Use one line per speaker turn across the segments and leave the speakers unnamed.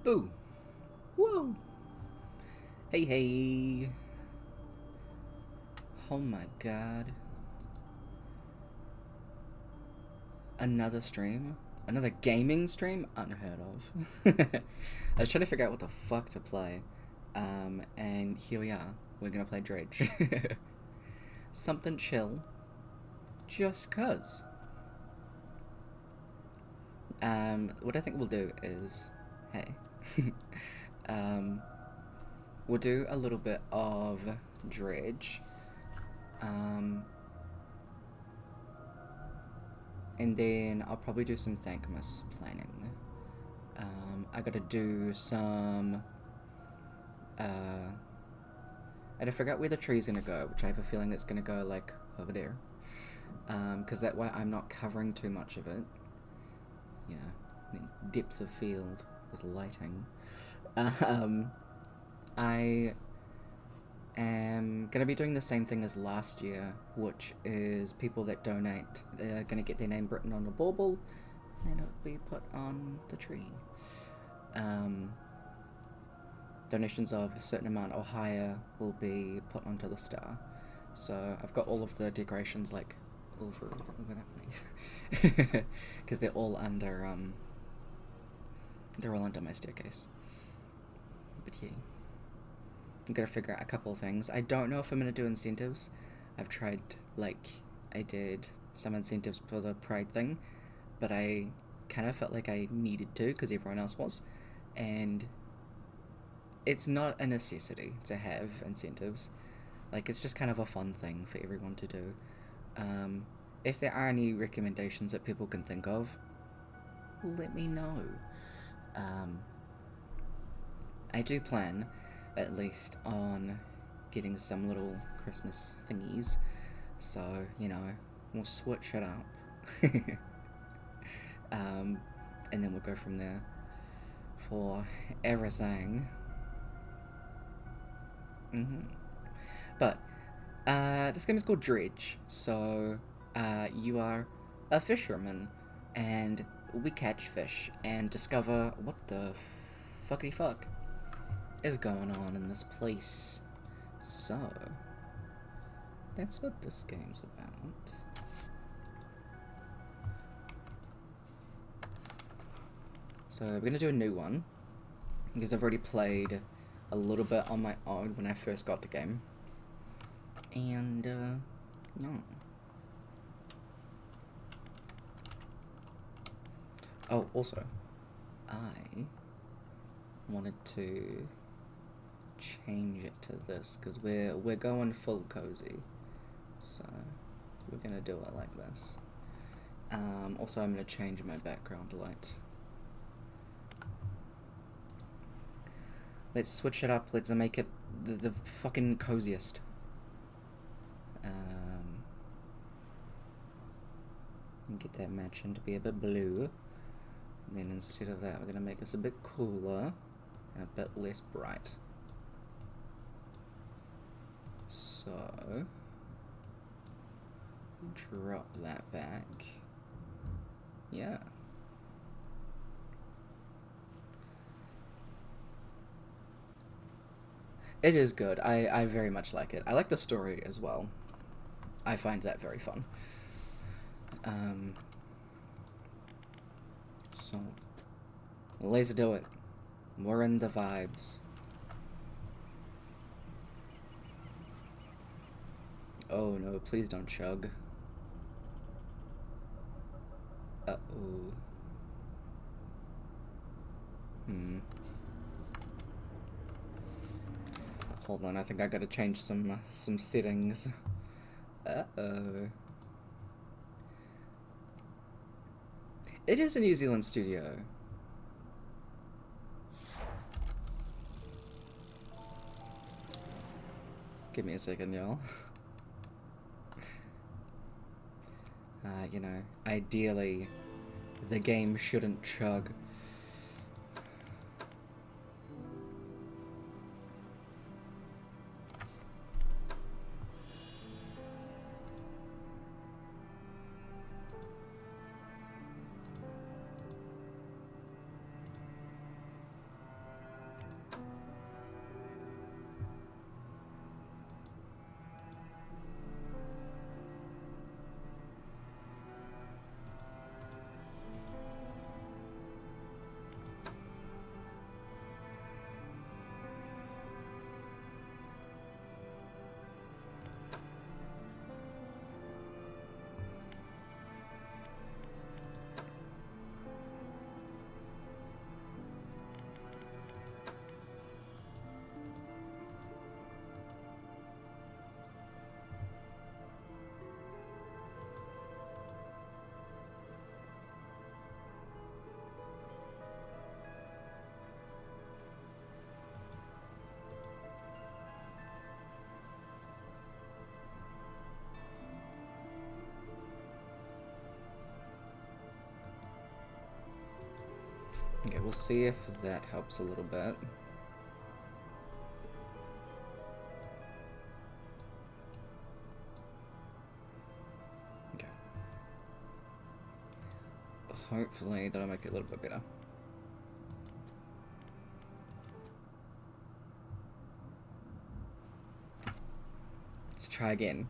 Boo! Whoa! Hey, hey! Oh my god. Another stream? Another gaming stream? Unheard of. I was trying to figure out what the fuck to play. And here we are. We're gonna play Dredge. Something chill. Just cuz. What I think we'll do is... Hey. We'll do a little bit of Dredge. And then I'll probably do some Thankmas planning. I gotta do some... I forgot where the tree's gonna go, which I have a feeling it's gonna go, like, over there. Because that way I'm not covering too much of it. You know, depth of field with lighting. I am going to be doing the same thing as last year, which is people that donate are going to get their name written on a bauble, and it'll be put on the tree. Donations of a certain amount or higher will be put onto the star. So I've got all of the decorations like over that way, because they're all under my staircase. But yeah, I'm gonna figure out a couple of things. I don't know if I'm gonna do incentives. I've tried, like, I did some incentives for the Pride thing, but I kind of felt like I needed to because everyone else was, and it's not a necessity to have incentives. Like, it's just kind of a fun thing for everyone to do. If there are any recommendations that people can think of, let me know. I do plan, at least, on getting some little Christmas thingies, so, you know, we'll switch it up. And then we'll go from there for everything. But, this game is called Dredge, so, you are a fisherman, and we catch fish and discover what the fuckity fuck is going on in this place. So, that's what this game's about. So, we're gonna do a new one, because I've already played a little bit on my own when I first got the game. And, yeah. Oh, also, I wanted to change it to this, because we're going full cozy. So, we're gonna do it like this. Also, I'm gonna change my background light. Let's switch it up. Let's make it the fucking coziest. Get that matching to be a bit blue. And then instead of that, we're going to make this a bit cooler and a bit less bright. So, drop that back. Yeah. It is good. I very much like it. I like the story as well. I find that very fun. So, let's do it. We're in the vibes. Oh no, please don't chug. Uh-oh. Hold on, I think I gotta change some settings. Uh-oh. It is a New Zealand studio. Give me a second, y'all. You know, ideally, the game shouldn't chug. Okay, we'll see if that helps a little bit. Okay. Hopefully that'll make it a little bit better. Let's try again.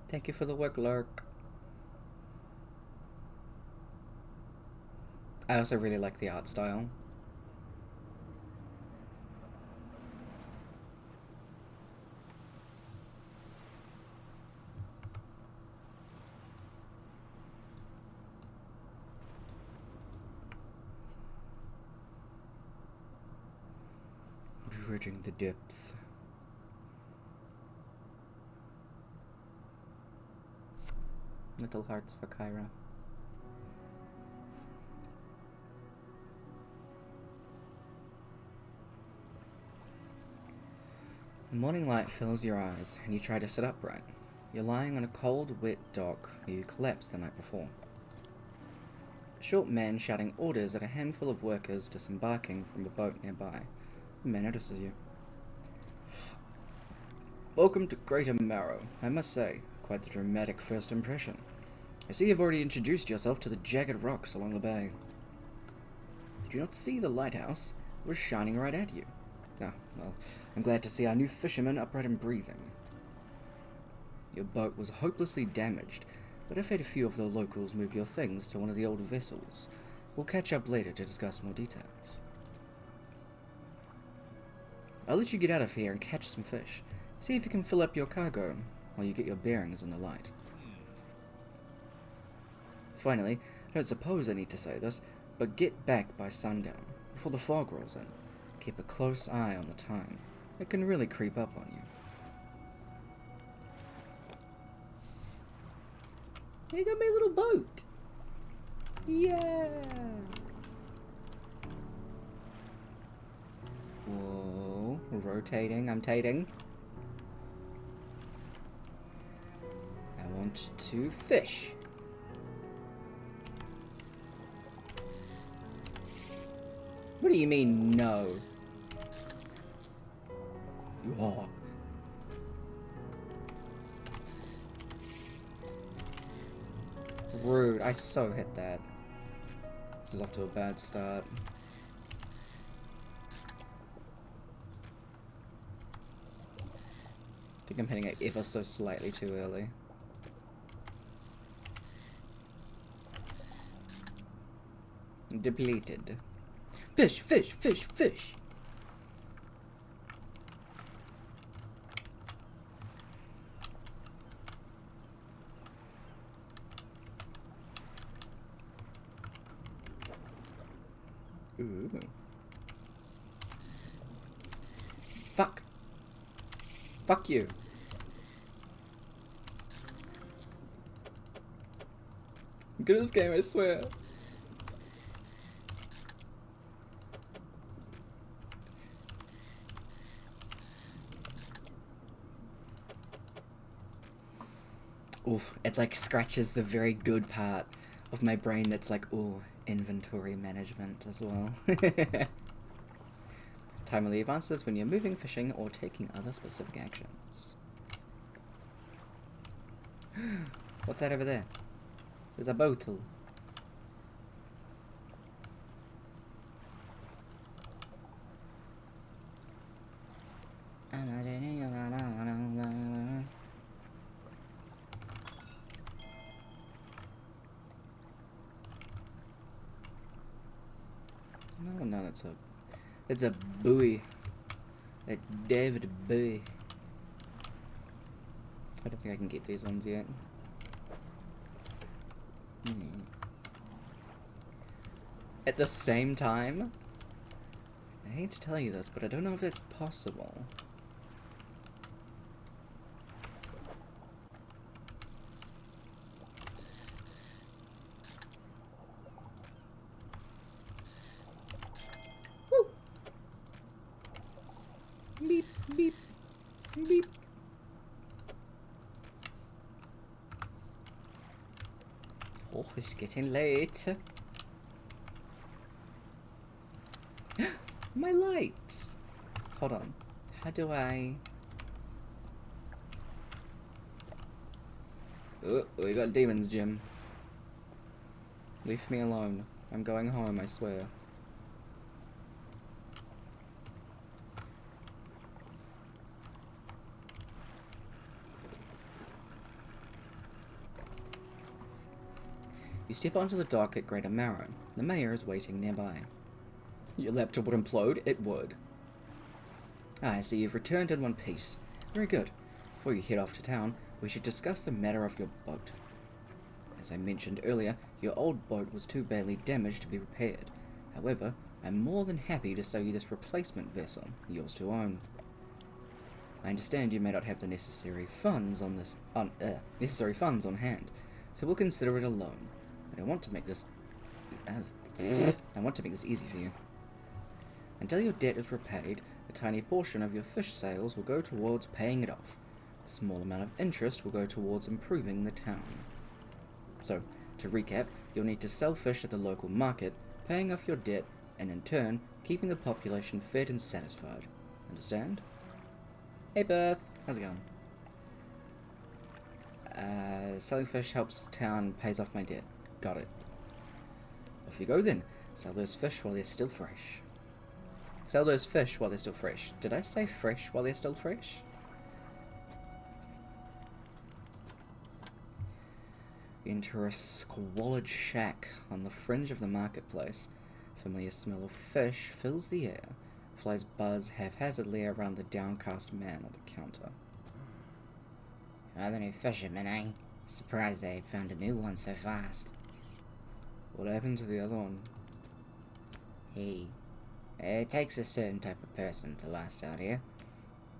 Thank you for the work, Lurk. I also really like the art style. Dredging the depths. Little hearts for Kyra. The morning light fills your eyes, and you try to sit upright. You're lying on a cold, wet dock where you collapsed the night before. A short man shouting orders at a handful of workers disembarking from a boat nearby. The man notices you. Welcome to Greater Marrow. I must say, quite the dramatic first impression. I see you've already introduced yourself to the jagged rocks along the bay. Did you not see the lighthouse? It was shining right at you. Ah, well, I'm glad to see our new fisherman upright and breathing. Your boat was hopelessly damaged, but I've had a few of the locals move your things to one of the old vessels. We'll catch up later to discuss more details. I'll let you get out of here and catch some fish. See if you can fill up your cargo while you get your bearings in the light. Finally, I don't suppose I need to say this, but get back by sundown, before the fog rolls in. Keep a close eye on the time. It can really creep up on you. Hey, got my little boat! Yeah! Whoa, rotating, I'm tating. I want to fish. What do you mean, no? You are. Rude. I so hit that. This is off to a bad start. I think I'm hitting it ever so slightly too early. Depleted. Fish, fish, fish, fish! Ooh. Fuck. Fuck you. I'm good at this game, I swear. Oof, it like scratches the very good part of my brain that's like, ooh, inventory management as well. Timely advances when you're moving, fishing, or taking other specific actions. What's that over there? There's a bottle. No, it's a buoy. A David buoy. I don't think I can get these ones yet. At the same time, I hate to tell you this, but I don't know if it's possible. Woo! Beep, beep, beep. It's getting late. My lights! Hold on. How do I... Oh, we got demons, Jim. Leave me alone. I'm going home, I swear. You step onto the dock at Greater Marrow. The mayor is waiting nearby. Your laptop would implode? It would. Ah, I see you've returned in one piece. Very good. Before you head off to town, we should discuss the matter of your boat. As I mentioned earlier, your old boat was too badly damaged to be repaired. However, I'm more than happy to sell you this replacement vessel, yours to own. I understand you may not have the necessary funds on hand, so we'll consider it a loan. But I want to make this easy for you. Until your debt is repaid, a tiny portion of your fish sales will go towards paying it off. A small amount of interest will go towards improving the town. So, to recap, you'll need to sell fish at the local market, paying off your debt, and in turn, keeping the population fed and satisfied. Understand? Hey Beth, how's it going? Selling fish helps the town and pays off my debt. Got it. Off you go then. Sell those fish while they're still fresh. Sell those fish while they're still fresh. Did I say fresh while they're still fresh? Enter a squalid shack on the fringe of the marketplace. Familiar smell of fish fills the air. Flies buzz haphazardly around the downcast man at the counter.
Other new fishermen, eh? Surprised they found a new one so fast.
What happened to the other one?
It takes a certain type of person to last out here.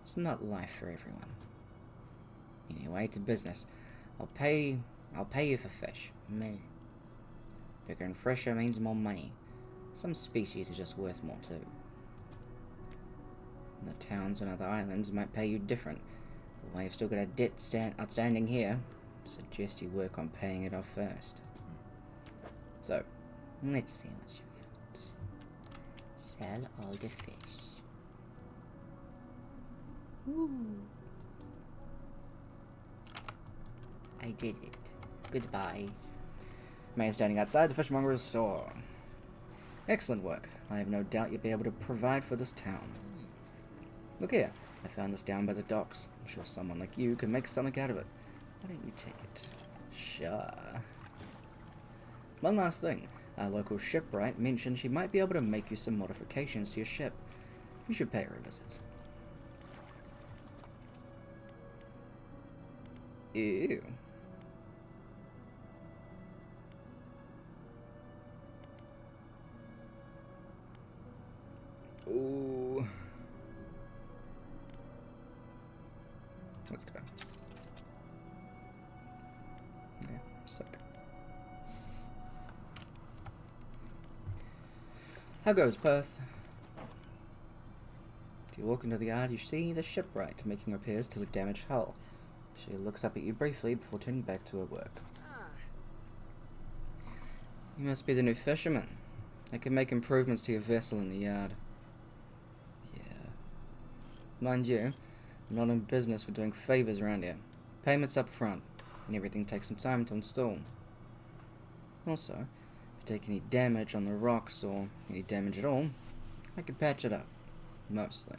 It's not life for everyone. Anyway, to business. I'll pay you for fish. Bigger and fresher means more money. Some species are just worth more too. The towns and other islands might pay you different, but while you've still got a debt outstanding here, suggest you work on paying it off first. So, let's see what you got. Sell all the fish. Woo! I did it. Goodbye.
Man standing outside the fishmonger's store. Excellent work. I have no doubt you'll be able to provide for this town. Look here. I found this down by the docks. I'm sure someone like you could make something out of it. Why don't you take it? Sure. One last thing. Our local shipwright mentioned she might be able to make you some modifications to your ship. You should pay her a visit. Ew. Ooh. Let's go. Yeah, sick. How goes, Perth? If you walk into the yard, you see the shipwright making repairs to a damaged hull. She looks up at you briefly before turning back to her work. You must be the new fisherman. I can make improvements to your vessel in the yard. Yeah. Mind you, I'm not in business for doing favors around here. Payments up front, and everything takes some time to install. Also, if you take any damage on the rocks, or any damage at all, I can patch it up. Mostly.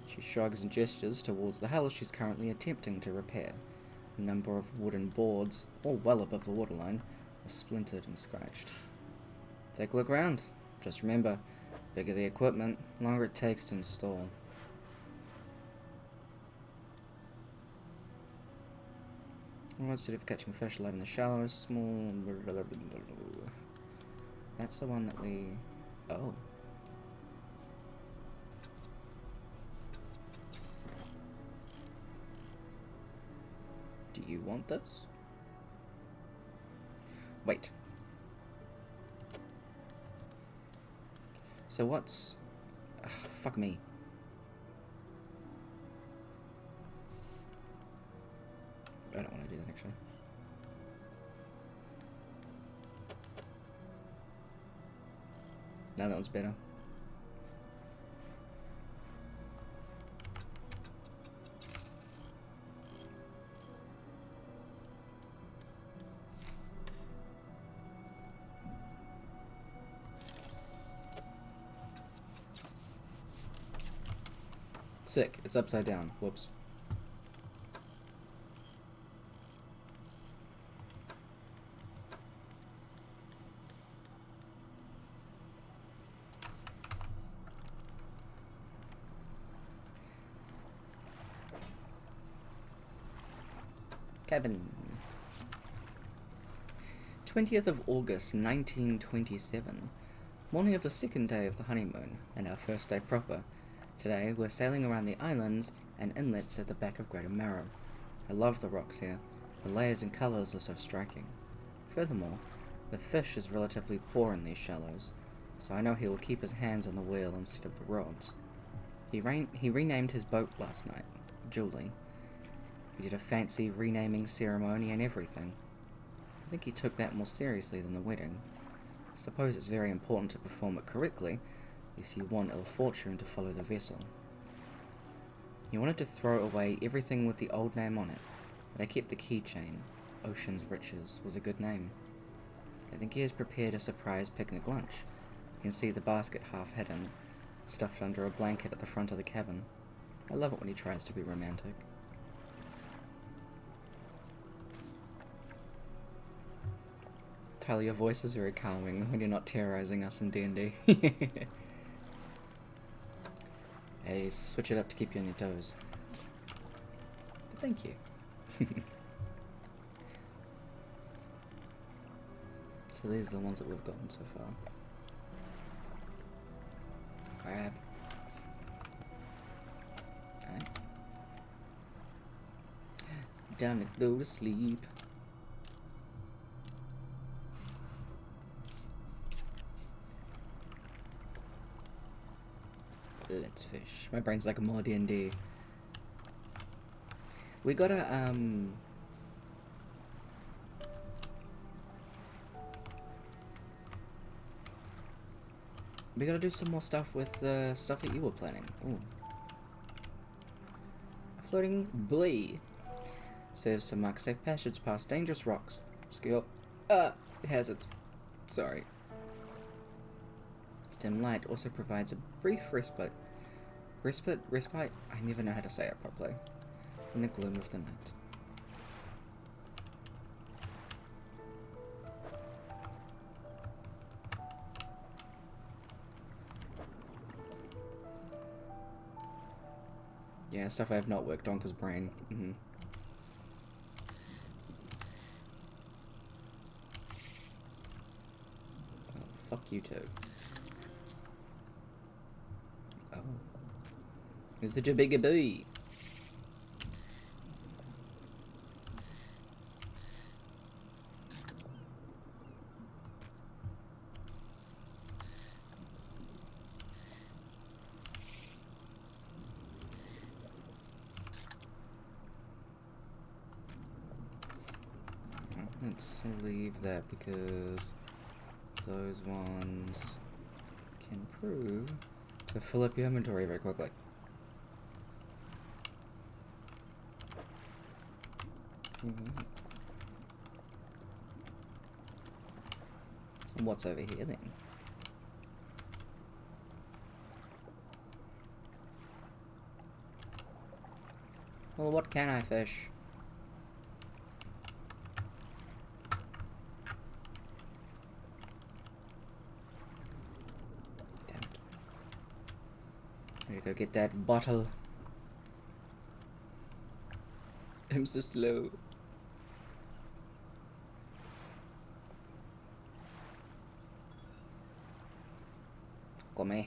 She shrugs and gestures towards the hull she's currently attempting to repair. A number of wooden boards, all well above the waterline, are splintered and scratched. Take a look around. Just remember, bigger the equipment, longer it takes to install. What's it of catching fish alive in the shallow, small... That's the one that we... Oh. Do you want this? Wait. So what's... fuck me. I don't want to do that, actually. Now that one's better. Sick. It's upside down. Whoops. Cabin. 20th of August, 1927. Morning of the second day of the honeymoon, and our first day proper. Today, we're sailing around the islands and inlets at the back of Greater Marrow. I love the rocks here. The layers and colours are so striking. Furthermore, the fish is relatively poor in these shallows, so I know he will keep his hands on the wheel instead of the rods. He renamed his boat last night, Julie. He did a fancy renaming ceremony and everything. I think he took that more seriously than the wedding. I suppose it's very important to perform it correctly, if you want ill fortune to follow the vessel. He wanted to throw away everything with the old name on it, but I kept the keychain. Ocean's Riches was a good name. I think he has prepared a surprise picnic lunch. You can see the basket half hidden, stuffed under a blanket at the front of the cabin. I love it when he tries to be romantic. Tyler, your voice is very calming when you're not terrorizing us in D&D. Hey, switch it up to keep you on your toes. But thank you. So these are the ones that we've gotten so far. Grab. Okay. Time to go to sleep. Let's fish. My brain's like more D&D. We gotta, we gotta do some more stuff with the stuff that you were planning. Ooh. A floating buoy. Serves to mark safe passage past dangerous rocks. Skill. Hazards. Sorry. Dim light also provides a brief respite. Respite? I never know how to say it properly. In the gloom of the night. Yeah, stuff I have not worked on because brain. Well, fuck you too. Oh. It's such a big bee. Let's leave that because those ones can prove to fill up your inventory very quickly. And what's over here then? Well, what can I fish? Damn it. I need to go get that bottle. I'm so slow. Come.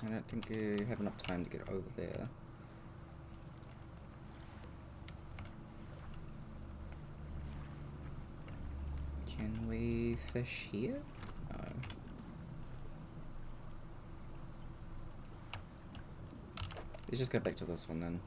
I don't think you have enough time to get over there. Can we fish here? No. Let's just go back to this one then.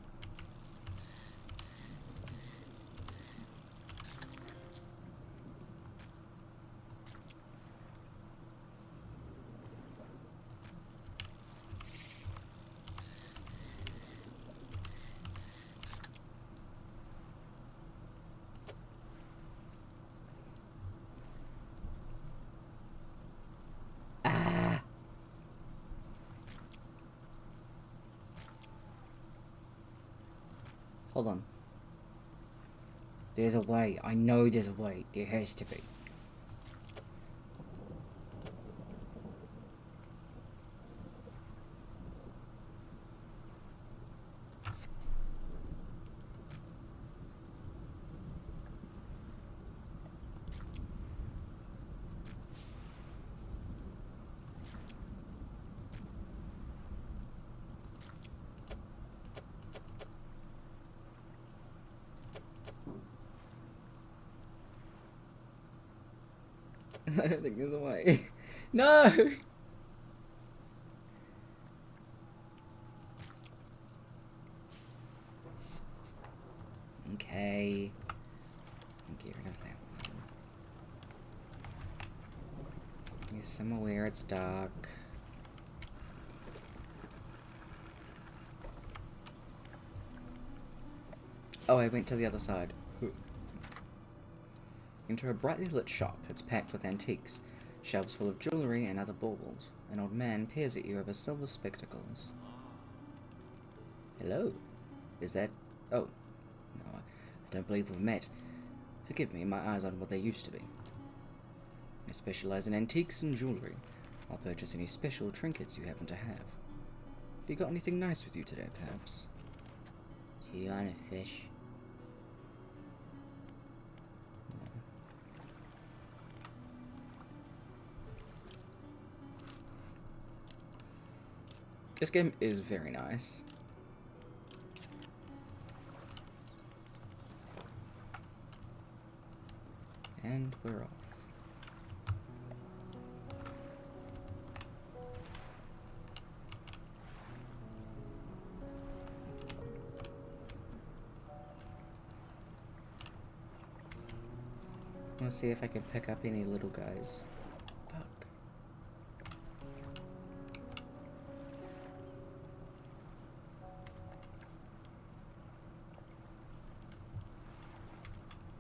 Hold on. There's a way. I know there's a way. There has to be. I don't think there's a way. No! Okay. Get rid of that one. Yes, I'm aware it's dark. Oh, I went to the other side. Enter a brightly lit shop. It's packed with antiques, shelves full of jewellery and other baubles. An old man peers at you over silver spectacles. Hello? Is that... Oh. No, I don't believe we've met. Forgive me, my eyes aren't what they used to be. I specialise in antiques and jewellery. I'll purchase any special trinkets you happen to have. Have you got anything nice with you today, perhaps? Do you want a fish? This game is very nice. And we're off. I want to see if I can pick up any little guys. Fuck.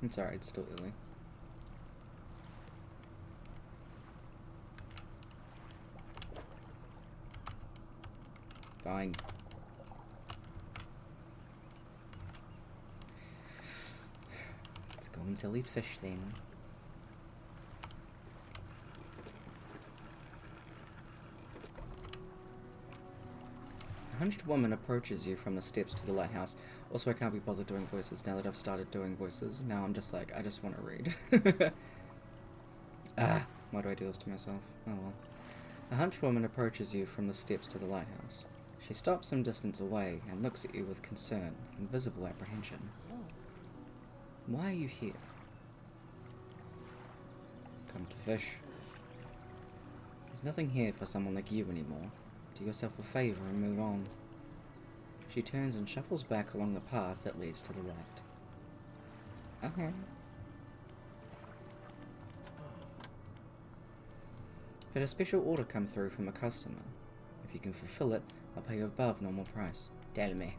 I'm sorry, it's still early. Fine. Let's go and sell these fish then. A hunched woman approaches you from the steps to the lighthouse. Also, I can't be bothered doing voices now that I've started doing voices. Now I'm just like, I just want to read. Why do I do this to myself? Oh well. A hunched woman approaches you from the steps to the lighthouse. She stops some distance away and looks at you with concern and visible apprehension. Why are you here? Come to fish. There's nothing here for someone like you anymore. Do yourself a favor and move on. She turns and shuffles back along the path that leads to the light. Okay. I've had a special order come through from a customer. If you can fulfill it, I'll pay you above normal price. Tell me.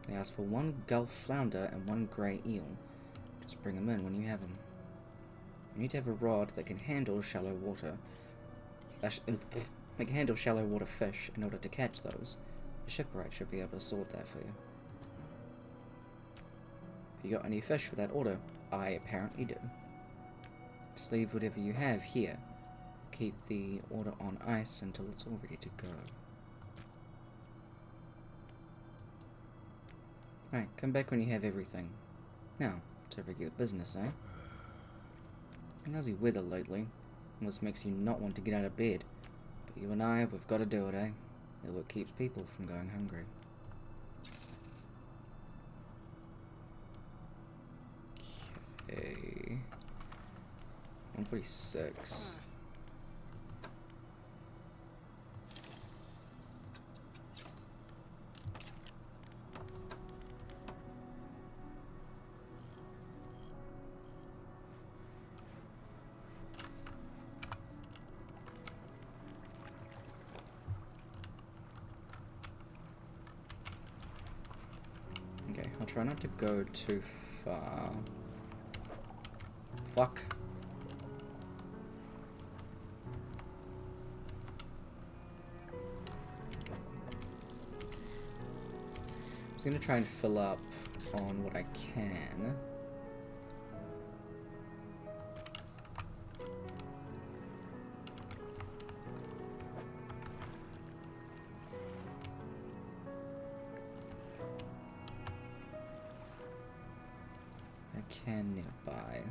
They ask for 1 Gulf flounder and 1 grey eel. Just bring them in when you have them. You need to have a rod that can handle shallow water. They can handle shallow water fish in order to catch those. The shipwright should be able to sort that for you. Have you got any fish for that order? I apparently do. Just leave whatever you have here. Keep the order on ice until it's all ready to go. Right, come back when you have everything. Now, to regular business, eh? And lousy weather lately. Almost makes you not want to get out of bed. But you and I, we've got to do it, eh? It's what keeps people from going hungry. Okay. 146. try not to go too far. Fuck. I'm just gonna try and fill up on what I can. Nearby.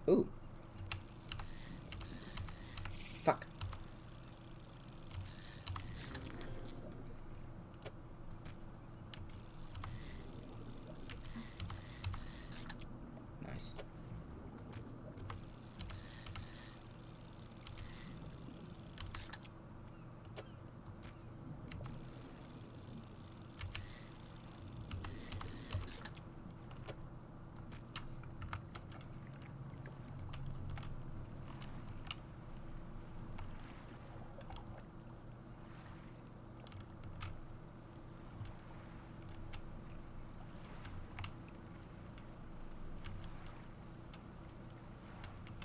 Ooh. Fuck. Nice.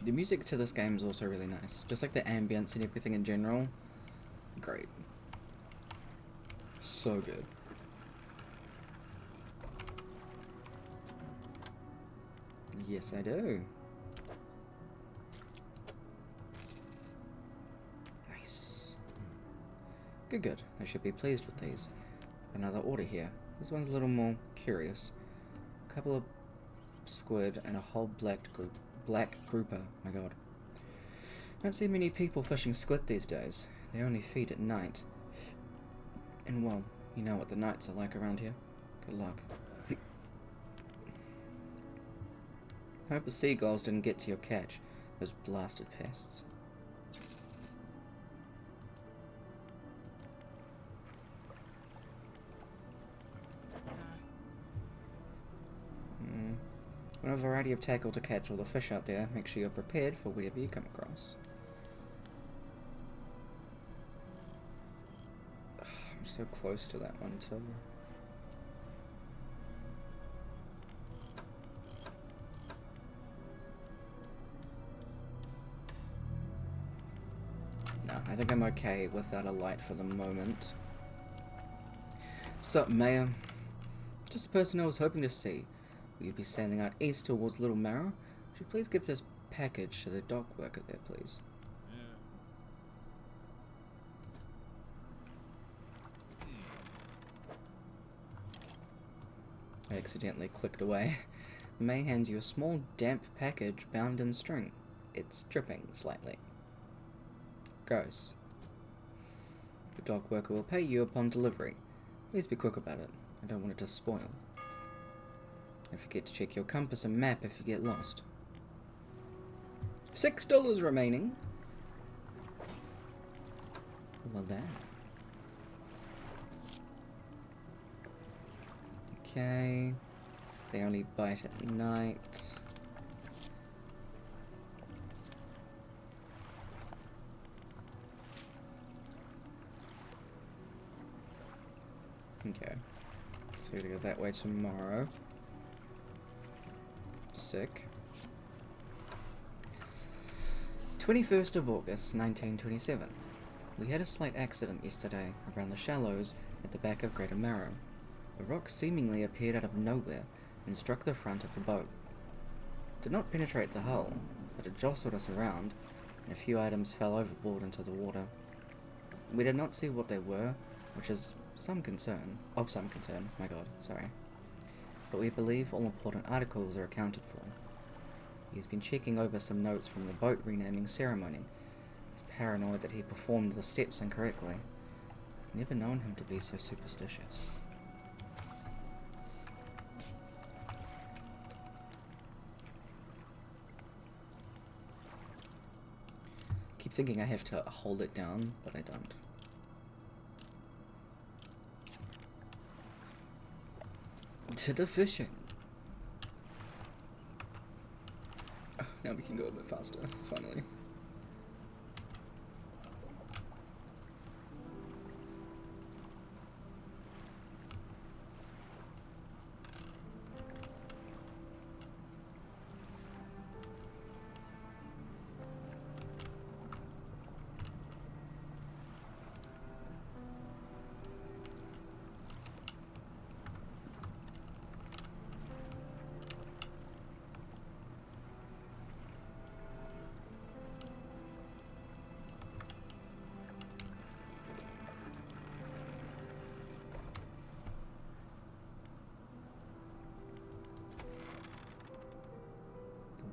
The music to this game is also really nice. Just like the ambience and everything in general. Great. So good. Yes, I do. Nice. Good, good. I should be pleased with these. Another order here. This one's a little more curious. A couple of squid and a whole black grouper. My god. Don't see many people fishing squid these days. They only feed at night. And well, you know what the nights are like around here. Good luck. Hope the seagulls didn't get to your catch. Those blasted pests. Want a variety of tackle to catch all the fish out there. Make sure you're prepared for whatever you come across. I'm so close to that one too. No, I think I'm okay without a light for the moment. Sup, Mayor? Just the person I was hoping to see. Will you be sailing out east towards Little Marrow? Would you please give this package to the dock worker there, please? I accidentally clicked away. May hands you a small, damp package bound in string. It's dripping slightly. Gross. The dock worker will pay you upon delivery. Please be quick about it. I don't want it to spoil. Don't forget to check your compass and map if you get lost. $6 remaining. Well done. Okay. They only bite at night. Okay. So we're gonna go that way tomorrow. Sick. 21st of August, 1927. We had a slight accident yesterday around the shallows at the back of Greater Marrow. A rock seemingly appeared out of nowhere and struck the front of the boat. It did not penetrate the hull, but it jostled us around, and a few items fell overboard into the water. We did not see what they were, which is of some concern, my god, sorry. But we believe all important articles are accounted for. He has been checking over some notes from the boat renaming ceremony. He's paranoid that he performed the steps incorrectly. Never known him to be so superstitious. Keep thinking I have to hold it down, but I don't. To the fishing. Oh, now we can go a bit faster, finally.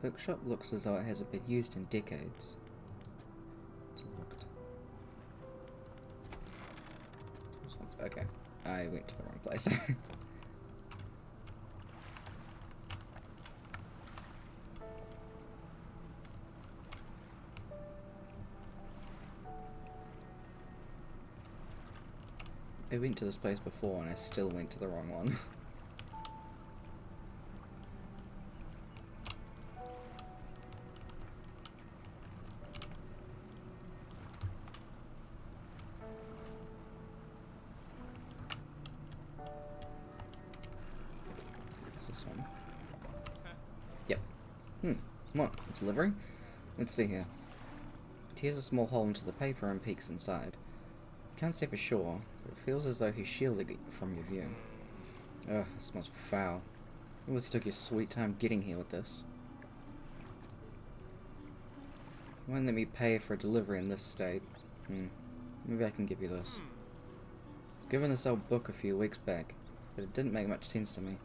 bookshop looks as though it hasn't been used in decades. It's locked. Okay, I went to the wrong place. I went to this place before and I still went to the wrong one. What's this one? Yep. Come on, delivery? Let's see here. It tears a small hole into the paper and peeks inside. You can't say for sure, but it feels as though he's shielding it from your view. Ugh, it smells foul. You must have took your sweet time getting here with this. You won't let me pay for a delivery in this state. Maybe I can give you this. I was given this old book a few weeks back, but it didn't make much sense to me.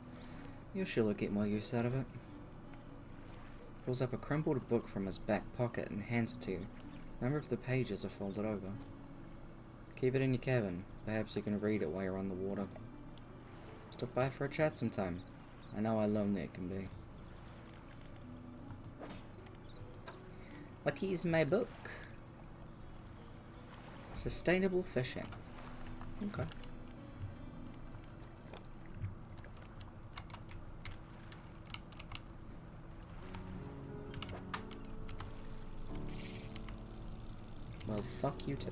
You'll surely get more use out of it. Pulls up a crumpled book from his back pocket and hands it to you. A number of the pages are folded over. Keep it in your cabin. Perhaps you can read it while you're on the water. Stop by for a chat sometime. I know how lonely it can be. What is my book? Sustainable fishing. Okay. Well, fuck you too.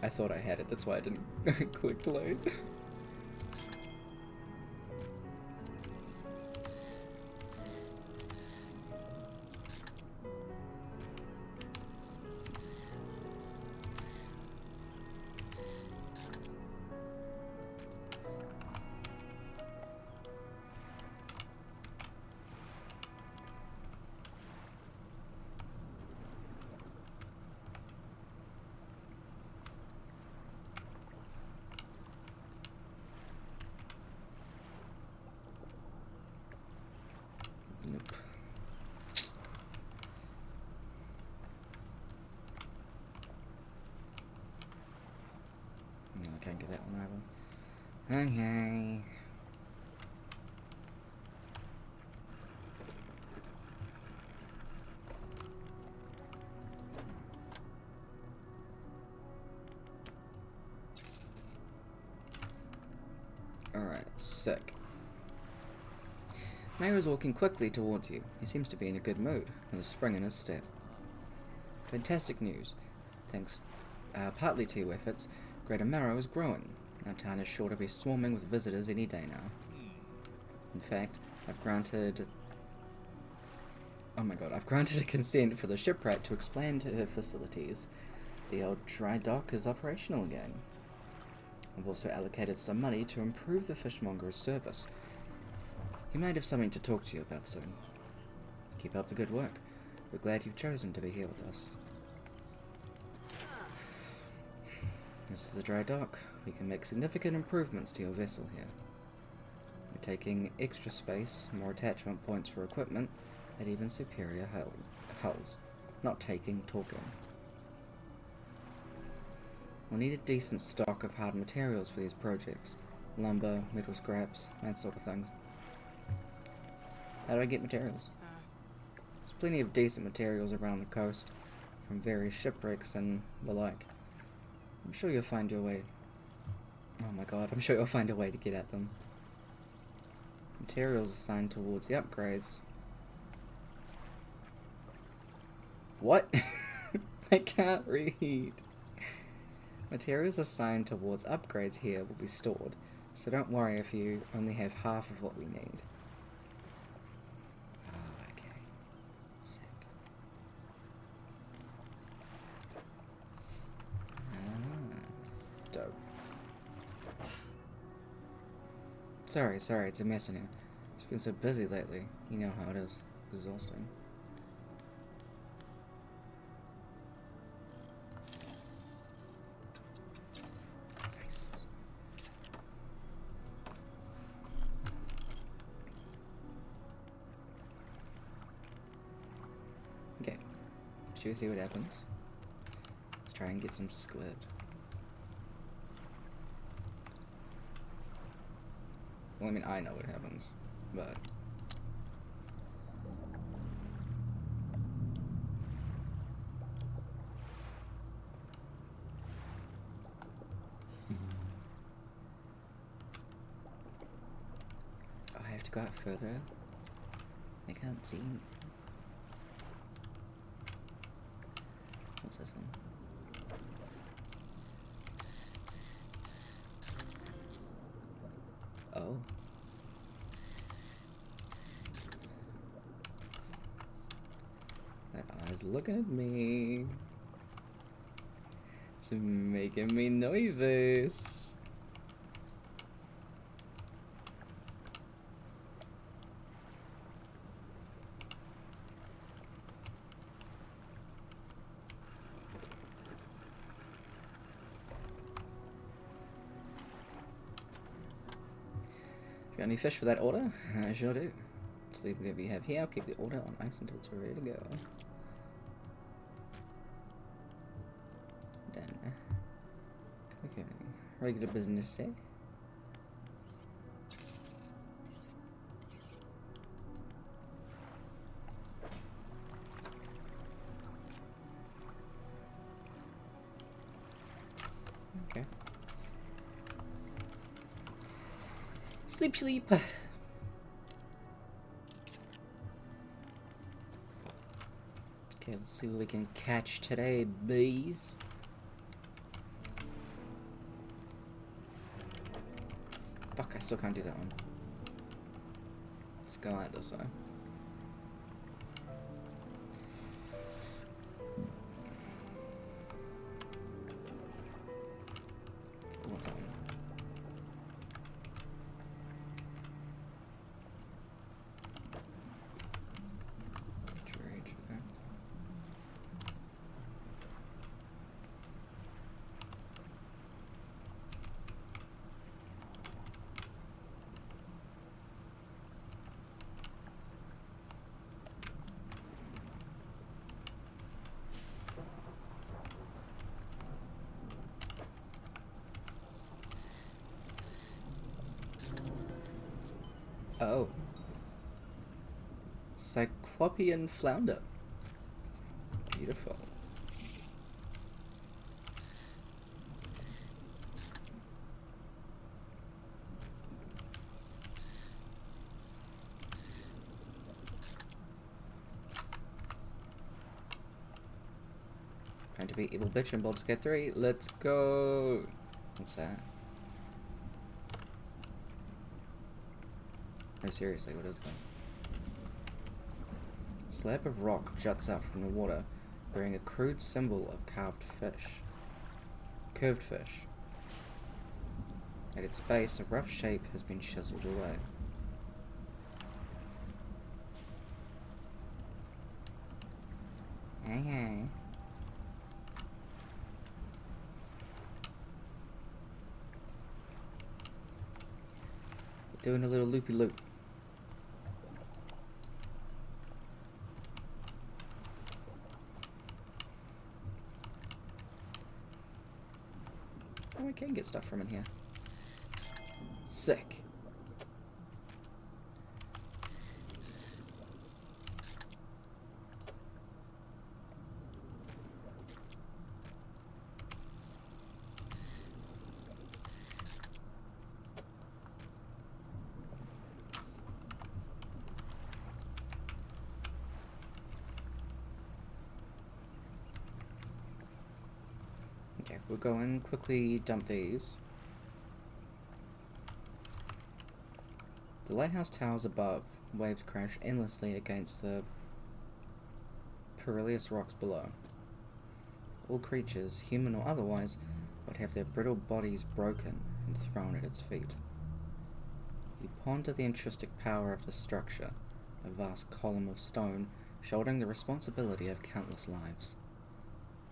I thought I had it, that's why I didn't click delete. Nope. No, I can't get that one either. Okay. Alright, sick. Mayor is walking quickly towards you. He seems to be in a good mood, with a spring in his step. Fantastic news. Thanks partly to your efforts, Greater Marrow is growing. Our town is sure to be swarming with visitors any day now. In fact, I've granted a consent for the shipwright to expand her facilities. The old dry dock is operational again. I've also allocated some money to improve the fishmonger's service. He might have something to talk to you about soon. Keep up the good work. We're glad you've chosen to be here with us. This is the dry dock. We can make significant improvements to your vessel here. We're taking extra space, more attachment points for equipment, and even superior hulls. Not talking. We'll need a decent stock of hard materials for these projects. Lumber, metal scraps, that sort of things. How do I get materials? There's plenty of decent materials around the coast, from various shipwrecks and the like. I'm sure you'll find your way... Oh my god, I'm sure you'll find a way to get at them. Materials assigned towards the upgrades. What? I can't read. Materials assigned towards upgrades here will be stored, so don't worry if you only have half of what we need. Oh, okay. Sick. Dope. Sorry, it's a mess in here. Just been so busy lately. You know how it is. Exhausting. Nice. Should we see what happens? Let's try and get some squid. Well, I mean, I know what happens, but... Oh, I have to go out further? I can't see anything. What's this one? Oh. That eye's looking at me. It's making me nervous. Got any fish for that order? I sure do. Let's leave whatever you have here. I'll keep the order on ice until it's ready to go. Done. Okay. Regular business, eh? Okay. Sleep, sleep. Okay, let's see what we can catch today, bees. Fuck, I still can't do that one. Let's go out this way. What's that one? Dredge there. Oh. Cyclopean flounder. Beautiful. Going to be evil bitch in Baldur's Gate 3. Let's go. What's that? No, seriously, what is that? A slab of rock juts out from the water, bearing a crude symbol of curved fish. At its base, a rough shape has been chiseled away. Okay. Doing a little loopy loop. Oh, I can get stuff from in here. Sick. Okay, we'll go and quickly dump these. The lighthouse towers above. Waves crash endlessly against the perilous rocks below. All creatures, human or otherwise, would have their brittle bodies broken and thrown at its feet. You ponder the intrinsic power of the structure, a vast column of stone shouldering the responsibility of countless lives.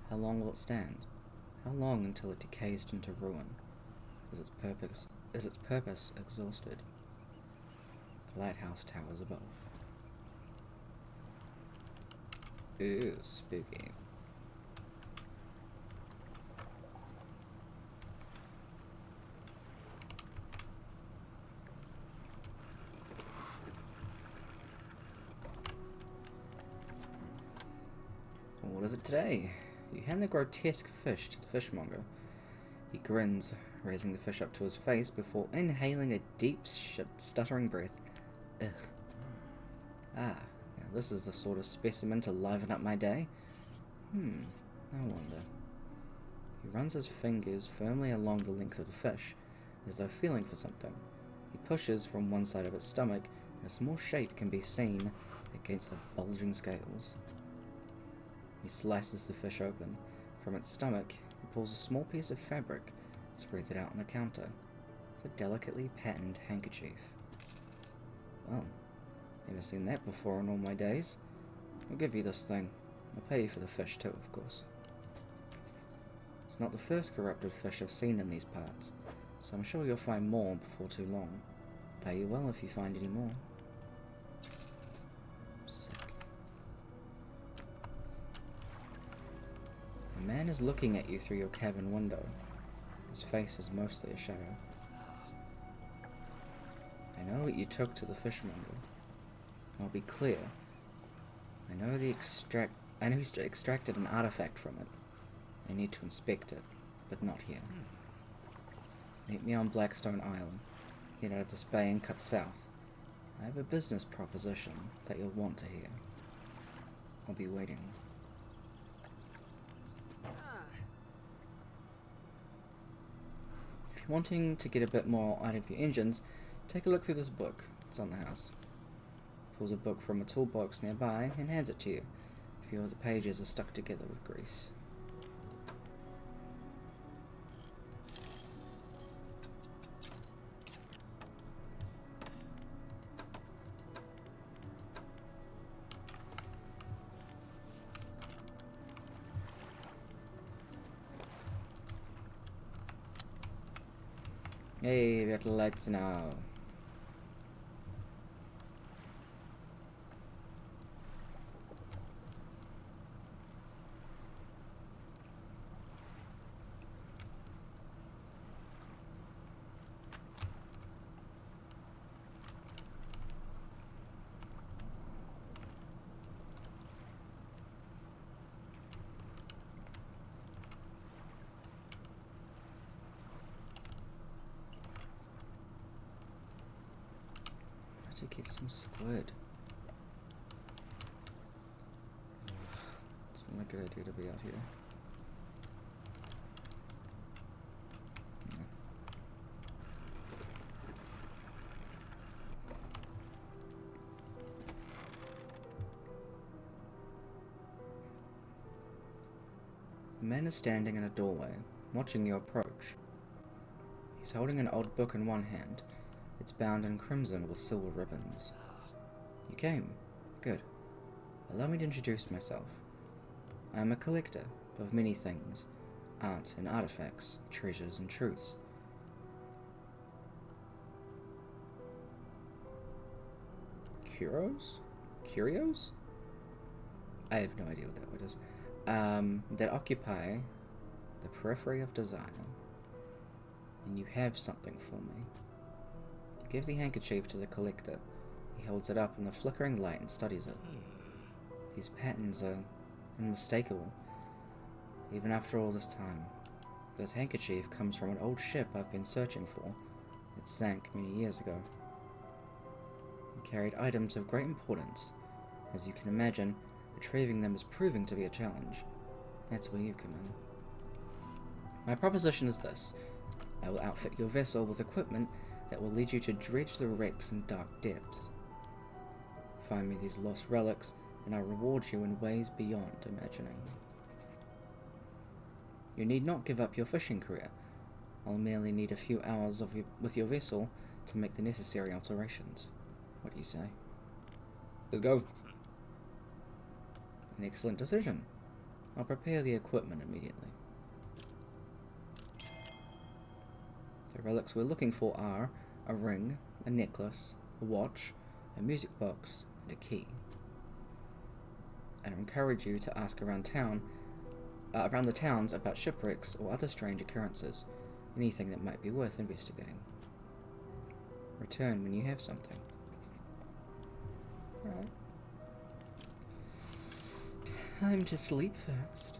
How long will it stand? How long until it decays into ruin? Is its purpose exhausted? The lighthouse towers above.
Ooh, spooky. What is it today? You hand the grotesque fish to the fishmonger. He grins, raising the fish up to his face before inhaling a deep, stuttering breath. Ugh. Ah, now this is the sort of specimen to liven up my day. No wonder. He runs his fingers firmly along the length of the fish, as though feeling for something. He pushes from one side of its stomach, and a small shape can be seen against the bulging scales. He slices the fish open. From its stomach, he pulls a small piece of fabric and spreads it out on the counter. It's a delicately patterned handkerchief. Well, never seen that before in all my days. I'll give you this thing. I'll pay you for the fish too, of course. It's not the first corrupted fish I've seen in these parts, so I'm sure you'll find more before too long. I'll pay you well if you find any more. Sick. A man is looking at you through your cabin window. His face is mostly a shadow. I know what you took to the fishmonger. I'll be clear. I know he extracted an artifact from it. I need to inspect it, but not here. Meet me on Blackstone Island. Head out of this bay and cut south. I have a business proposition that you'll want to hear. I'll be waiting. If you're wanting to get a bit more out of your engines, take a look through this book. It's on the house. Pulls a book from a toolbox nearby and hands it to you. A few of the pages are stuck together with grease. Hey, we got the lights now. To get some squid. It's not a good idea to be out here. No. The man is standing in a doorway, watching you approach. He's holding an old book in one hand. It's bound in crimson with silver ribbons. You came. Good. Allow me to introduce myself. I am a collector of many things. Art and artifacts, treasures and truths. Curios? Curios? I have no idea what that word is. That occupy the periphery of desire. And you have something for me. Give the handkerchief to the collector. He holds it up in the flickering light and studies it. These patterns are unmistakable, even after all this time. This handkerchief comes from an old ship I've been searching for. It sank many years ago. It carried items of great importance. As you can imagine, retrieving them is proving to be a challenge. That's where you come in. My proposition is this. I will outfit your vessel with equipment that will lead you to dredge the wrecks in dark depths. Find me these lost relics, and I'll reward you in ways beyond imagining. You need not give up your fishing career. I'll merely need a few hours with your vessel to make the necessary alterations. What do you say? Let's go. An excellent decision. I'll prepare the equipment immediately. The relics we're looking for are a ring, a necklace, a watch, a music box, and a key.
and encourage you to ask around the towns about shipwrecks or other strange occurrences, anything that might be worth investigating. Return when you have something. Right. Time to sleep first.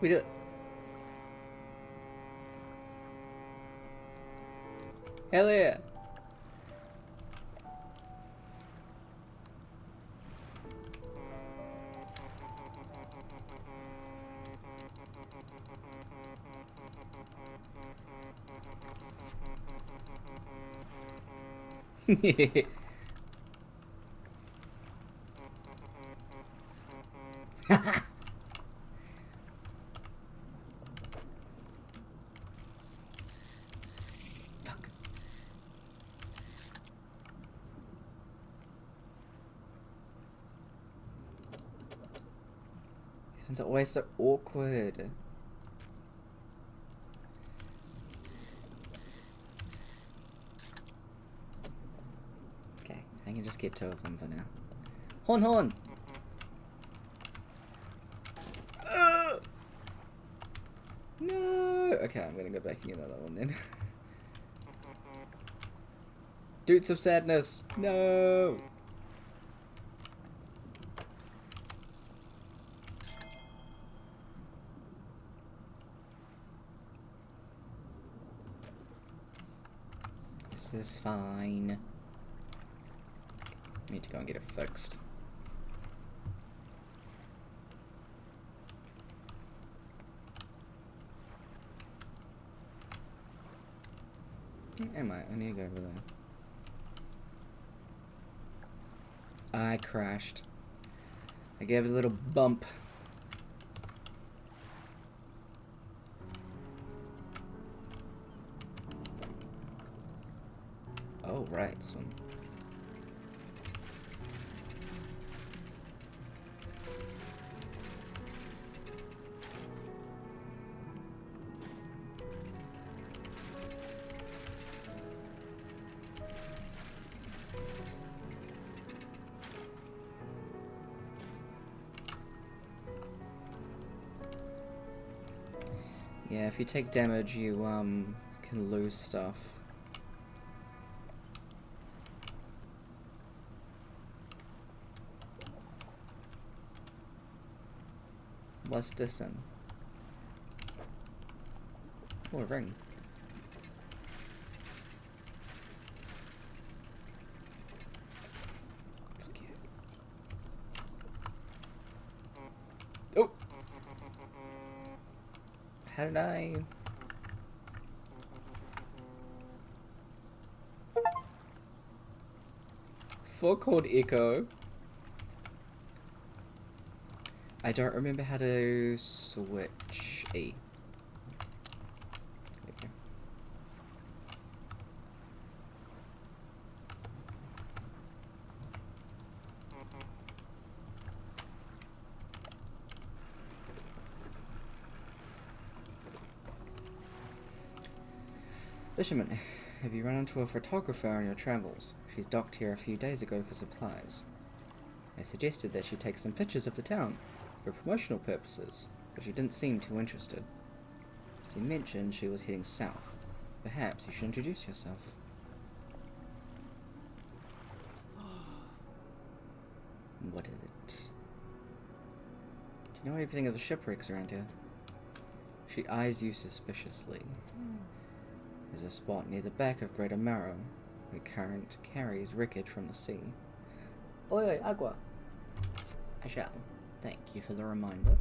We do it. Hell yeah. Fuck. These ones are always so awkward. Okay, I can just get 2 of them for now. Horn, horn! No! Okay, I'm gonna go back and get another one then. Doots of sadness! No! This is fine. I need to go and get it fixed. Am I need to go over there. I crashed. I gave it a little bump. Oh, right, this one. Yeah, if you take damage, you can lose stuff. What's this in? Oh, a ring. Fuck you. Oh! How did I... Fuck called Echo. I don't remember how to switch E. Okay. Fisherman, have you run into a photographer on your travels? She's docked here a few days ago for supplies. I suggested that she take some pictures of the town for promotional purposes, but she didn't seem too interested. She mentioned she was heading south. Perhaps you should introduce yourself. What is it? Do you know anything of the shipwrecks around here? She eyes you suspiciously. There's a spot near the back of Greater Marrow, where current carries wreckage from the sea. Oi, agua. I shall. Thank you for the reminder.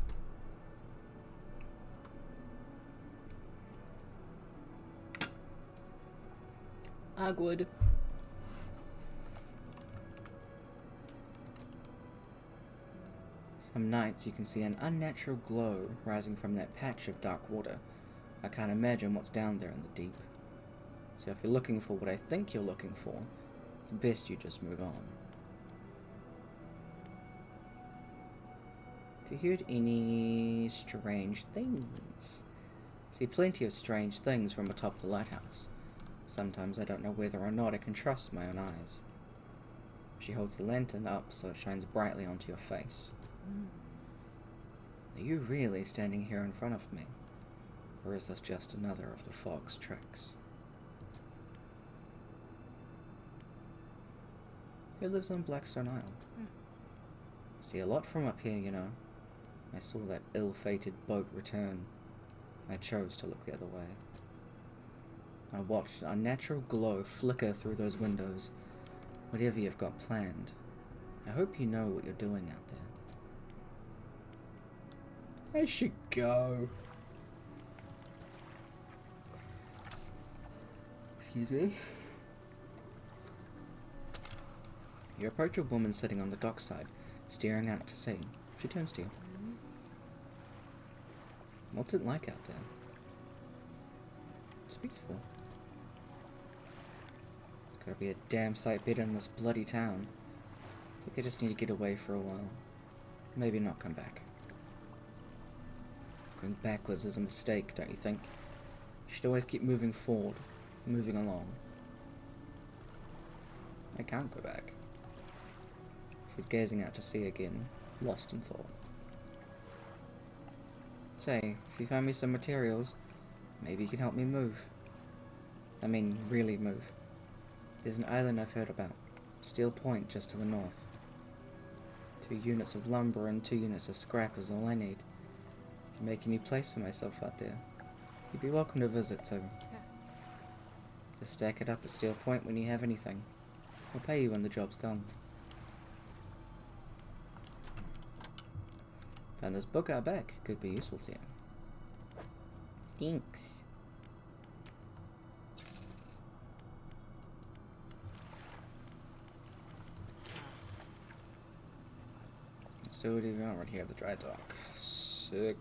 Agwood. Some nights you can see an unnatural glow rising from that patch of dark water. I can't imagine what's down there in the deep. So if you're looking for what I think you're looking for, it's best you just move on. Have you heard any strange things? See plenty of strange things from atop the lighthouse. Sometimes I don't know whether or not I can trust my own eyes. She holds the lantern up so it shines brightly onto your face. Are you really standing here in front of me? Or is this just another of the fog's tricks? Who lives on Blackstone Isle? See a lot from up here, you know. I saw that ill-fated boat return. I chose to look the other way. I watched a natural glow flicker through those windows. Whatever you've got planned, I hope you know what you're doing out there. I should go. Excuse me. You approach a woman sitting on the dockside, staring out to sea. She turns to you. What's it like out there? It's peaceful. It's gotta be a damn sight better than this bloody town. I think I just need to get away for a while. Maybe not come back. Going backwards is a mistake, don't you think? You should always keep moving forward, moving along. I can't go back. She's gazing out to sea again, lost in thought. Say, if you find me some materials, maybe you can help me move. I mean, really move. There's an island I've heard about. Steel Point, just to the north. 2 units of lumber and 2 units of scrap is all I need. I can make a new place for myself out there. You'd be welcome to visit, so... just stack it up at Steel Point when you have anything. I'll pay you when the job's done. Found this book out back. Could be useful to you. Thanks. So what do you got right here at the dry dock? Sick.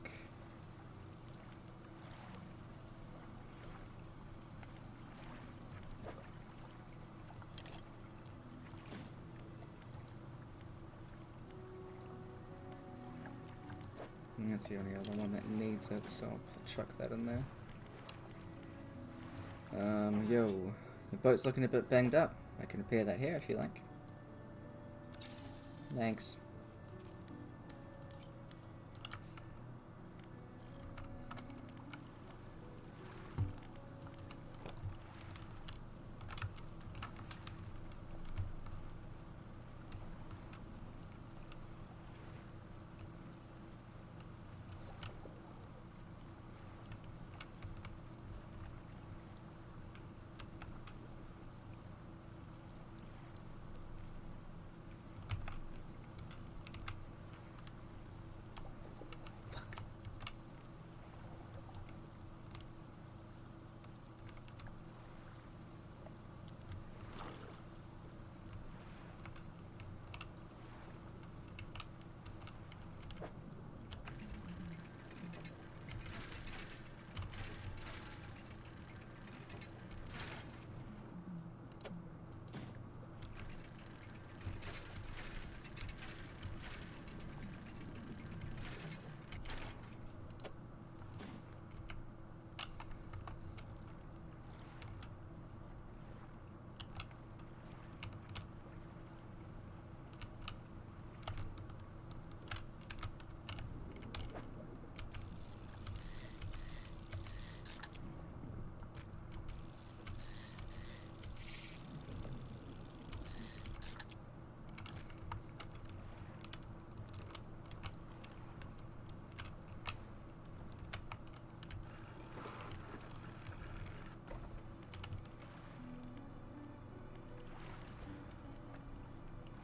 That's the only other one that needs it, so I'll chuck that in there. Yo, the boat's looking a bit banged up. I can repair that here if you like. Thanks.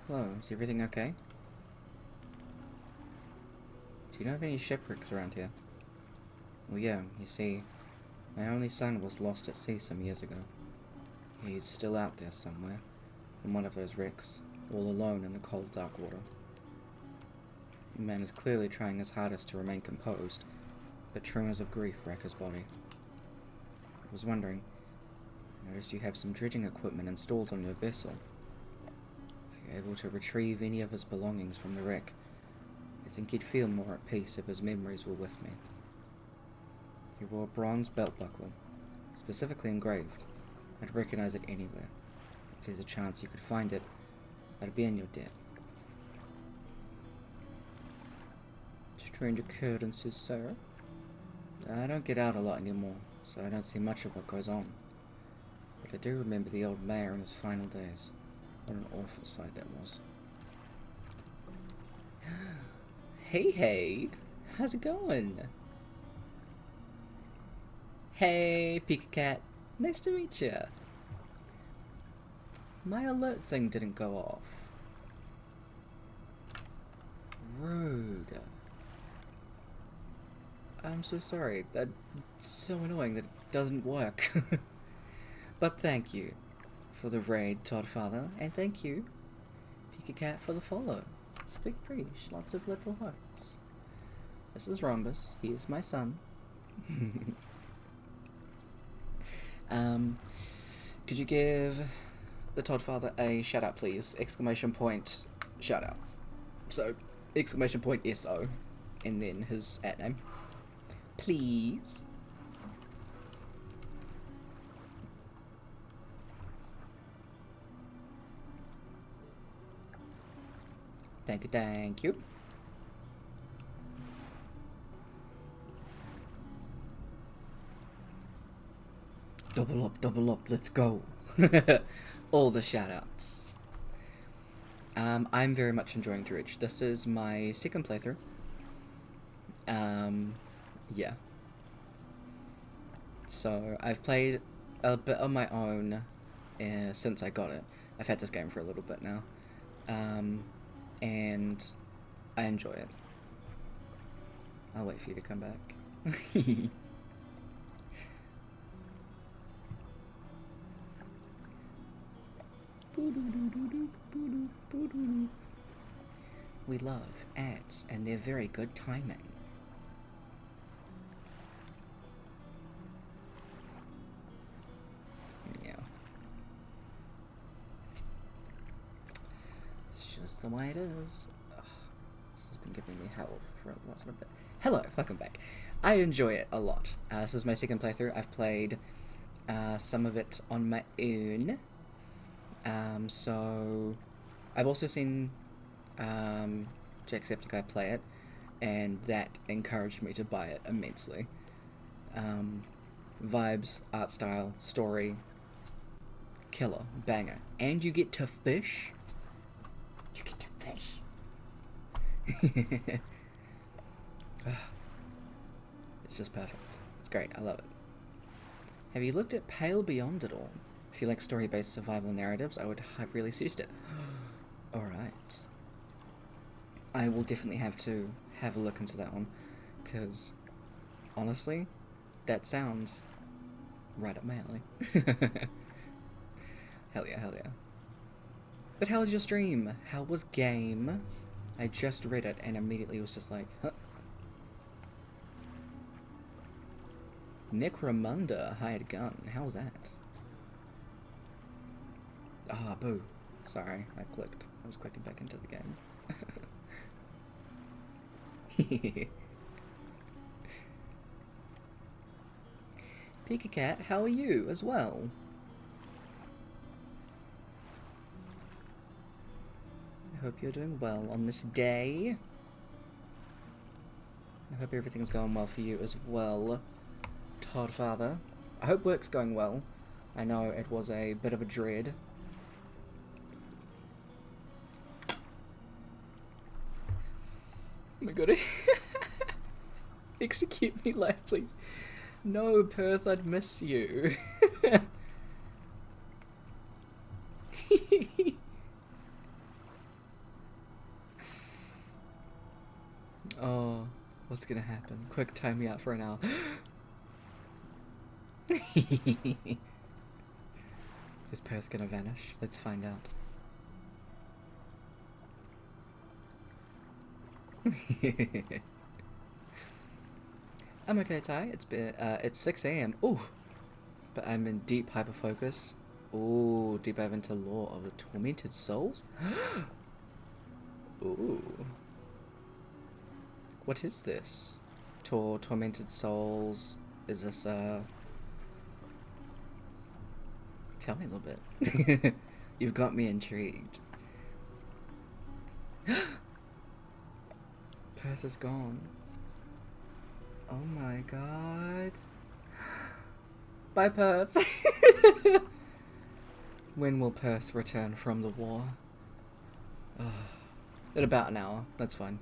Hello, is everything okay? Do you know of any shipwrecks around here? Well, yeah, you see, my only son was lost at sea some years ago. He's still out there somewhere, in one of those wrecks, all alone in the cold, dark water. The man is clearly trying his hardest to remain composed, but tremors of grief rack his body. I was wondering, I noticed you have some dredging equipment installed on your vessel. If you're able to retrieve any of his belongings from the wreck, I think he'd feel more at peace if his memories were with me. He wore a bronze belt buckle, specifically engraved. I'd recognize it anywhere. If there's a chance you could find it, I'd be in your debt. Strange occurrences, sir. I don't get out a lot anymore, so I don't see much of what goes on. But I do remember the old mayor in his final days. What an awful sight that was. Hey, how's it going? Hey, Pika Cat. Nice to meet you. My alert thing didn't go off. Rude. I'm so sorry. That's so annoying that it doesn't work. But thank you for the raid, Toddfather, and thank you, Pika Cat, for the follow. Speak preach, lots of little hearts. This is Rhombus. He is my son. Could you give the Toddfather a shout out, please? Exclamation point, shout out. So, exclamation point SO, and then his @ name. Please. Thank you, thank you. Double up, let's go. All the shoutouts. I'm very much enjoying Dredge. This is my second playthrough. Yeah. So, I've played a bit on my own since I got it. I've had this game for a little bit now. And I enjoy it. I'll wait for you to come back. We love ads, and they're very good timing. Yeah. It's just the way it is. Ugh, this has been giving me hell for a little bit. Hello, welcome back. I enjoy it a lot. This is my second playthrough. I've played some of it on my own. So I've also seen Jacksepticeye play it, and that encouraged me to buy it immensely. Vibes, art style, story, killer, banger. And you get to fish. You get to fish. It's just perfect. It's great. I love it. Have you looked at Pale Beyond at all? If you like story-based survival narratives, I would really suggest it. Alright. I will definitely have to have a look into that one, because, honestly, that sounds right up my alley. Hell yeah, hell yeah. But how was your stream? How was game? I just read it and immediately was just like, huh? Necromunda hired gun. How was that? Ah, boo. Sorry, I clicked. I was clicking back into the game. Pika Cat, how are you as well? I hope you're doing well on this day. I hope everything's going well for you as well, Toddfather. I hope work's going well. I know it was a bit of a dread. Oh my god. Execute me live, please. No, Perth, I'd miss you. Oh, what's gonna happen? Quick, time me out for an hour. Is Perth gonna vanish? Let's find out. I'm okay, Ty. It's 6 a.m. Ooh, but I'm in deep hyperfocus. Ooh, deep dive into lore of the tormented souls. Ooh, what is this? Tormented souls. Is this Tell me a little bit. You've got me intrigued. Perth is gone. Oh my god. Bye, Perth. When will Perth return from the war? In about an hour. That's fine.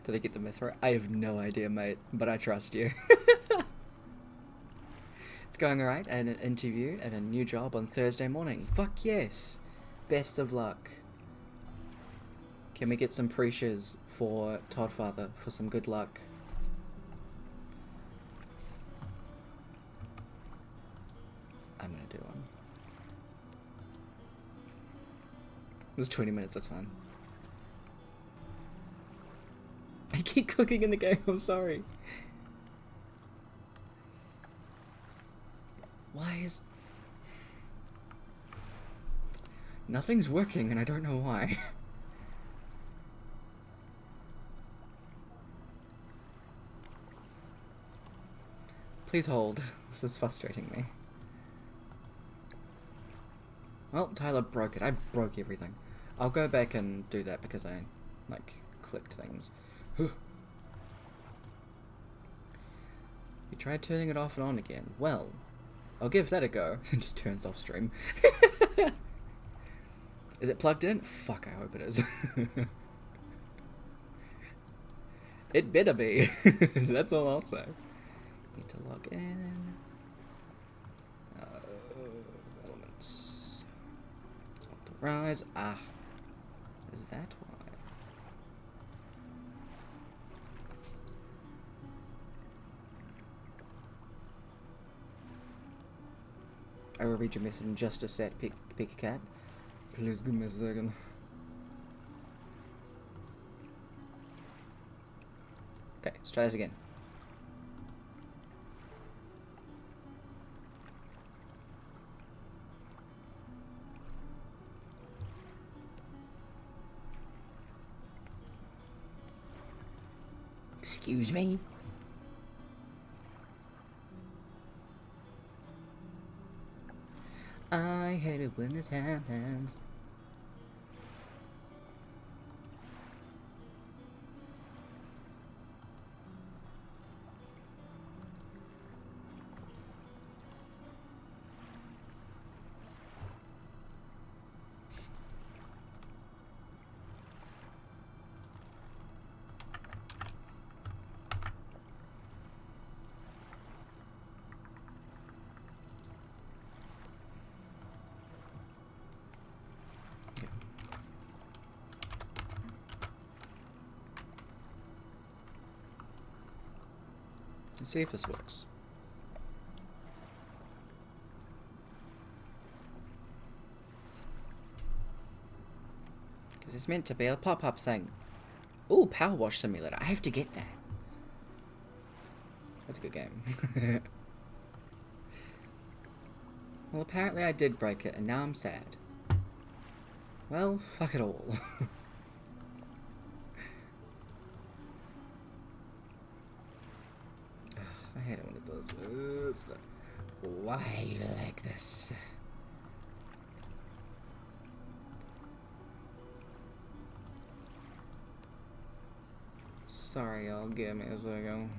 Did I get the myth right? I have no idea, mate, but I trust you. It's going alright. I had an interview and a new job on Thursday morning. Fuck yes. Best of luck. Can we get some pre-shiz for Toddfather for some good luck? I'm gonna do one. It was 20 minutes, that's fine. I keep clicking in the game, I'm sorry. Why is... Nothing's working and I don't know why. Please hold. This is frustrating me. Well, Tyler broke it. I broke everything. I'll go back and do that because I, like, clicked things. You tried turning it off and on again. Well, I'll give that a go. It just turns off stream. Is it plugged in? Fuck, I hope it is. It better be. That's all I'll say. Need to log in. Elements. Authorize. Ah. Is that why? I will read your message in just a sec, Pick a cat. Please give me a second. Okay, let's try this again. Excuse me? I hate it when this happens. Let's see if this works. Because it's meant to be a pop-up thing. Ooh, Power Wash Simulator. I have to get that. That's a good game. Well, apparently I did break it, and now I'm sad. Well, fuck it all. I hate it when it does this. Why are you like this? Sorry, y'all. Give me a second.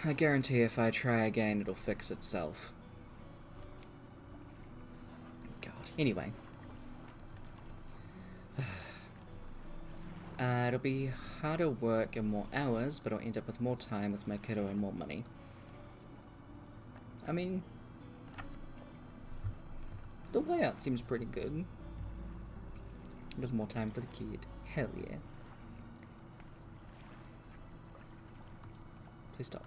I guarantee if I try again, it'll fix itself. God. Anyway. It'll be harder work and more hours, but I'll end up with more time with my kiddo and more money. I mean, the layout seems pretty good. There's more time for the kid. Hell yeah. Please stop.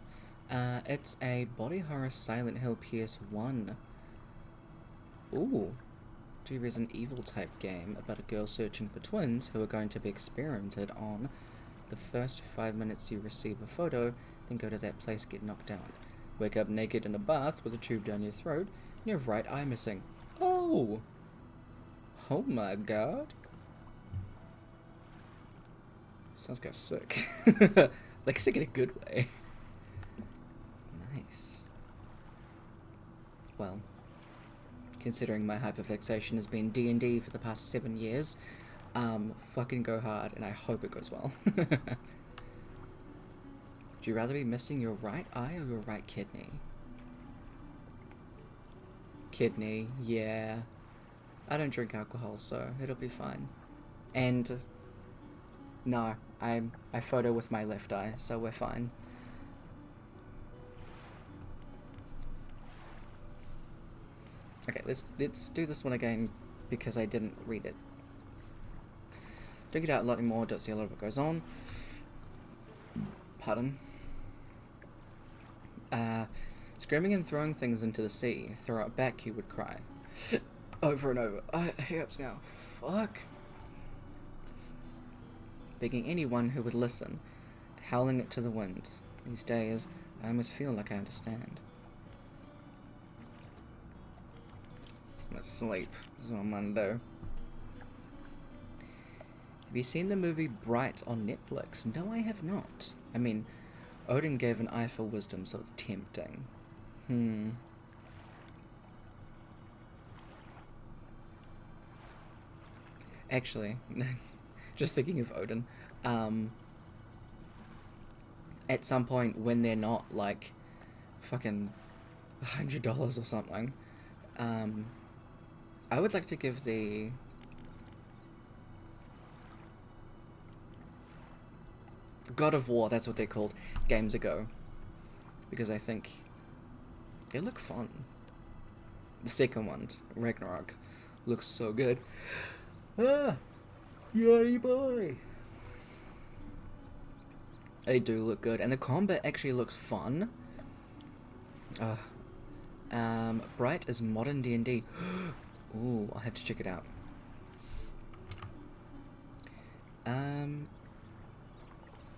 It's a body horror Silent Hill PS1. Ooh. Resident Evil type game about a girl searching for twins who are going to be experimented on. The first 5 minutes you receive a photo, then go to that place, get knocked out. Wake up naked in a bath with a tube down your throat, and your right eye missing. Oh! Oh my god. Sounds kind of sick. Like sick in a good way. Nice. Well, considering my hyperfixation has been D&D for the past 7 years, fucking go hard, and I hope it goes well. Would you rather be missing your right eye or your right kidney? Kidney, yeah. I don't drink alcohol, so it'll be fine. And no, I photo with my left eye, so we're fine. Okay, let's do this one again because I didn't read it. Dig it out a lot more, don't see a lot of what goes on. Pardon. Screaming and throwing things into the sea. Throw it back, he would cry. Over and over. Hips now. Fuck. Begging anyone who would listen. Howling it to the wind. These days, I almost feel like I understand. Let's sleep. This is what I'm gonna do. Have you seen the movie Bright on Netflix? No, I have not. I mean, Odin gave an eye for wisdom, so it's tempting. Actually, just thinking of Odin, at some point when they're not like fucking $100 or something, I would like to give the God of War, that's what they're called, games a go, because I think they look fun. The second one, Ragnarok, looks so good. Yay boy! They do look good, and the combat actually looks fun. Bright is modern D&D. Ooh, I'll have to check it out.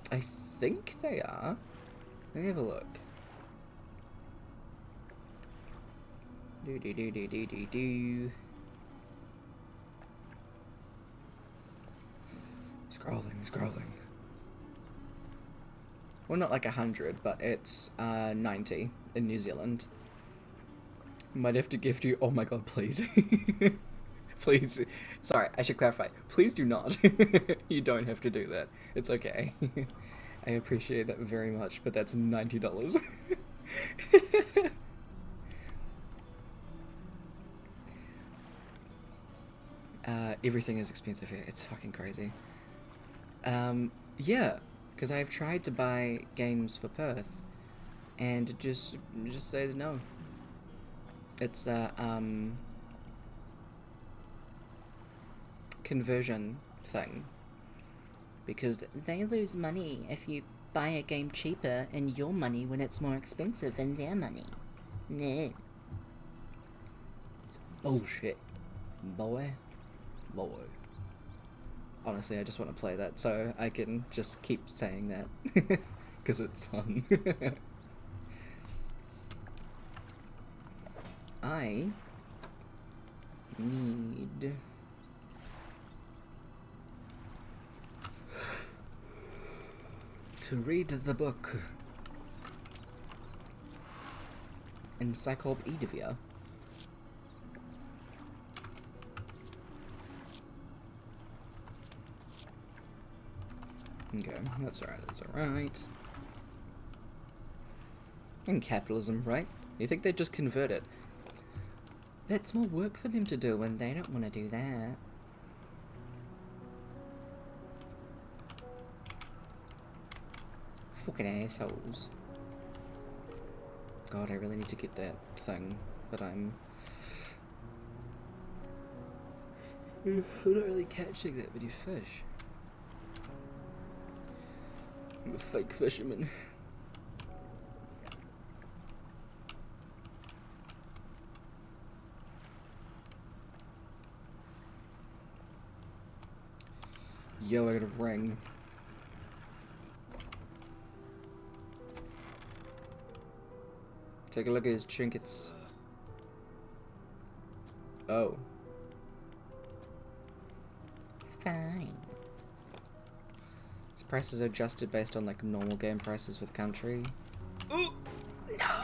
I think they are. Let me have a look. Do. Scrolling. Well, not like 100, but it's 90 in New Zealand. Might have to gift you. Oh my god, please. Please. Sorry, I should clarify. Please do not. You don't have to do that. It's okay. I appreciate that very much, but that's $90. Everything is expensive here. It's fucking crazy. Yeah, because I've tried to buy games for Perth, and it just says no. It's conversion thing, because they lose money if you buy a game cheaper and your money when it's more expensive than their money. No. Bullshit. Boy. Honestly, I just want to play that so I can just keep saying that because it's fun. I need to read the book Encyclopedia. Okay, that's alright. And capitalism, right? You think they'd just convert it? That's more work for them to do, and they don't want to do that. Fucking assholes. God, I really need to get that thing, but I'm... I'm not really catching that many fish. I'm a fake fisherman. Yo, I got a ring. Take a look at his trinkets. Oh.
Fine.
His prices are adjusted based on like normal game prices with country. Ooh, no.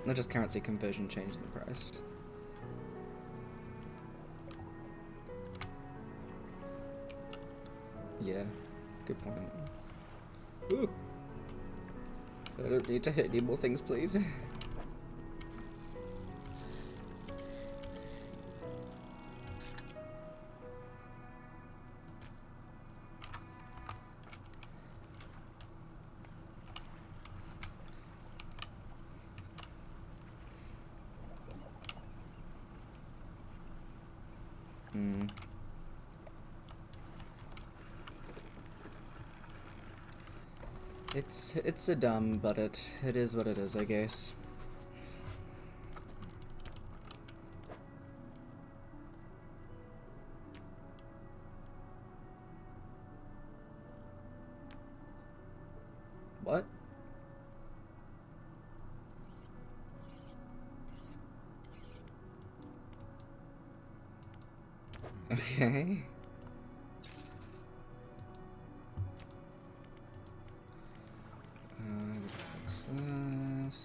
Not just currency conversion changing the price. Yeah, good point. Ooh. I don't need to hit any more things, please. It's a dumb, but it is what it is, I guess. What? Okay. Fix this.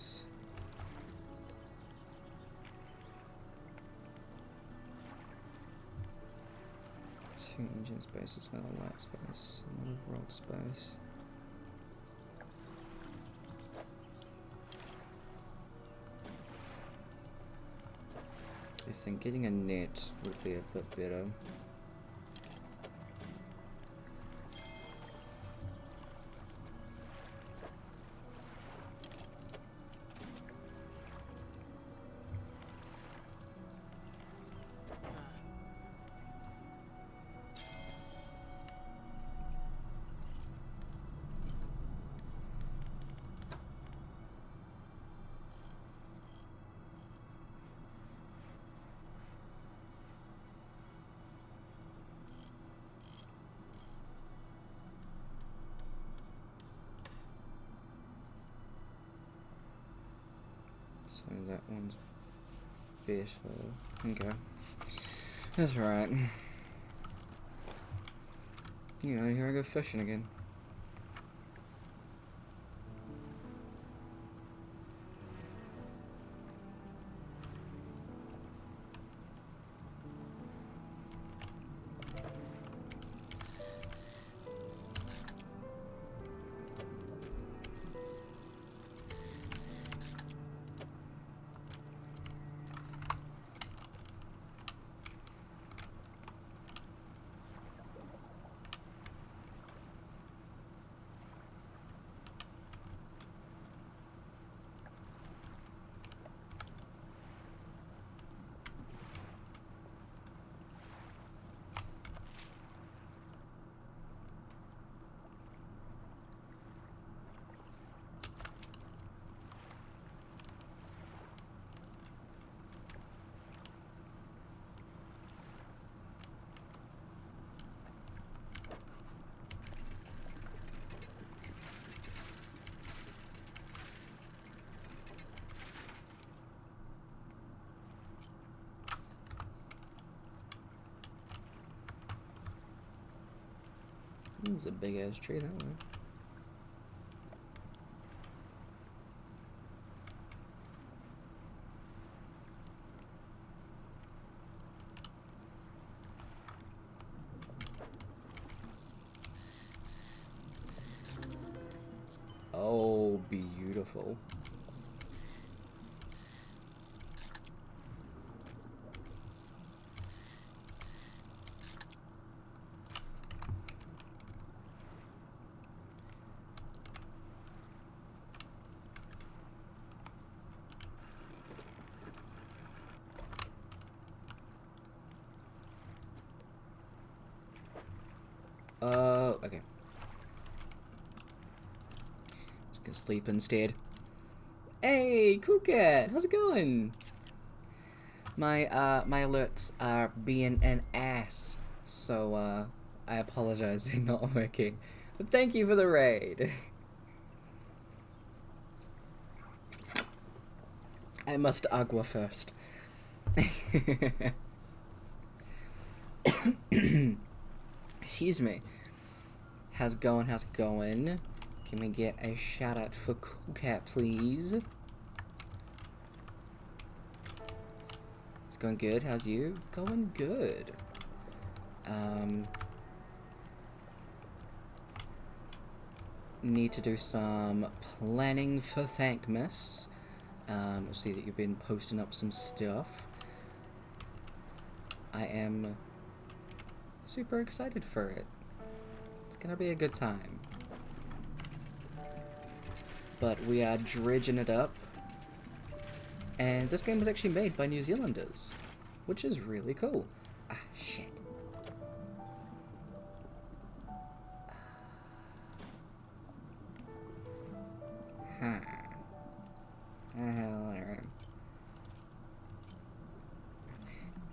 Two engine spaces, not a light space, not a world space. I think getting a net would be a bit better. So that one's fish. Okay. That's right. You know, here I go fishing again. There's a big ass tree that way. Oh, beautiful. okay. Just gonna sleep instead. Hey, cool cat, how's it going? My alerts are being an ass, so I apologize they're not working. But thank you for the raid. I must agua first. Excuse me. How's it going? How's it going? Can we get a shout out for Cool Cat, please? It's going good. How's you? Going good. Need to do some planning for Thankmas. I see that you've been posting up some stuff. I am super excited for it. It's gonna be a good time. But we are dredging it up. And this game was actually made by New Zealanders, which is really cool. Ah, shit.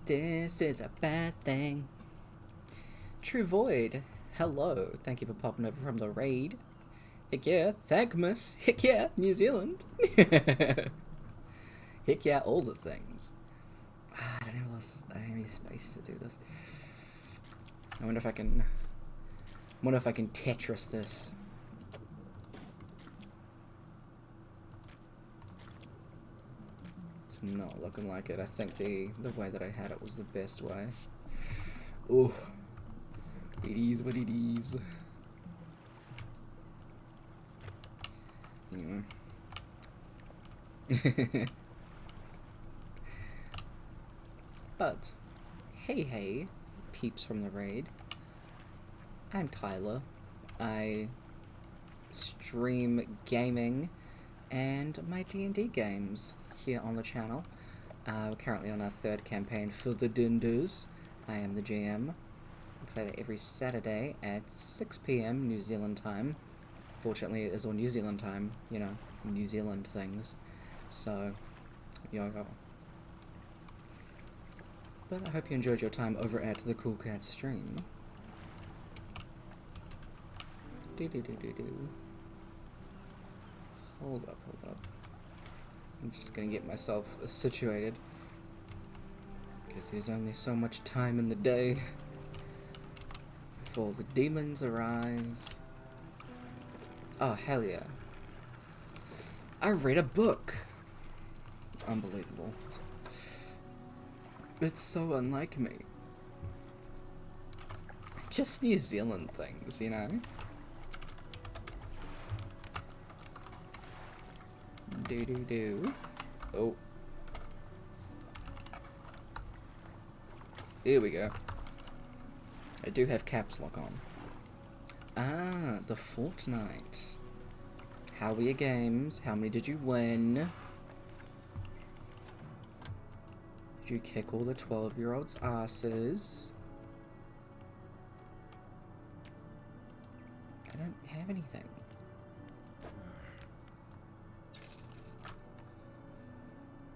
This is a bad thing. True Void, hello. Thank you for popping over from the raid. Heck yeah, Thankmas. Heck yeah, New Zealand. Heck yeah, all the things. I don't have any space to do this. I wonder if I can Tetris this. It's not looking like it. I think the way that I had it was the best way. Oh, it is what it is. Anyway. But, hey, peeps from the raid. I'm Tyler. I stream gaming and my D&D games here on the channel. We're currently on our third campaign for the Dinders. I am the GM. We play that every Saturday at 6 PM New Zealand time. Fortunately, it is all New Zealand time, you know, New Zealand things. So, yo. But I hope you enjoyed your time over at the Cool Cat stream. Hold up. I'm just gonna get myself situated. Because there's only so much time in the day before the demons arrive. Oh, hell yeah. I read a book. Unbelievable. It's so unlike me. Just New Zealand things, you know? Do. Oh. Here we go. I do have caps lock on. Ah, the Fortnite. How were your games? How many did you win? Did you kick all the 12-year-olds' asses? I don't have anything.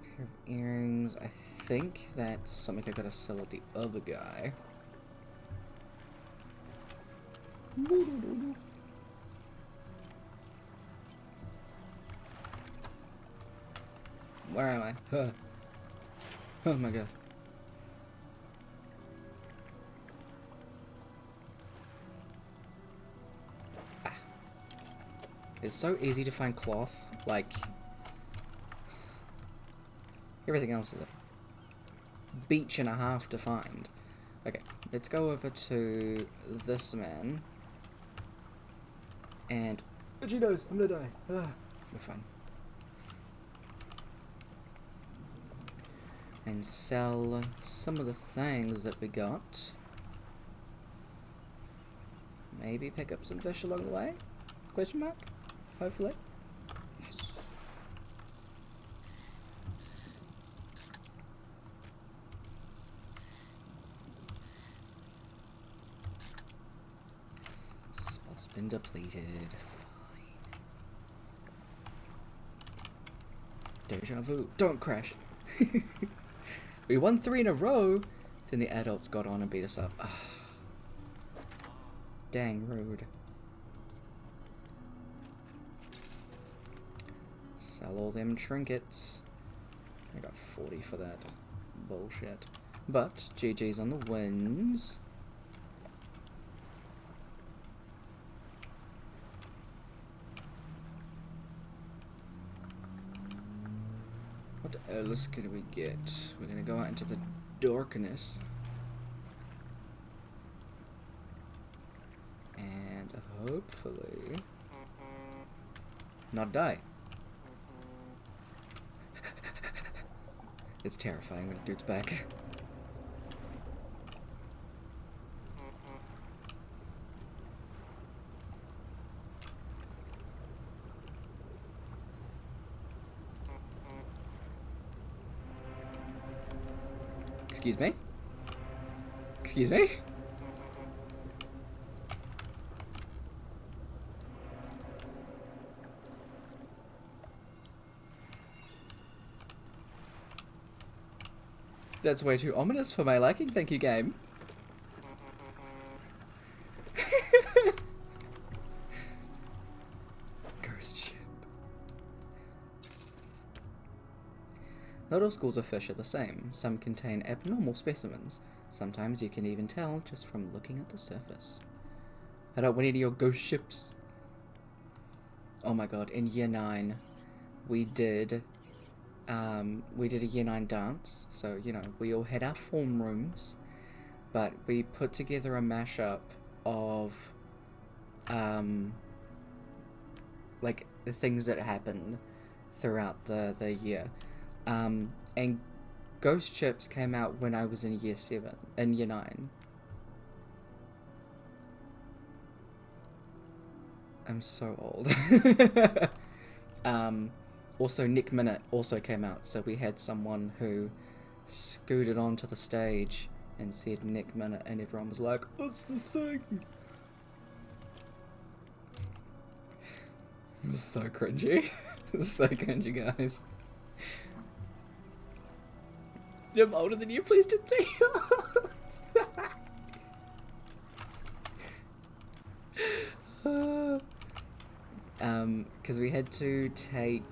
Pair of earrings. I think that's something I gotta sell at the other guy. Where am I? Huh. Oh my god. Ah. It's so easy to find cloth, like... Everything else is a beach and a half to find. Okay, let's go over to this man. And... She knows, I'm gonna die. Ah. We're fine. And sell some of the things that we got. Maybe pick up some fish along the way? Question mark? Hopefully. Yes. been depleted. Fine. Deja vu. Don't crash. We won 3 in a row. Then the adults got on and beat us up. Ah. Dang rude. Sell all them trinkets. I got 40 for that bullshit. But GG's on the wins. What else can we get? We're gonna go out into the darkness. And hopefully not die. It's terrifying when a dude's back. Excuse me? Excuse me? That's way too ominous for my liking, thank you, game. Ghost ship. Not all schools of fish are the same. Some contain abnormal specimens. Sometimes you can even tell just from looking at the surface. I don't want any of your ghost ships. Oh my god, in year 9, we did a year 9 dance. So, you know, we all had our form rooms, but we put together a mashup of, like, the things that happened throughout the year. And Ghost Ships came out when I was in year 9. I'm so old. Also, Nick Minute also came out, so we had someone who scooted onto the stage and said Nick Minute, and everyone was like, "What's the thing?" It was so cringy. It was so cringy, guys. I'm older than you, please don't say that. Because we had to take,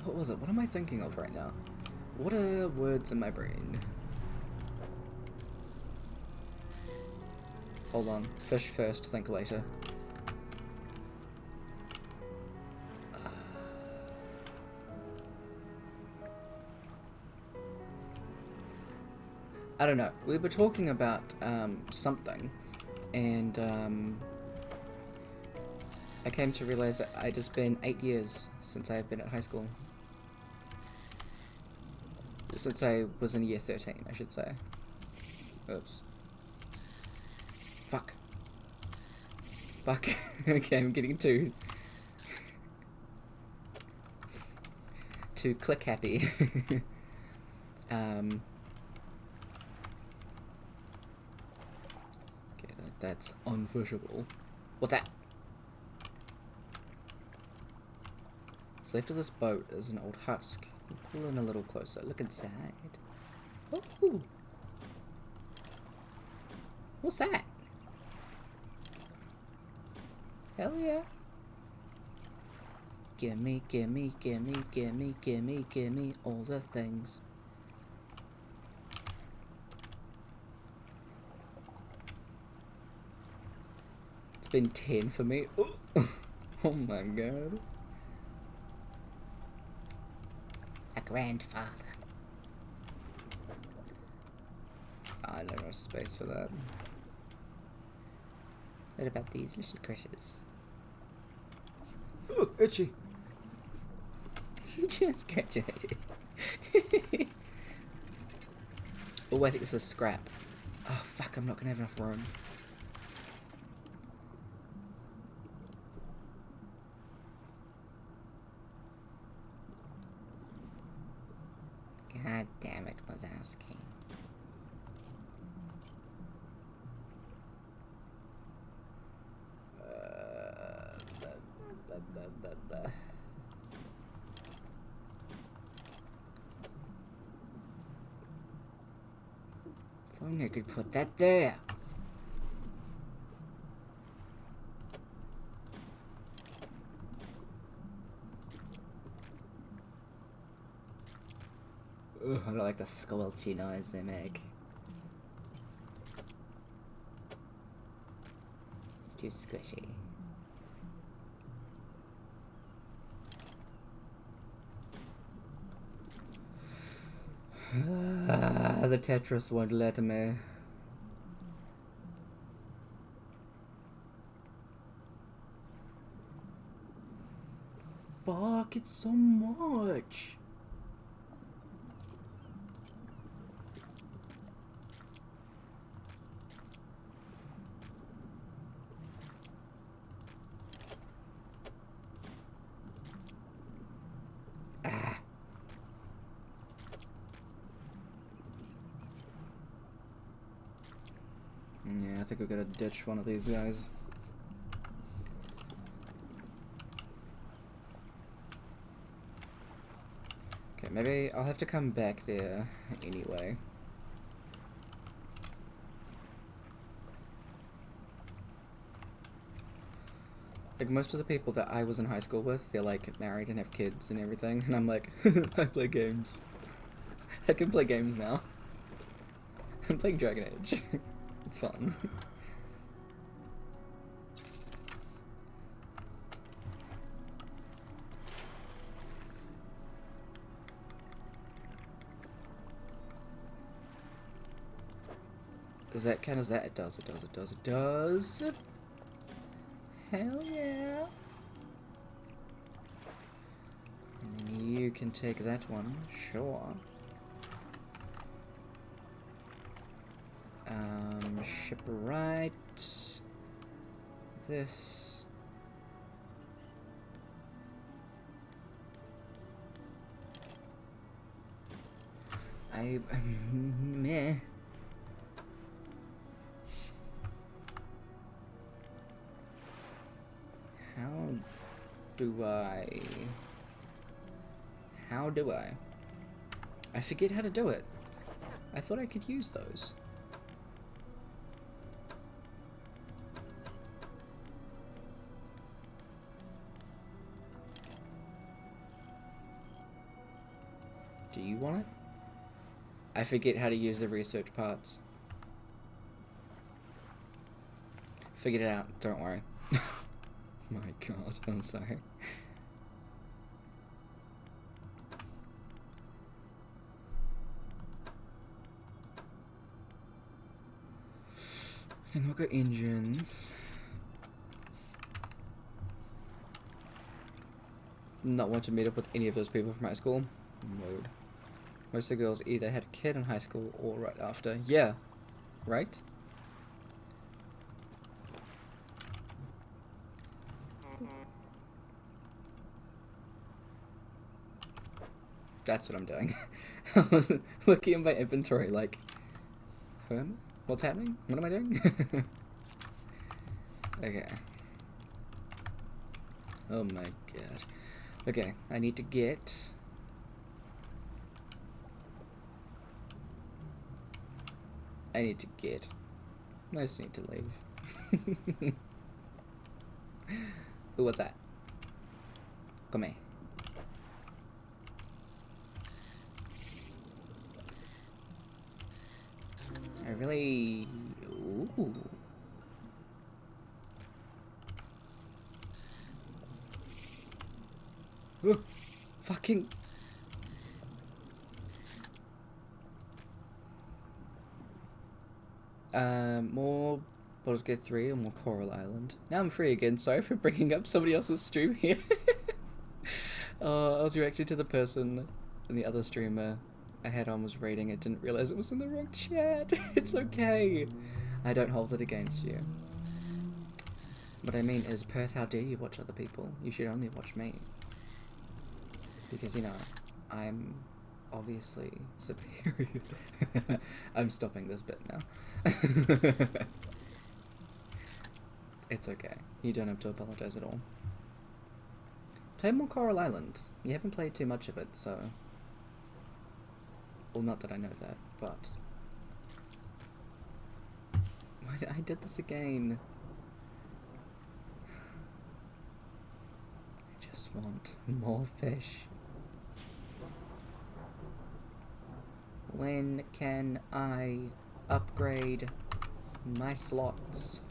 what was it? What am I thinking of right now? What are words in my brain? Hold on. Fish first, think later. I don't know. We were talking about something, and I came to realize that it has been 8 years since I have been at high school. Since I was in year 13, I should say. Oops. Fuck. Fuck. Okay, I'm getting too click happy. Okay, that's unfishable. What's that? So left of this boat is an old husk. You pull in a little closer. Look inside. Ooh. What's that? Hell yeah. Gimme, gimme, gimme, gimme, gimme, gimme all the things. It's been 10 for me. Oh my god. A grandfather. I don't have space for that. What about these little critters? Ooh, itchy. Just graduated. Oh, I think this is scrap. Oh, fuck, I'm not gonna have enough room. God damn it, Wazowski.
If only I could put that there. Ugh, I don't like the squelchy noise they make. It's too squishy. The Tetris won't let me. Fuck, it's so much. Ah. Yeah, I think we gotta ditch one of these guys. Okay, maybe I'll have to come back there anyway. Like, most of the people that I was in high school with, they're like married and have kids and everything, and I'm like, I play games. I can play games now. I'm playing Dragon Age. It's fun. Does that count as that? It does, it does, it does, it does. Hell yeah. And then you can take that one, sure. Ship right. This. Meh. How do I? I forget how to do it. I thought I could use those. Do you want it? I forget how to use the research parts. Figured it out, don't worry. My god, I'm sorry. I think I'll go engines. Not want to meet up with any of those people from high school. Mode. Most of the girls either had a kid in high school or right after. Yeah. Right? That's what I'm doing. I was looking at my inventory like, what's happening? What am I doing? Okay. Oh my god. Okay, I need to get... I just need to leave. Ooh, what's that? Come here. I really... Ooh. Ooh. Fucking... more Baldur's Gate 3 or more Coral Island. Now I'm free again. Sorry for bringing up somebody else's stream here. I was reacting to the person in the other streamer I had on was rating it. Didn't realize it was in the wrong chat. It's okay. I don't hold it against you. What I mean is, Perth, how dare you watch other people? You should only watch me. Because, you know, I'm obviously superior. I'm stopping this bit now. It's okay. You don't have to apologize at all.
Play more Coral Island. You haven't played too much of it, so... Well, not that I know that, but... I did this again. I just want more fish. When can I upgrade my slots?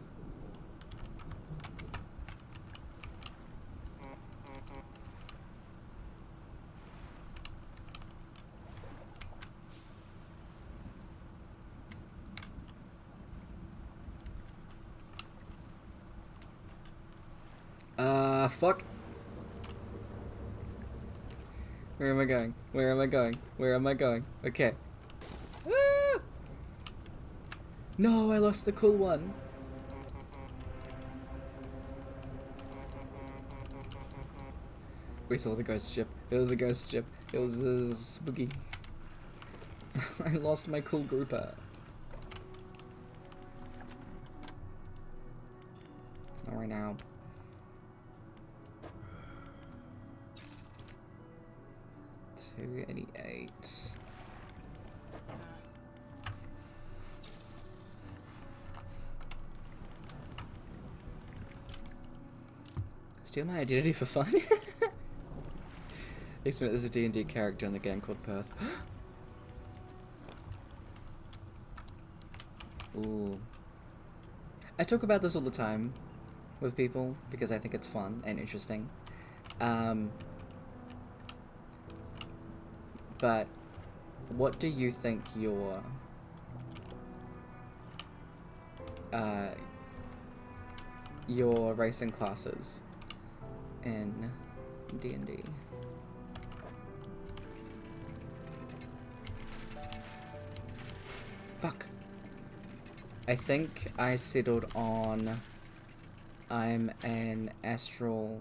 Fuck. Where am I going? Where am I going? Where am I going? Okay. Ah! No, I lost the cool one. We saw the ghost ship. It was a ghost ship. It was spooky. I lost my cool grouper. Not right now. $288. Steal my identity for fun? Explain there's a D&D character in the game called Perth. Ooh. I talk about this all the time with people because I think it's fun and interesting. But what do you think your racing classes in D&D? Fuck. I think I settled on I'm an ancestral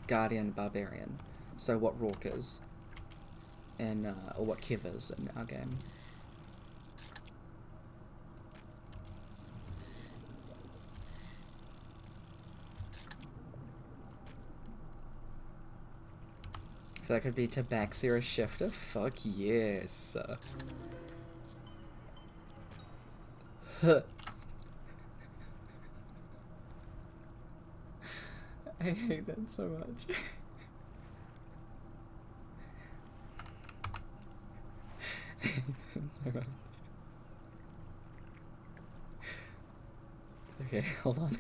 guardian barbarian. So what Rourke is in or what Kev is in our game. If that could be Tabaxi or a shifter, fuck yes. I hate that so much. I hate that so much. Okay, hold on.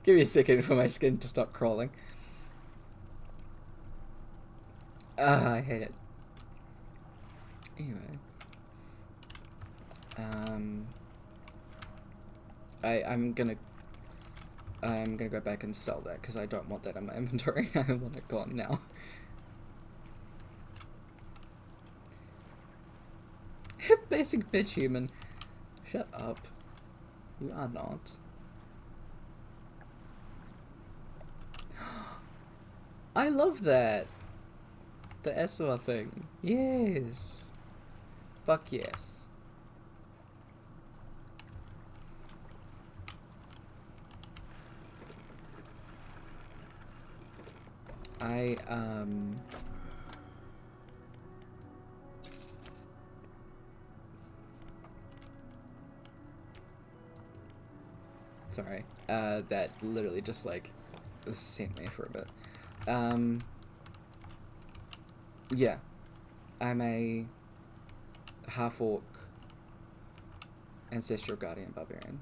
Give me a second for my skin to stop crawling. Ah, I hate it. Anyway. I'm gonna go back and sell that because I don't want that in my inventory. I want it gone now. Basic bitch human. Shut up. You are not. I love that. The SR thing. Yes. Fuck yes. Sorry. That literally just like sent me for a bit. Yeah. I'm a half-orc ancestral guardian barbarian.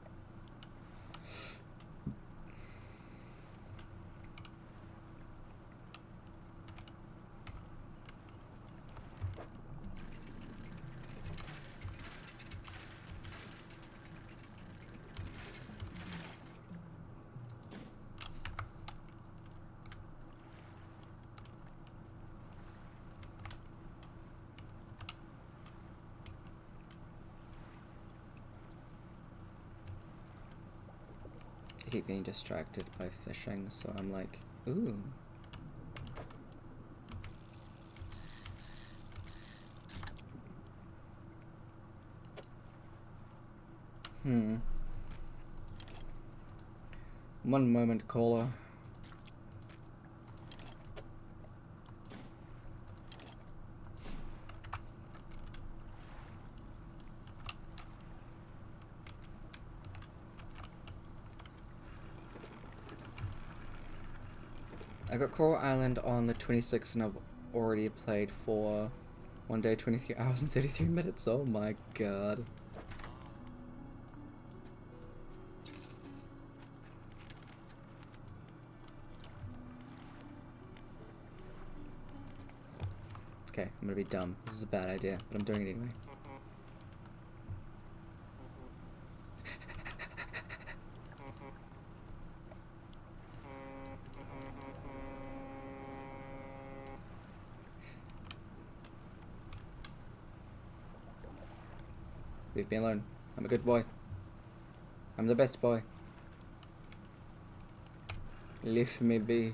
I keep being distracted by fishing, so I'm like, ooh. One moment, caller. I got Coral Island on the 26th and I've already played for 1 day, 23 hours and 33 minutes. Oh my god. Okay, I'm gonna be dumb. This is a bad idea, but I'm doing it anyway. Leave me alone. I'm a good boy. I'm the best boy. Leave me be.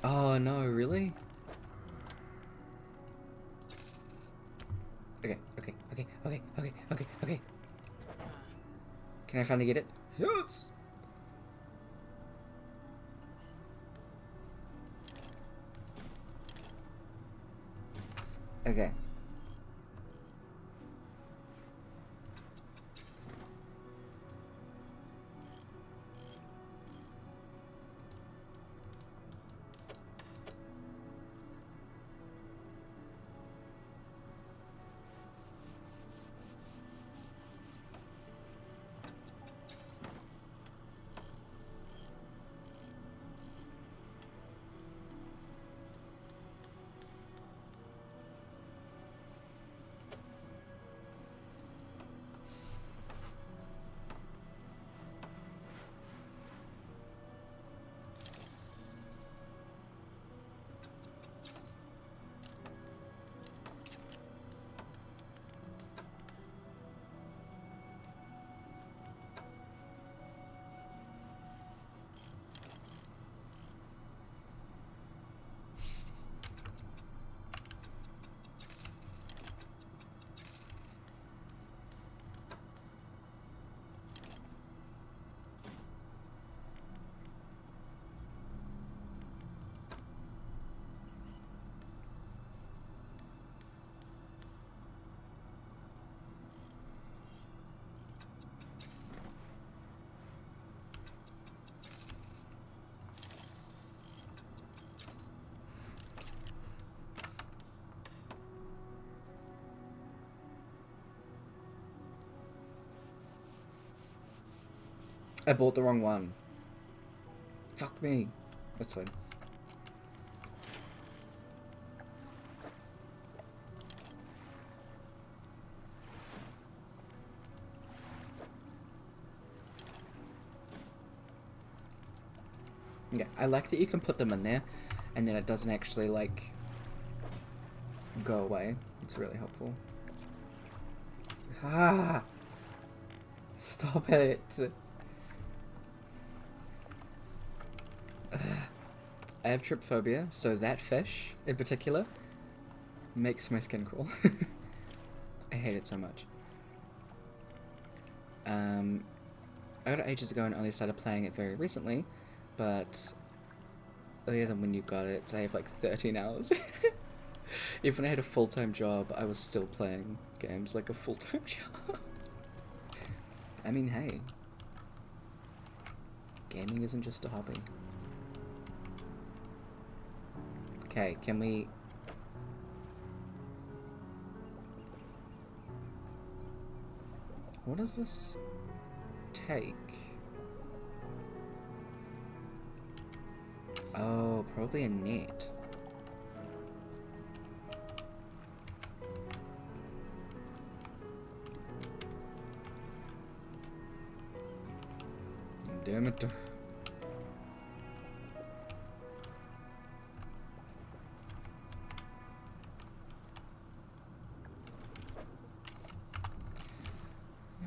Oh no, really? Okay. Can I finally get it? Yes! Okay. I bought the wrong one. Fuck me. That's fine. Yeah, I like that you can put them in there and then it doesn't actually like go away. It's really helpful. Ah! Stop it! I have trypophobia, so that fish in particular makes my skin crawl. I hate it so much. I got it ages ago and only started playing it very recently, but earlier than when you got it, I have like 13 hours. Even when I had a full-time job, I was still playing games like a full-time job. I mean, hey. Gaming isn't just a hobby. Okay, can we... What does this take? Oh, probably a net. Damn it. Have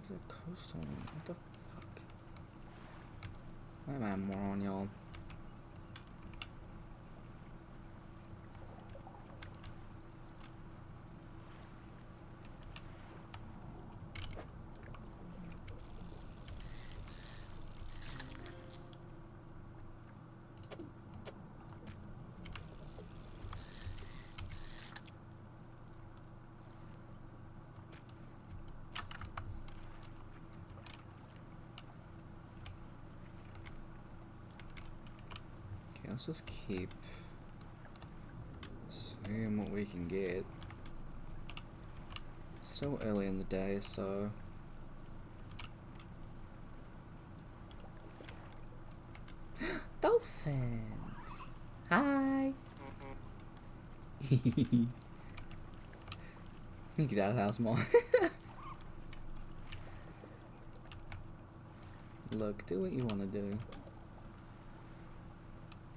the coastal one. What the fuck? Why am I a moron, y'all? let's just keep seeing what we can get. It's still early in the day, so dolphins. Hi. You get out of the house more. Look, do what you want to do.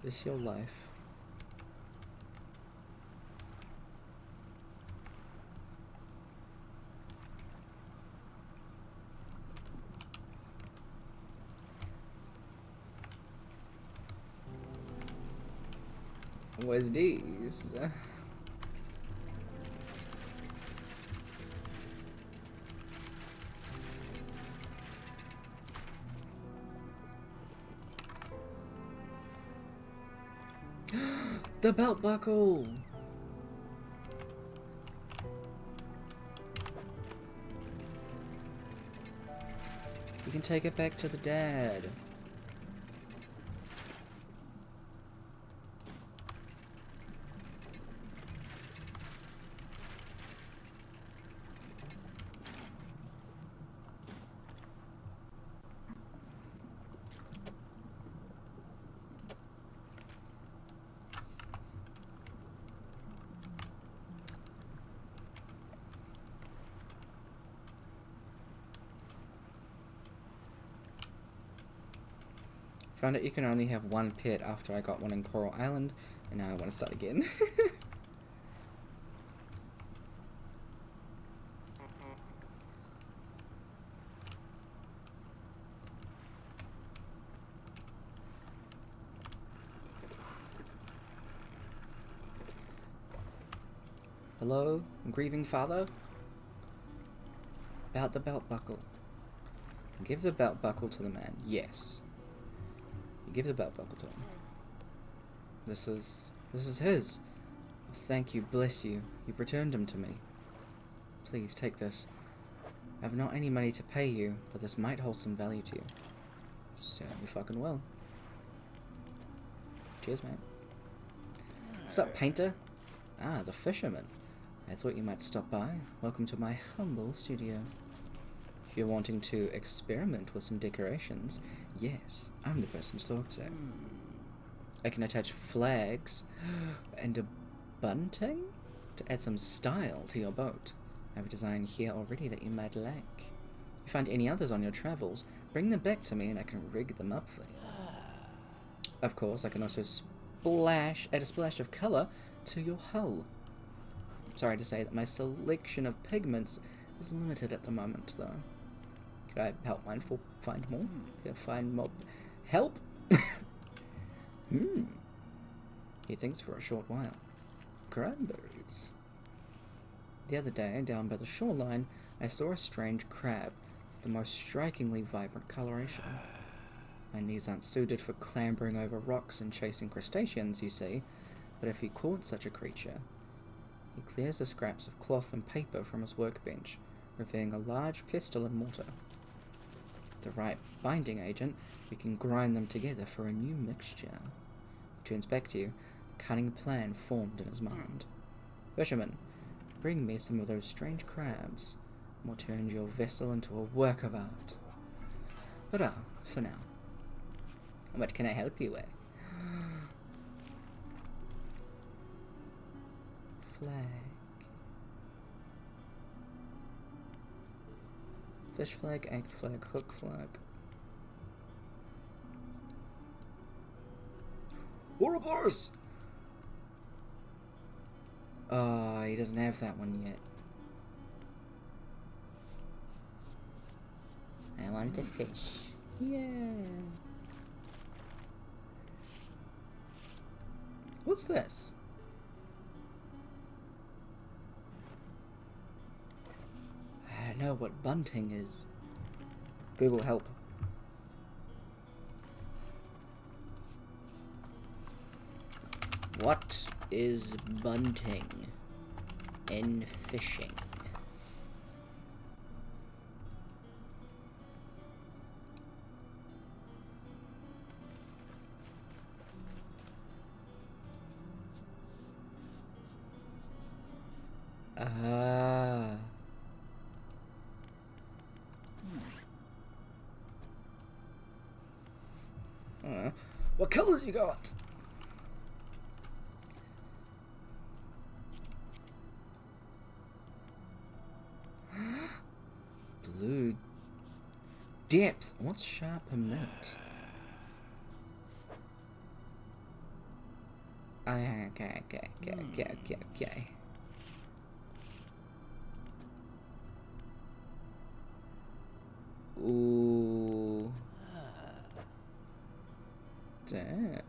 It's your life. What's these? The belt buckle! You can take it back to the dad. Found out you can only have one pet after I got one in Coral Island, and now I want to start again. Hello, grieving father? About the belt buckle. Give the belt buckle to the man. Yes. Give the belt buckle to him. This is his. Thank you, bless you. You've returned him to me. Please take this. I have not any money to pay you, but this might hold some value to you. So you fucking will. Cheers, mate. What's up, painter? Ah, the fisherman. I thought you might stop by. Welcome to my humble studio. If you're wanting to experiment with some decorations, yes, I'm the person to talk to. I can attach flags and a bunting to add some style to your boat. I have a design here already that you might like. If you find any others on your travels, bring them back to me and I can rig them up for you. Of course, I can also add a splash of colour to your hull. Sorry to say that my selection of pigments is limited at the moment, though. Could I help find more? Yeah, find more. Help? He thinks for a short while. Cranberries. The other day, down by the shoreline, I saw a strange crab with the most strikingly vibrant coloration. My knees aren't suited for clambering over rocks and chasing crustaceans, you see, but if he caught such a creature... He clears the scraps of cloth and paper from his workbench, revealing a large pestle and mortar. With the right binding agent, we can grind them together for a new mixture. He turns back to you, a cunning plan formed in his mind. Fisherman, bring me some of those strange crabs, and we'll turn your vessel into a work of art. But for now, what can I help you with? Flag. Fish flag, egg flag, hook flag. Ouroboros! Oh, he doesn't have that one yet. I want to fish. Yeah. What's this? I don't know what bunting is. Google help. What is bunting in fishing? Ah. What colors you got? Blue depth. What's sharp mint? Okay. Ooh. Damn.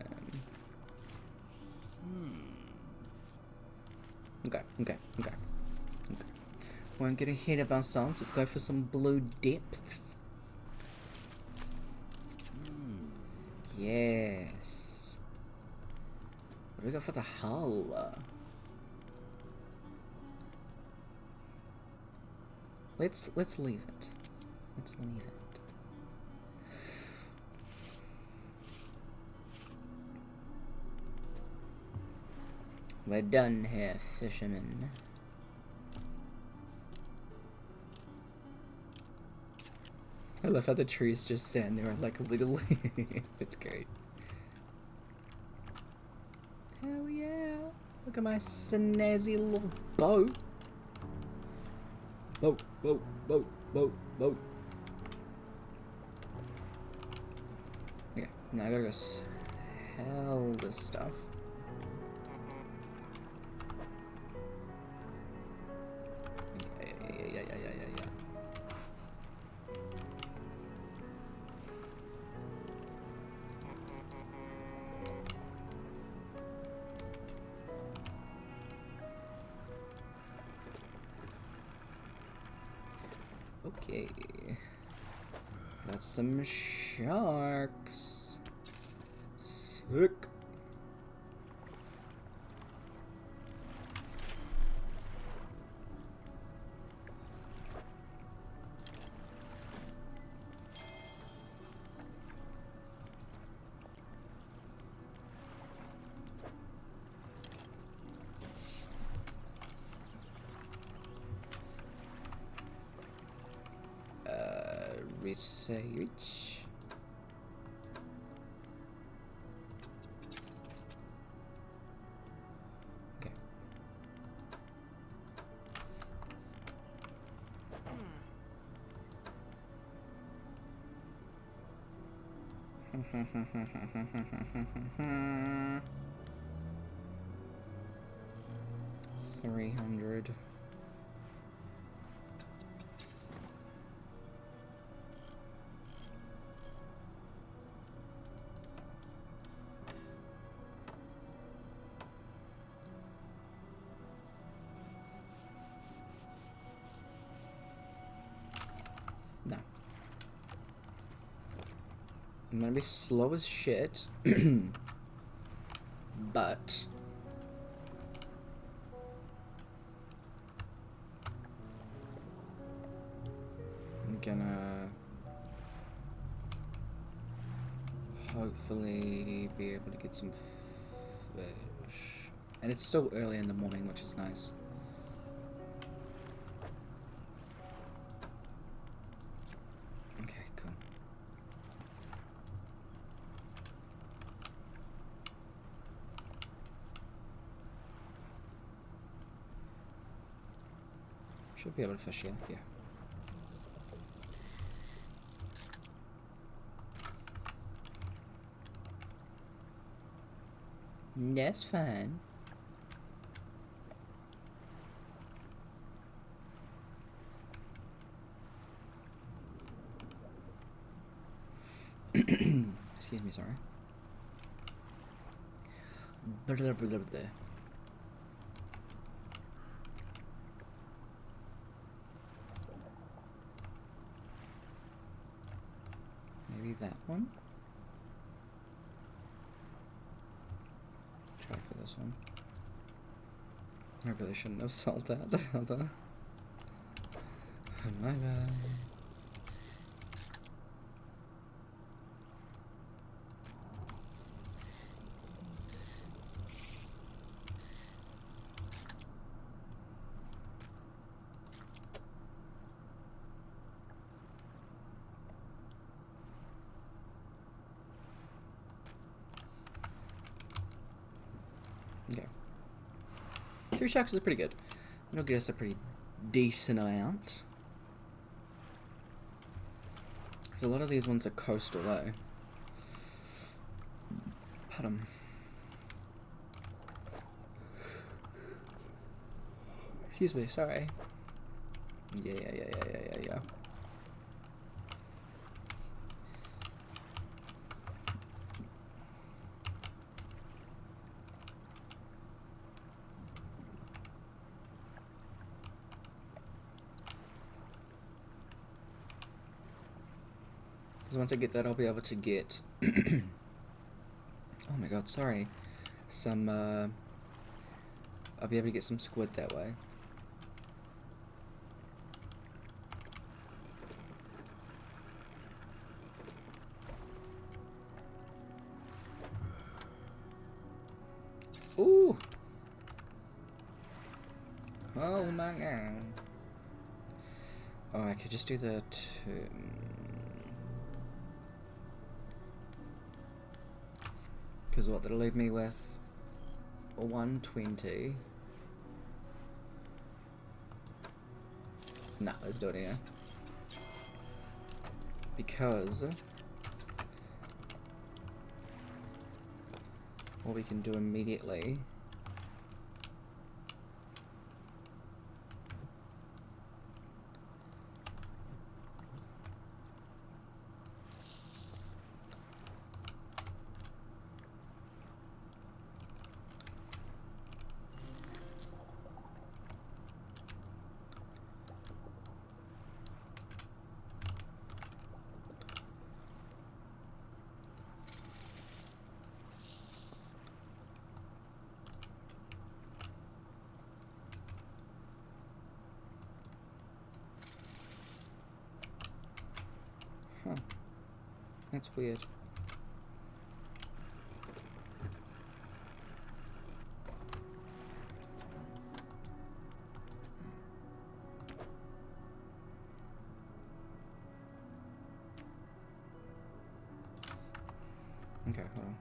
Okay. Won't get ahead of ourselves. Let's go for some blue depths. Yes. What do we got for the hull? Let's leave it. Let's leave it. We're done here, fisherman. I love how the trees just stand there like wiggly. It's great. Hell yeah. Look at my snazzy little boat. Boat. Okay, now I gotta go sell this stuff. Yeah. Okay. Got some sharks. Sick. Research. Okay. $300. No. I'm gonna be slow as shit. But I'm gonna hopefully be able to get some fish. And it's still early in the morning, which is nice. Okay, cool. Should be able to fish here. Yeah. That's fine. Excuse me, sorry. Blah, blah, blah, blah. Maybe that one? Try for this one. I really shouldn't have sold that the other. My bad. 3 sharks is pretty good. It'll get us a pretty decent amount. Because a lot of these ones are coastal, eh? Pardon. Excuse me, sorry. Yeah. Because once I get that, I'll be able to get... oh my god, sorry. Some, I'll be able to get some squid that way. Ooh! Oh my god. Oh, I could just do the two... Because what, that'll leave me with 120. Nah, let's do it here. Because what we can do immediately that's weird. Okay, hold on.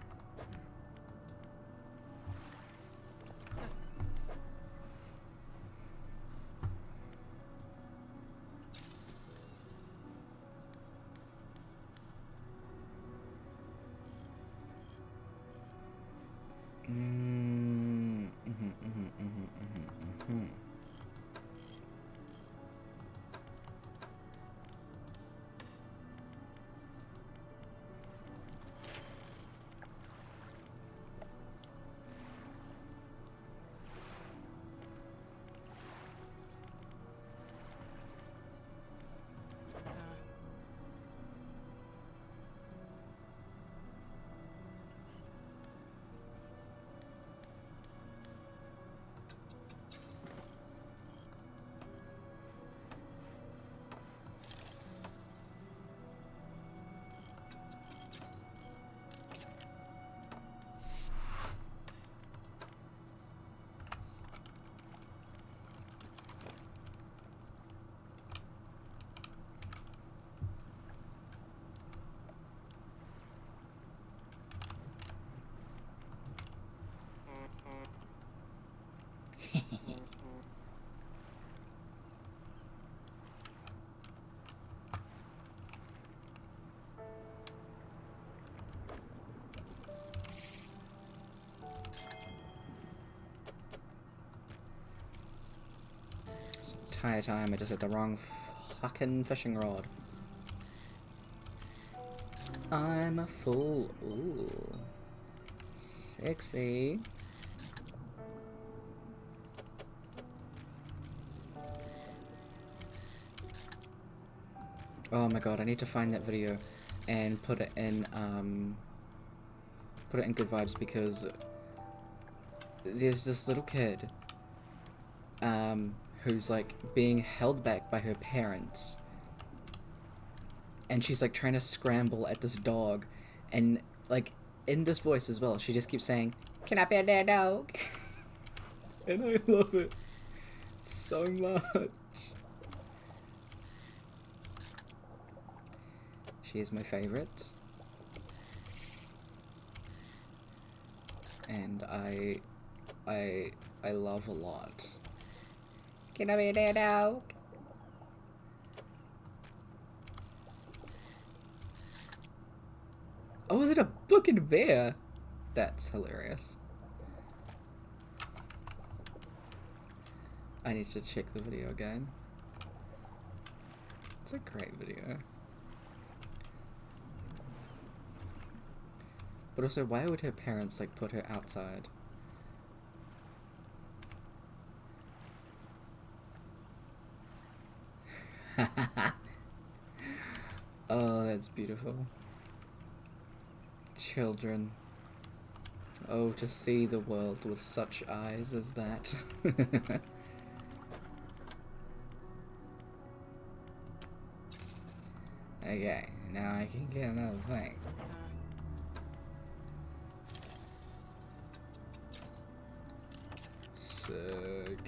This entire time I just had the wrong fucking fishing rod. I'm a fool. Ooh. Sexy. Oh my god, I need to find that video and put it in Good Vibes, because there's this little kid who's like being held back by her parents, and she's like trying to scramble at this dog, and like in this voice as well, she just keeps saying, "Can I be their dog?" And I love it so much. She is my favorite. And I I love a lot. Can I be there now? Oh, is it a fucking bear? That's hilarious. I need to check the video again. It's a great video. But also, why would her parents, like, put her outside? Oh, that's beautiful. Children. Oh, to see the world with such eyes as that. Okay, now I can get another thing. Sick.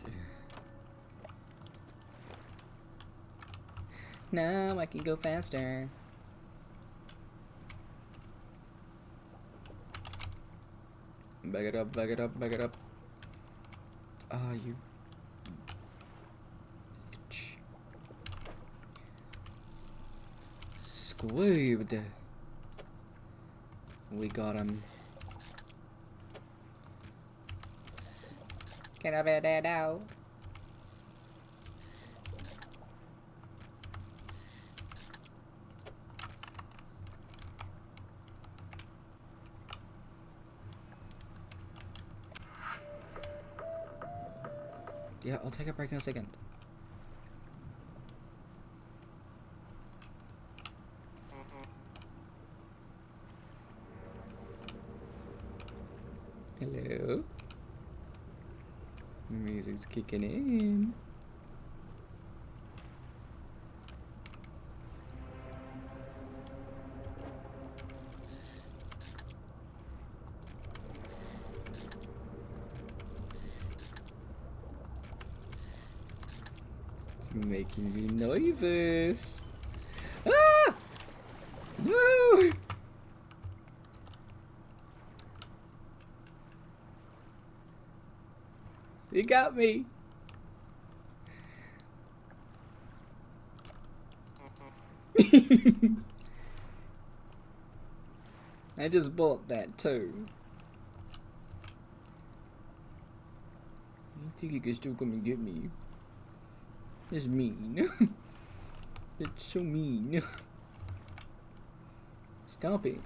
Now I can go faster. Back it up, back it up, back it up. Oh, you... Squeebed. We got him. Can I be there now? Yeah, I'll take a break in a second. Hello? Music's kicking in. It's making me nervous. Ah! No! You got me. I just bought that too. You think you can still come and get me? It's mean. It's so mean. Stop it.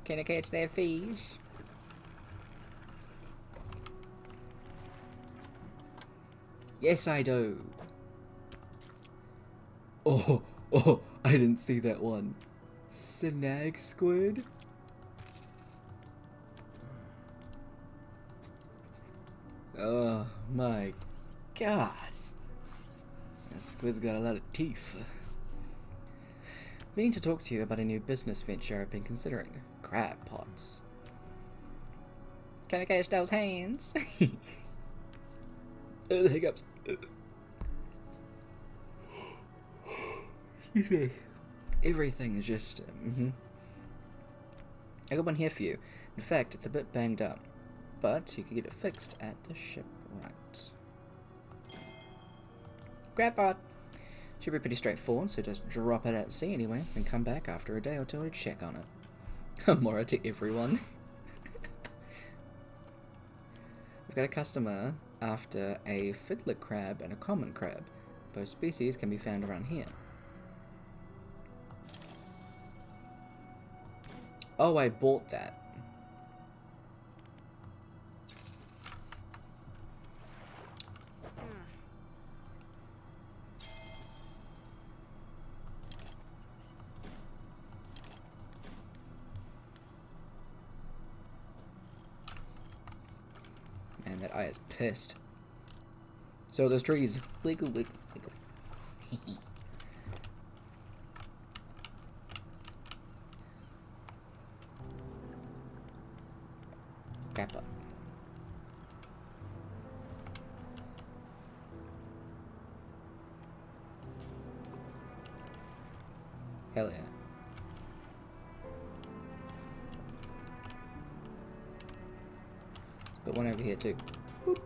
Can I catch that fish? Yes, I do. Oh, oh, I didn't see that one. Snag squid? Oh my god. That squid's got a lot of teeth. We need to talk to you about a new business venture I've been considering. Crab pots. Can I catch those hands? The hiccups. Excuse me. Everything is just... I got one here for you. In fact, it's a bit banged up. But you can get it fixed at the shipwright. Crab pot. Should be pretty straightforward, so just drop it at sea anyway, and come back after a day or two to check on it. Mora to everyone. I've got a customer after a fiddler crab and a common crab. Both species can be found around here. Oh, I bought that. Man, that eye is pissed. So those trees. Wiggle, wiggle, wiggle. Crap up. Hell yeah. Put one over here too. Boop.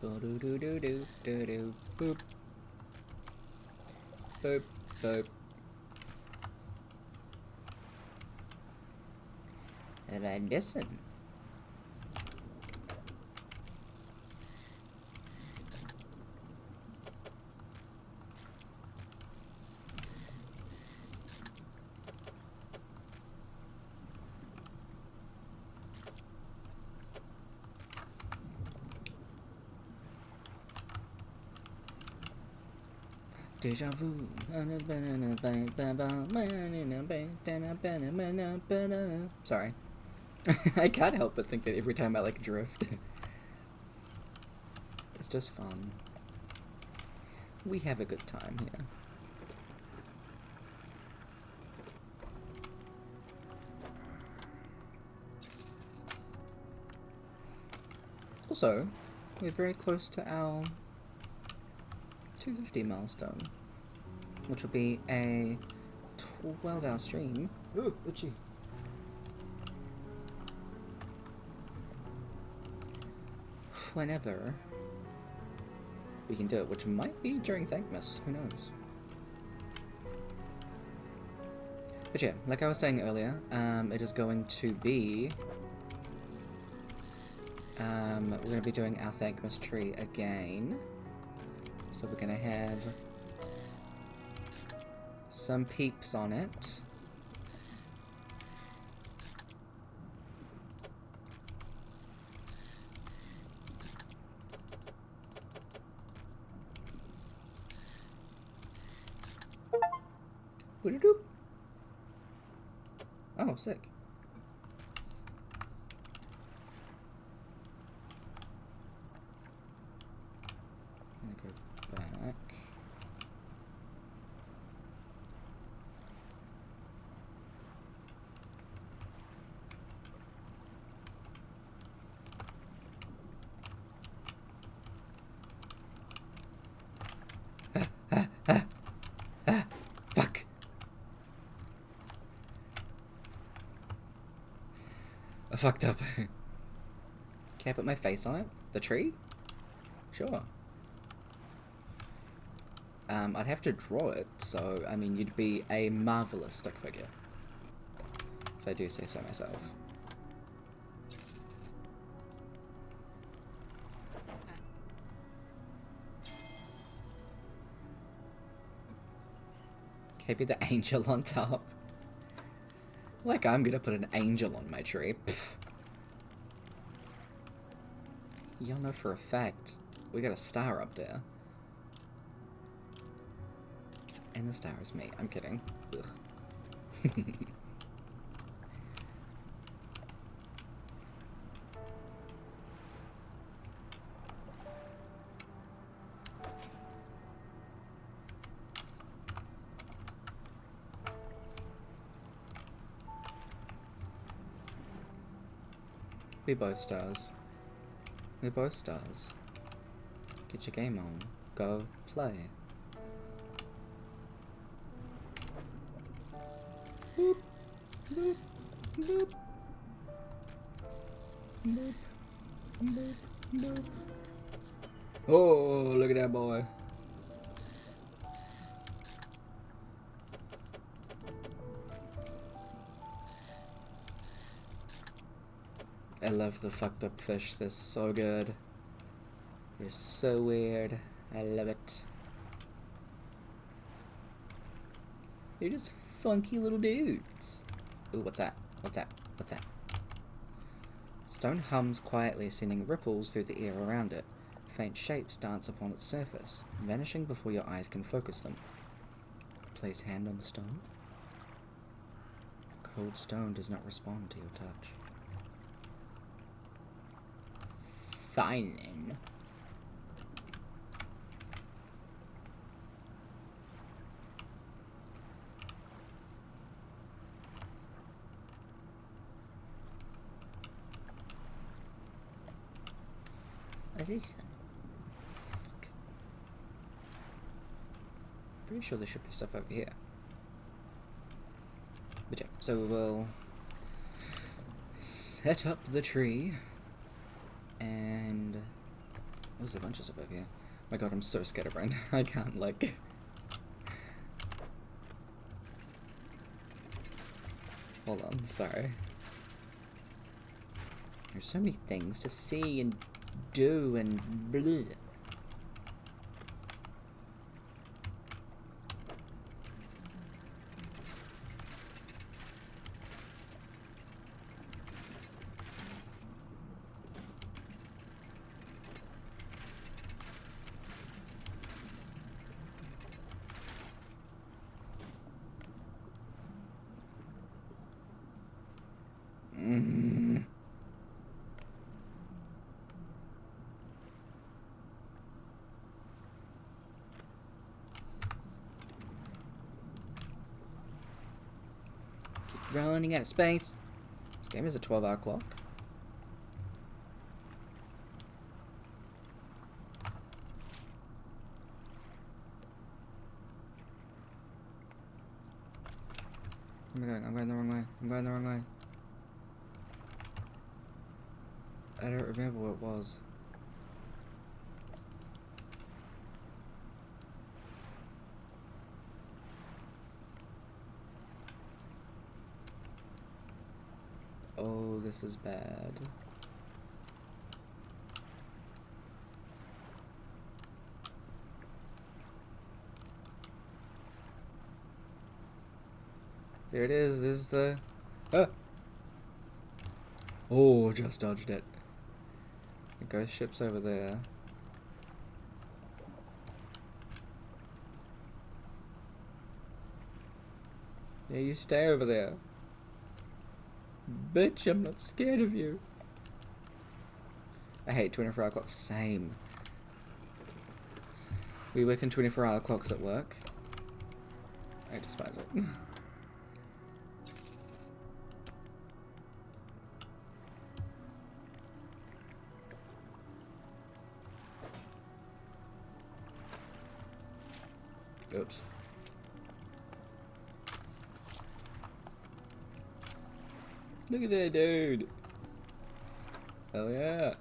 Do do do do do do boop boop boop.
What about this one?
Deja vu. Sorry. I can't help but think that every time I like drift. It's just fun. We have a good time here. Also, we're very close to our 250 milestone, which will be a 12-hour stream. Ooh, itchy. Whenever we can do it, which might be during Thankmas, who knows. But yeah, like I was saying earlier, it is going to be we're going to be doing our Thankmas tree again. So we're going to have some peeps on it. Boop. Oh, sick. I'm gonna go back. Fuck. I fucked up. Can I put my face on it? The tree? Sure. I'd have to draw it, so, I mean, you'd be a marvelous stick figure. If I do say so myself. Can I be the angel on top? Like I'm gonna put an angel on my tree. Pfft. Y'all know for a fact we got a star up there. And the star is me. I'm kidding. Ugh. We both stars. We're both stars. Get your game on. Go play. Boop, boop, boop. Boop, boop, boop. Oh, look at that boy. I love the fucked up fish. They're so good. They're so weird. I love it. They're just funky little dudes. Ooh, what's that? What's that? What's that? Stone hums quietly, sending ripples through the air around it. Faint shapes dance upon its surface, vanishing before your eyes can focus them. Place hand on the stone. Cold stone does not respond to your touch.
Fine then. What is it?
Pretty sure there should be stuff over here. But yeah, so we'll set up the tree. And there's a bunch of stuff over here. My god, I'm so scared of rain. I can't, like... Hold on, sorry. There's so many things to see and do and bleh. Keep running out of space. This game is a 12-hour clock. I'm going the wrong way. I'm going the wrong way. I don't remember what it was. Oh, this is bad. There it is. This is the... Ah! Oh, just dodged it. The ghost ship's over there. Yeah, you stay over there. Bitch, I'm not scared of you. I hate 24-hour clocks. Same. We work in 24-hour clocks at work. I despise it. Oops. Look at that dude. Hell yeah.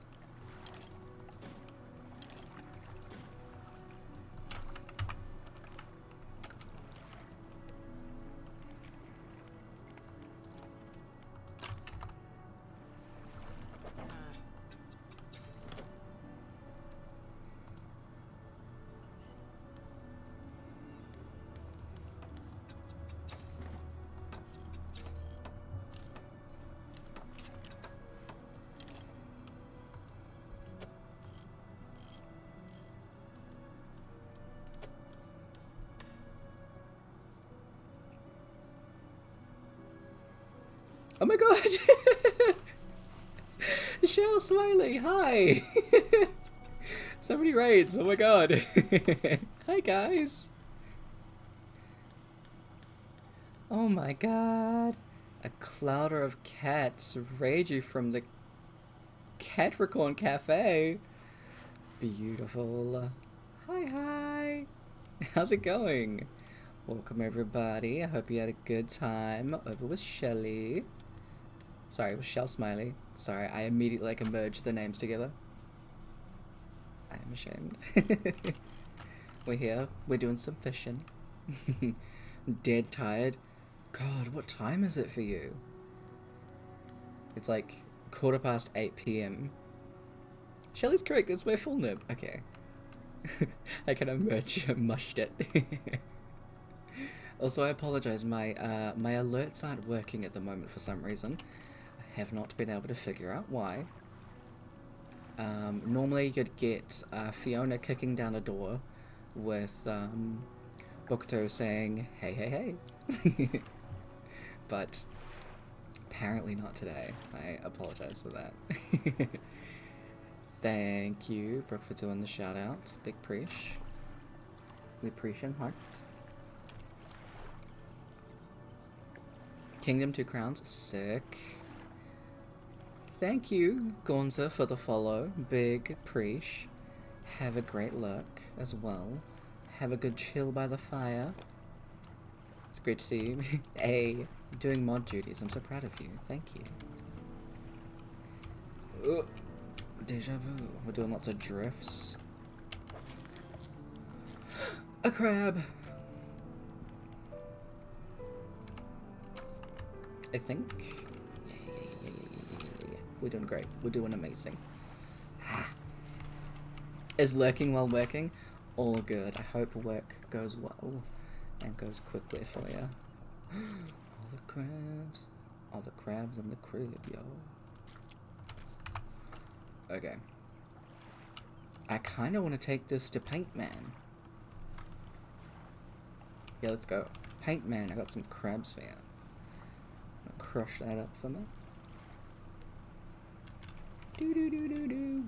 Oh my god! Shell Smiley, hi! So many raids, oh my god! Hi guys! Oh my god! A clouder of cats raid you from the Capricorn Cafe! Beautiful. Hi hi! How's it going? Welcome everybody, I hope you had a good time over with Shelly. Sorry, it was Shell Smiley. Sorry, I immediately merged the names together. I am ashamed. We're here. We're doing some fishing. Dead tired. God, what time is it for you? It's like 8:15 p.m. Shelly's correct. It's my full name. Okay. I kind of mushed it. Also, I apologize. My alerts aren't working at the moment for some reason. Have not been able to figure out why. Normally you'd get Fiona kicking down a door with Bokuto saying, hey, hey, hey. But apparently not today. I apologize for that. Thank you, Brooke, for doing the shout out. Big preach. We appreciate heart. Kingdom 2 crowns. Sick. Thank you, Gonza, for the follow. Big preach. Have a great look as well. Have a good chill by the fire. It's great to see you. Hey, doing mod duties. I'm so proud of you. Thank you. Deja vu. We're doing lots of drifts. A crab. I think. Yeah. We're doing great. We're doing amazing. Is lurking while working? All good. I hope work goes well and goes quickly for you. All the crabs. All the crabs in the crib, yo. Okay. I kind of want to take this to Paint Man. Yeah, let's go. Paint Man, I got some crabs for you. Crush that up for me. Do.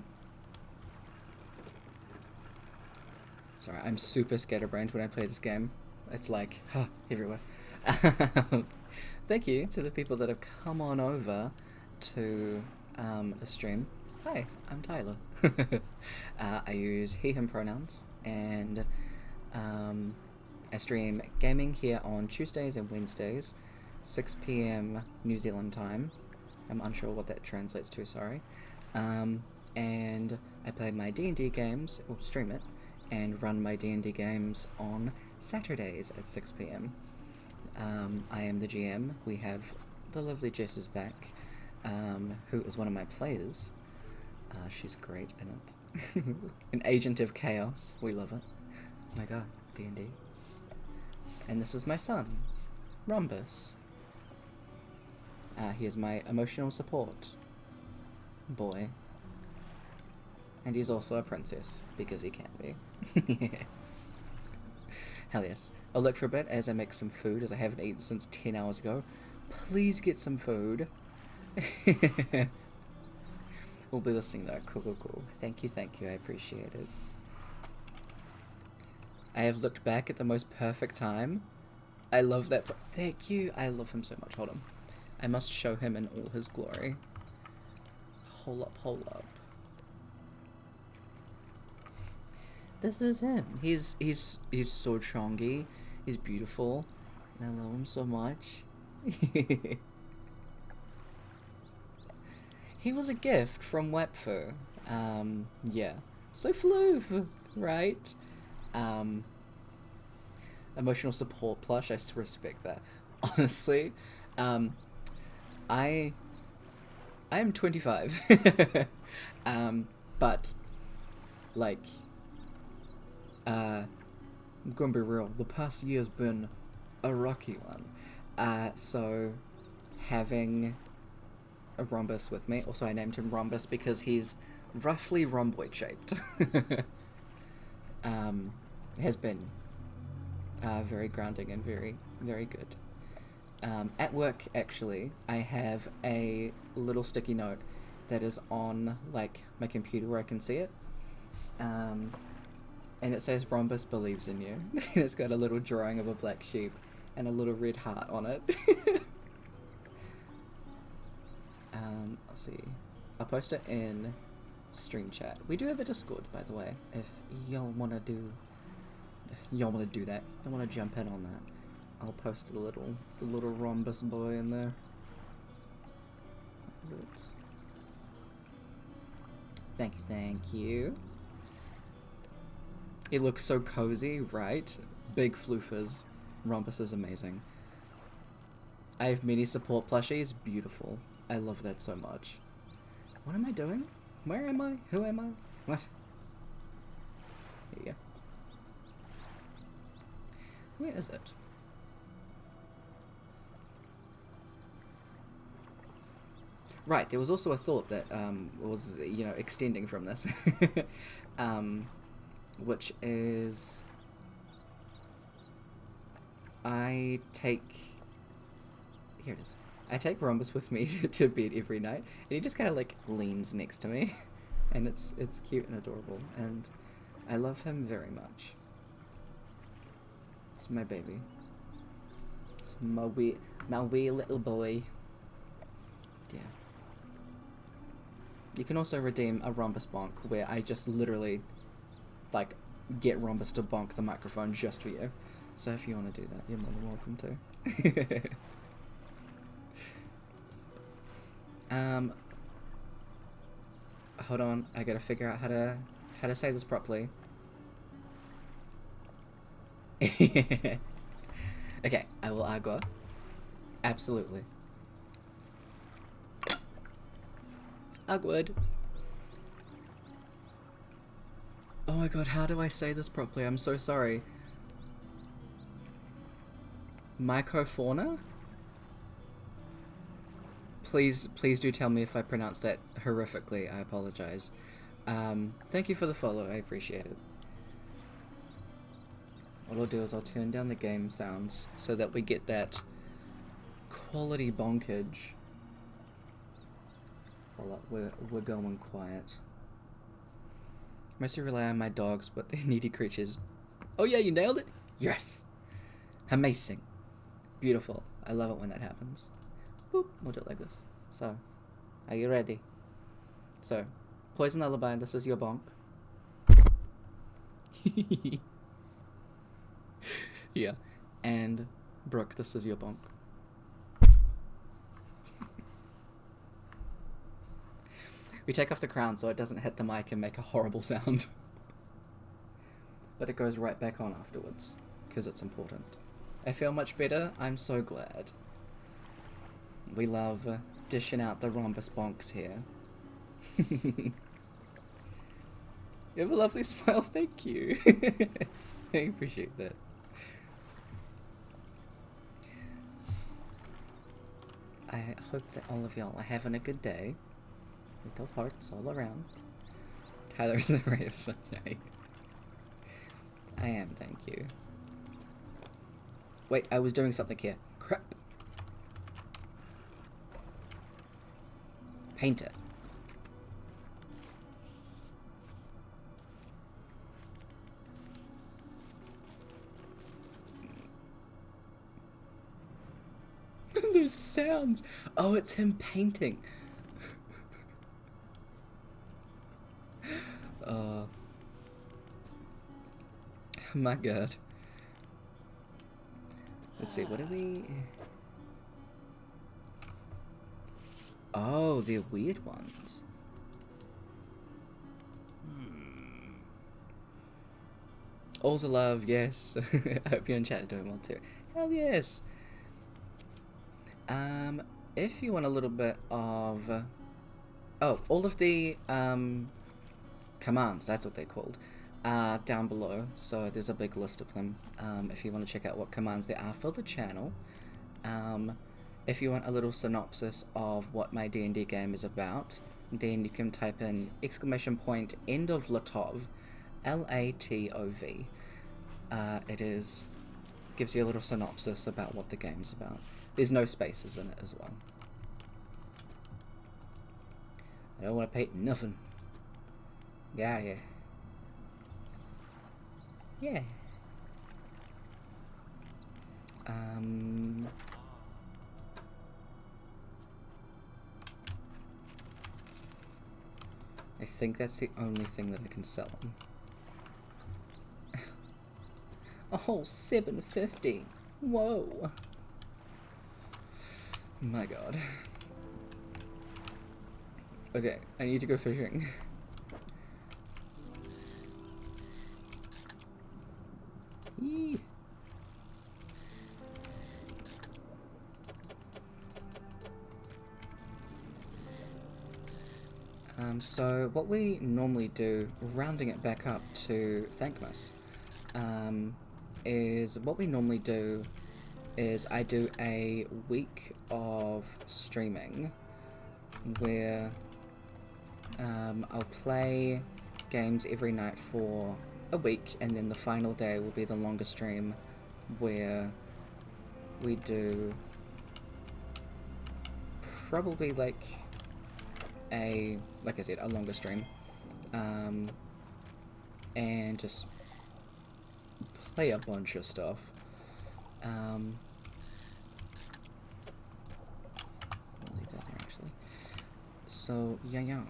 Sorry, I'm super scatterbrained when I play this game. It's like, everywhere. Thank you to the people that have come on over to the stream. Hi, I'm Tyler. I use he, him pronouns, and I stream gaming here on Tuesdays and Wednesdays, 6 p.m. New Zealand time. I'm unsure what that translates to, sorry. And I play my D&D games, or stream it, and run my D&D games on Saturdays at 6 p.m. I am the GM. We have the lovely Jess is back, who is one of my players. She's great in it. An agent of chaos. We love it. Oh my god, D&D. And this is my son, Rhombus. He is my emotional support boy. And he's also a princess, because he can be. Hell yes. I'll look for a bit as I make some food, as I haven't eaten since 10 hours ago. Please get some food. We'll be listening though. Cool. Thank you, I appreciate it. I have looked back at the most perfect time. I love that. Thank you. I love him so much. Hold on. I must show him in all his glory. Hold up. This is him. He's so chongy. He's beautiful. And I love him so much. He was a gift from Wepfu. Yeah. So floof, right? Emotional support plush, I respect that. Honestly. I am 25. But like I'm gonna be real, the past year's been a rocky one. So having a Rhombus with me, also I named him Rhombus because he's roughly rhomboid shaped. Has been very grounding and very, very good. At work, actually, I have a little sticky note that is on, like, my computer where I can see it. And it says, Rhombus believes in you. And it's got a little drawing of a black sheep and a little red heart on it. I'll see. I'll post it in stream chat. We do have a Discord, by the way, if y'all wanna do that. You wanna jump in on that. I'll post the little Rhombus boy in there. What is it? Thank you. It looks so cozy, right? Big floofers. Rhombus is amazing. I have mini support plushies. Beautiful. I love that so much. What am I doing? Where am I? Who am I? What? Here you go. Where is it? Right, there was also a thought that was, extending from this. Which is... Here it is. I take Rhombus with me to bed every night, and he just kind of, like, leans next to me. And it's cute and adorable, and I love him very much. It's my baby. It's my wee little boy. Yeah. You can also redeem a Rhombus bonk, where I just literally, like, get Rhombus to bonk the microphone just for you. So if you want to do that, you're more than welcome to. Hold on, I gotta figure out how to say this properly. Okay, I will agua. Absolutely. Agwood. Oh my god, how do I say this properly? I'm so sorry. Mycofauna? Please do tell me if I pronounced that horrifically. I apologize. Thank you for the follow. I appreciate it. What I'll do is I'll turn down the game sounds so that we get that quality bonkage. We're going quiet. Mostly rely on my dogs, but they're needy creatures. Oh yeah, you nailed it! Yes! Amazing. Beautiful. I love it when that happens. Boop. We'll do it like this. So, are you ready? So, Poison Lullaby, this is your bonk. Yeah. And Brooke, this is your bonk. We take off the crown so it doesn't hit the mic and make a horrible sound. But it goes right back on afterwards, because it's important. I feel much better. I'm so glad. We love dishing out the Rhombus bonks here. You have a lovely smile, thank you. I appreciate that. I hope that all of y'all are having a good day. Little hearts all around. Tyler's a ray of sunshine. I am, thank you. Wait, I was doing something here. Crap. Painter. Those sounds. Oh, it's him painting. Oh my god. Let's see, what do we... Oh, they're weird ones. All the love, yes. I hope you're in chat doing well too. Hell yes. If you want a little bit of... Oh, all of the, commands, that's what they're called, down below. So there's a big list of them, if you want to check out what commands there are for the channel. If you want a little synopsis of what my D&D game is about, then you can type in !end of Latov, Latov. Gives you a little synopsis about what the game's about. There's no spaces in it as well. I don't want to paint nothing. Get out of here. Yeah. I think that's the only thing that I can sell them. A whole $7.50. Whoa. My god. Okay, I need to go fishing. Yee. So what we normally do, rounding it back up to Thankmas, is what we normally do is I do a week of streaming where I'll play games every night for a week, and then the final day will be the longer stream where we do probably like I said, a longer stream, and just play a bunch of stuff. I'll leave that there actually. So yeah.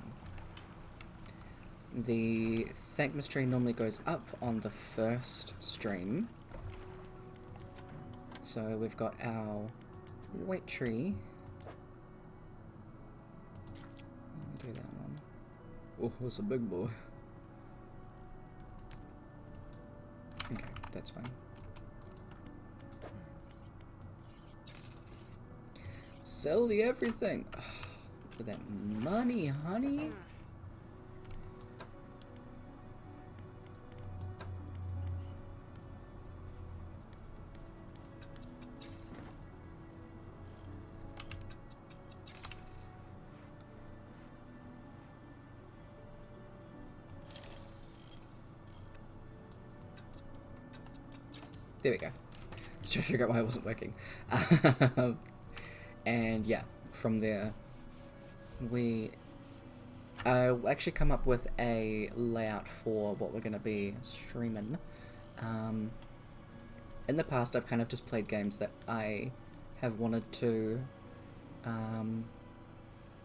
The Thankmas tree normally goes up on the first stream. So we've got our wet tree. Do that one. Oh, it's a big boy. Okay, that's fine. Sell the everything. Oh, look at that money, honey. There we go. Just trying to figure out why it wasn't working. And yeah, from there, we actually come up with a layout for what we're going to be streaming. In the past, I've kind of just played games that I have wanted to.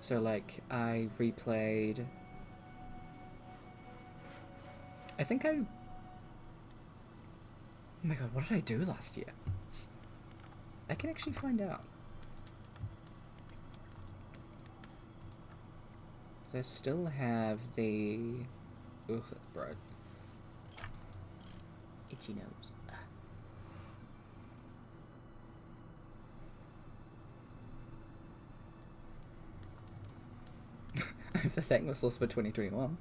So like, I replayed. I think I. Oh my god, what did I do last year? I can actually find out. I still have the... Ugh, that's bright. Itchy nose. I have the Thankmas list for 2021.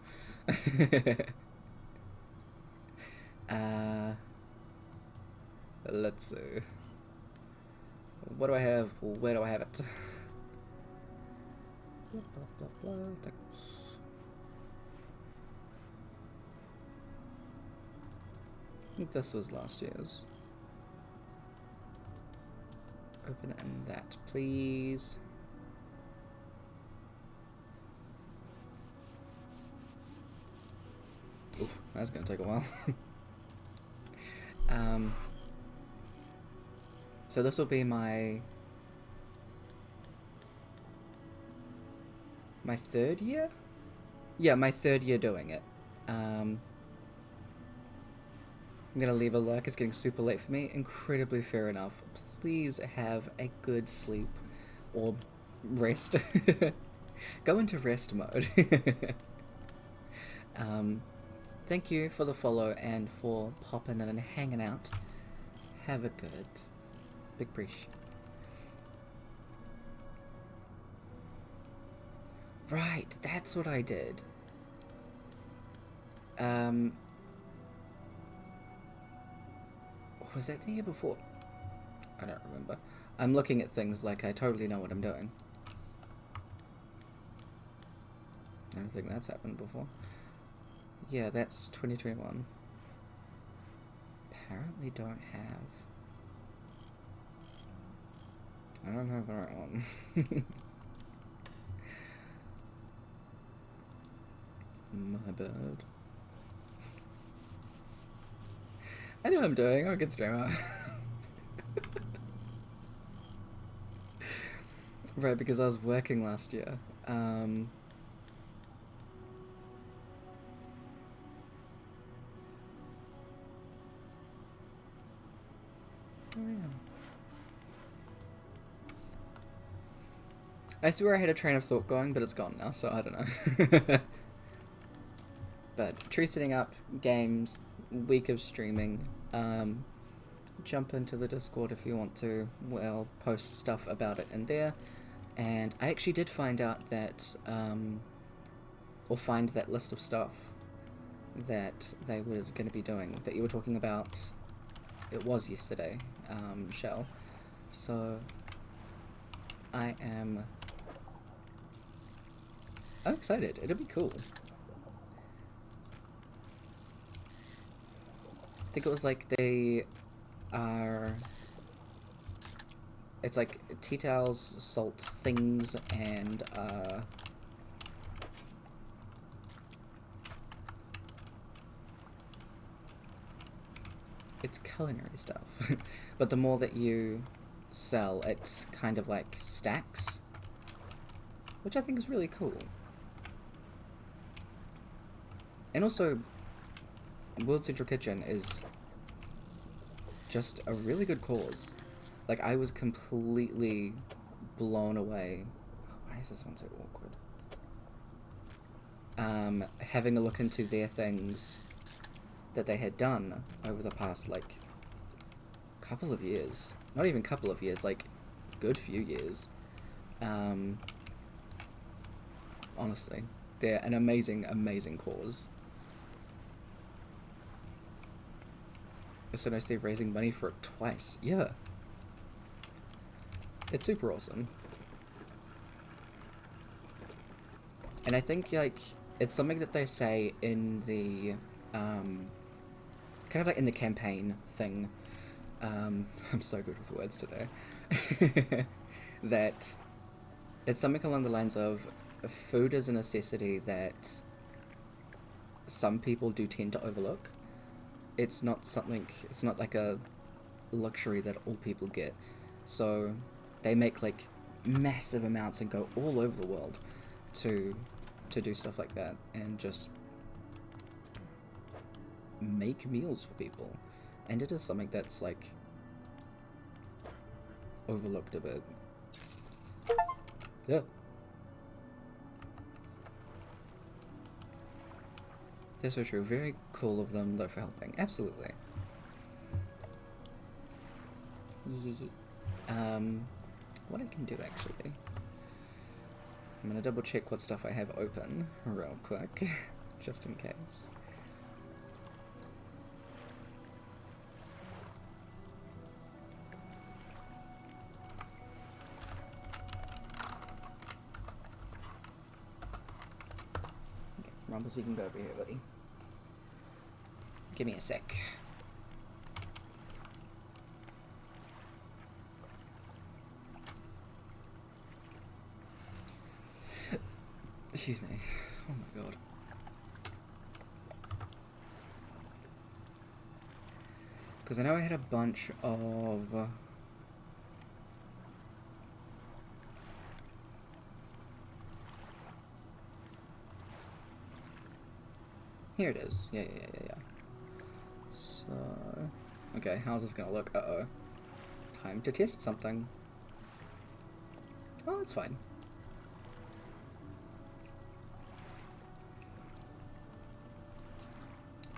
Let's see. What do I have? Where do I have it? Blah, blah, blah, blah. I think this was last year's. Open it in that, please. Oof, that's gonna take a while. So this will be my third year? Yeah, my third year doing it. I'm gonna leave a like, it's getting super late for me. Incredibly fair enough. Please have a good sleep or rest. Go into rest mode. Thank you for the follow and for popping in and hanging out. Have a good big breach. Right, that's what I did. Was that the year before? I don't remember. I'm looking at things like I totally know what I'm doing. I don't think that's happened before. Yeah, that's 2021. Apparently don't have... I don't have the right one. My bad. I know what I'm doing. I'm a good streamer. Right, because I was working last year. Oh yeah. I swear I had a train of thought going, but it's gone now, so I don't know. But tree setting up, games, week of streaming. Jump into the Discord if you want to. We'll post stuff about it in there. And I actually did find out that, or find that list of stuff that they were going to be doing, that you were talking about. It was yesterday, Shell. So, I'm excited. It'll be cool. I think it was like they are... It's like tea towels, salt things, and it's culinary stuff. But the more that you sell, it kind of like stacks, which I think is really cool. And also, World Central Kitchen is just a really good cause. Like, I was completely blown away. Why is this one so awkward? Having a look into their things that they had done over the past, like, couple of years. Not even couple of years, like, good few years. Honestly, they're an amazing, amazing cause. It's so nice they're raising money for it twice. Yeah. It's super awesome. And I think, like, it's something that they say in the, kind of like in the campaign thing. I'm so good with words today. That it's something along the lines of food is a necessity that some people do tend to overlook. It's not like a luxury that all people get. So they make like massive amounts and go all over the world to do stuff like that and just make meals for people. And it is something that's like overlooked a bit. Yeah. That's so true. Very cool of them, though, for helping. Absolutely. What I can do, actually... I'm gonna double check what stuff I have open real quick, just in case. Okay, Rumbles, you can go over here, buddy. Give me a sec. Excuse me. Oh my god. Because I know I had a bunch of... Here it is. Yeah. So... Okay, how's this gonna look? Uh-oh. Time to test something. Oh, it's fine.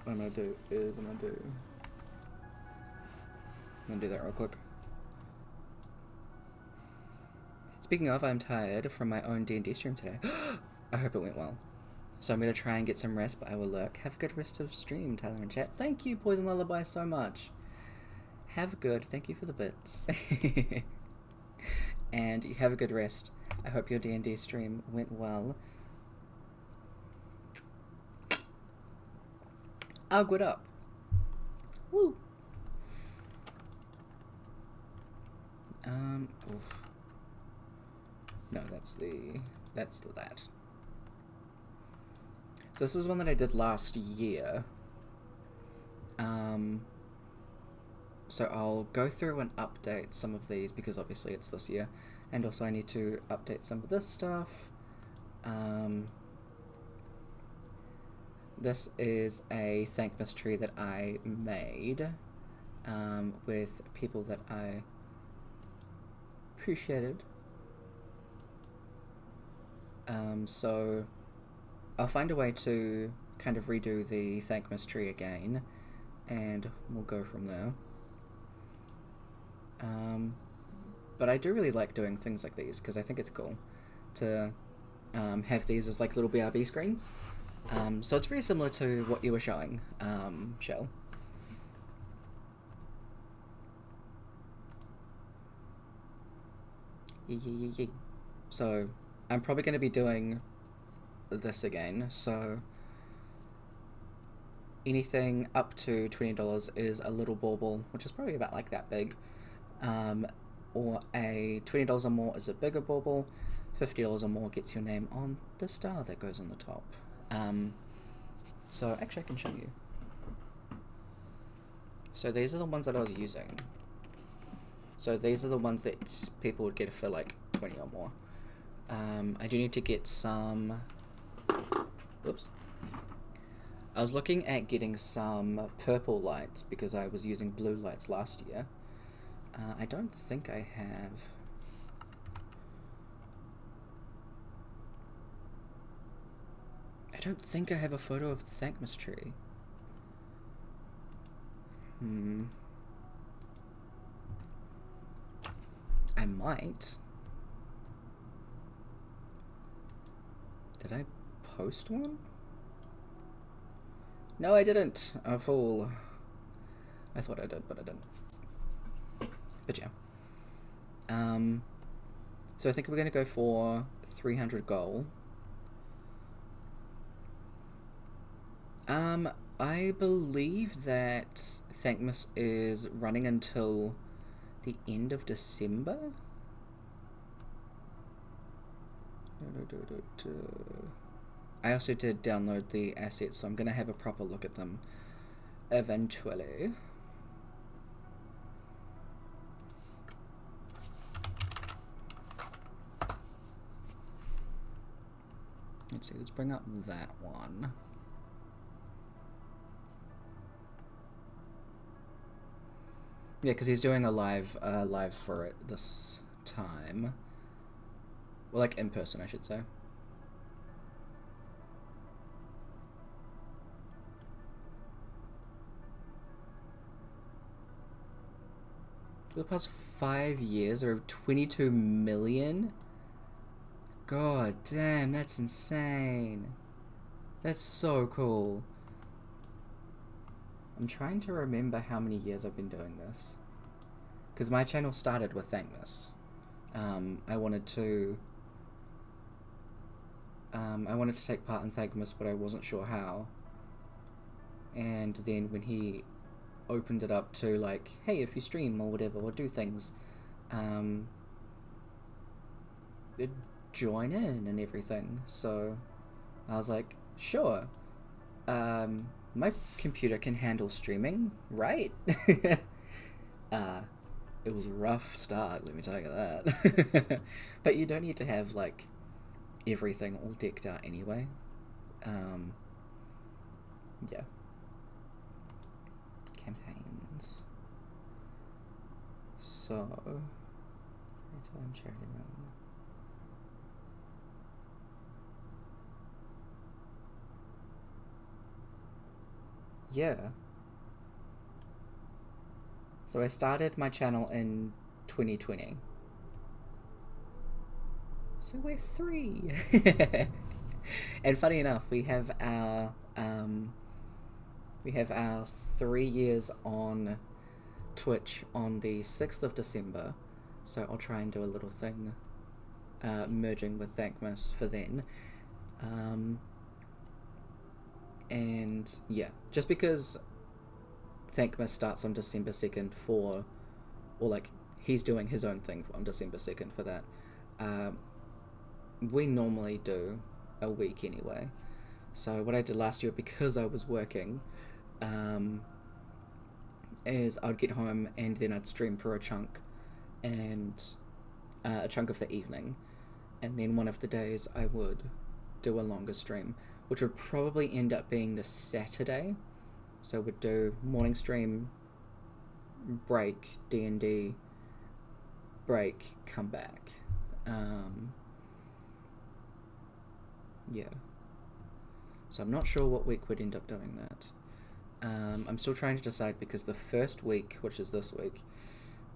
What I'm gonna do is I'm gonna do that real quick. Speaking of, I'm tired from my own D&D stream today. I hope it went well. So I'm gonna try and get some rest, but I will lurk. Have a good rest of stream, Tyler and chat. Thank you, Poison Lullaby, so much. Have a good. Thank you for the bits. And you have a good rest. I hope your D&D stream went well. Ugh, up. Woo. Oof. No, that's that. So this is one that I did last year. So I'll go through and update some of these because obviously it's this year. And also I need to update some of this stuff. This is a Thankmas tree that I made with people that I appreciated. So I'll find a way to kind of redo the Thankmas tree again, and we'll go from there. But I do really like doing things like these because I think it's cool to have these as like little BRB screens. So it's very similar to what you were showing, Shell. Yeah. So I'm probably going to be doing this again. So anything up to $20 is a little bauble, which is probably about like that big. Or a $20 or more is a bigger bauble. $50 or more gets your name on the star that goes on the top. So actually I can show you. So these are the ones that I was using. So these are the ones that people would get for like 20 or more. I do need to get some... Oops. I was looking at getting some purple lights because I was using blue lights last year. I don't think I have. I don't think I have a photo of the Thankmas tree. I might. Did I post one? No, I didn't. A fool. I thought I did, but I didn't. But yeah. So I think we're gonna go for 300 gold. I believe that Thankmas is running until the end of December. I also did download the assets, so I'm gonna have a proper look at them eventually. Let's see, let's bring up that one. Yeah, because he's doing a live for it this time. Well, like in person, I should say. For the past 5 years, there are 22 million? God damn, that's insane. That's so cool. I'm trying to remember how many years I've been doing this. Because my channel started with Thankmas. I wanted to take part in Thankmas, but I wasn't sure how. And then when he opened it up to, like, hey, if you stream or whatever, or do things, join in and everything. So I was like, sure. My computer can handle streaming, right? It was a rough start, let me tell you that. But you don't need to have, like, everything all decked out anyway. Yeah. Campaigns. So, I'm charity run. Yeah. So I started my channel in 2020. So we're 3. And funny enough, we have our 3 years on Twitch on the 6th of December. So I'll try and do a little thing merging with Thankmas for then. And yeah, just because Thankmas starts on December 2nd or like he's doing his own thing on December 2nd for that. We normally do a week anyway. So what I did last year, because I was working, is I'd get home and then I'd stream for a chunk, and a chunk of the evening, and then one of the days I would do a longer stream, which would probably end up being the Saturday. So we'd do morning stream, break, D&D, break, come back. Yeah. So I'm not sure what week we'd end up doing that. I'm still trying to decide, because the first week, which is this week,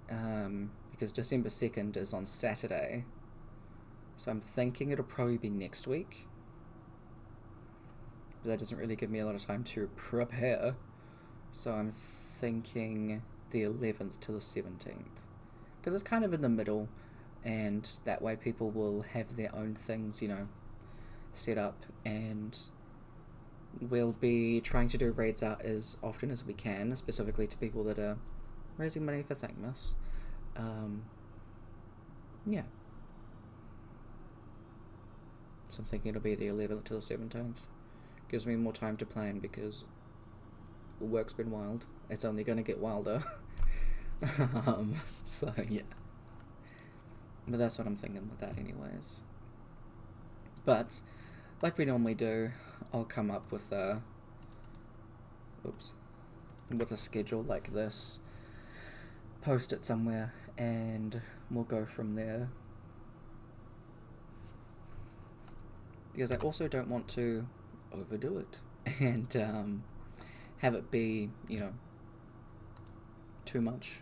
because December 2nd is on Saturday, so I'm thinking it'll probably be next week. But that doesn't really give me a lot of time to prepare. So I'm thinking the 11th to the 17th. Because it's kind of in the middle, and that way people will have their own things, you know, set up, and we'll be trying to do raids out as often as we can, specifically to people that are raising money for Thankmas. Yeah. So I'm thinking it'll be the 11th to the 17th. Gives me more time to plan, because work's been wild. It's only going to get wilder. So yeah. But that's what I'm thinking with that anyways. But like we normally do, I'll come up with a oops, with a schedule like this, post it somewhere, and we'll go from there. Because I also don't want to overdo it and have it be, too much.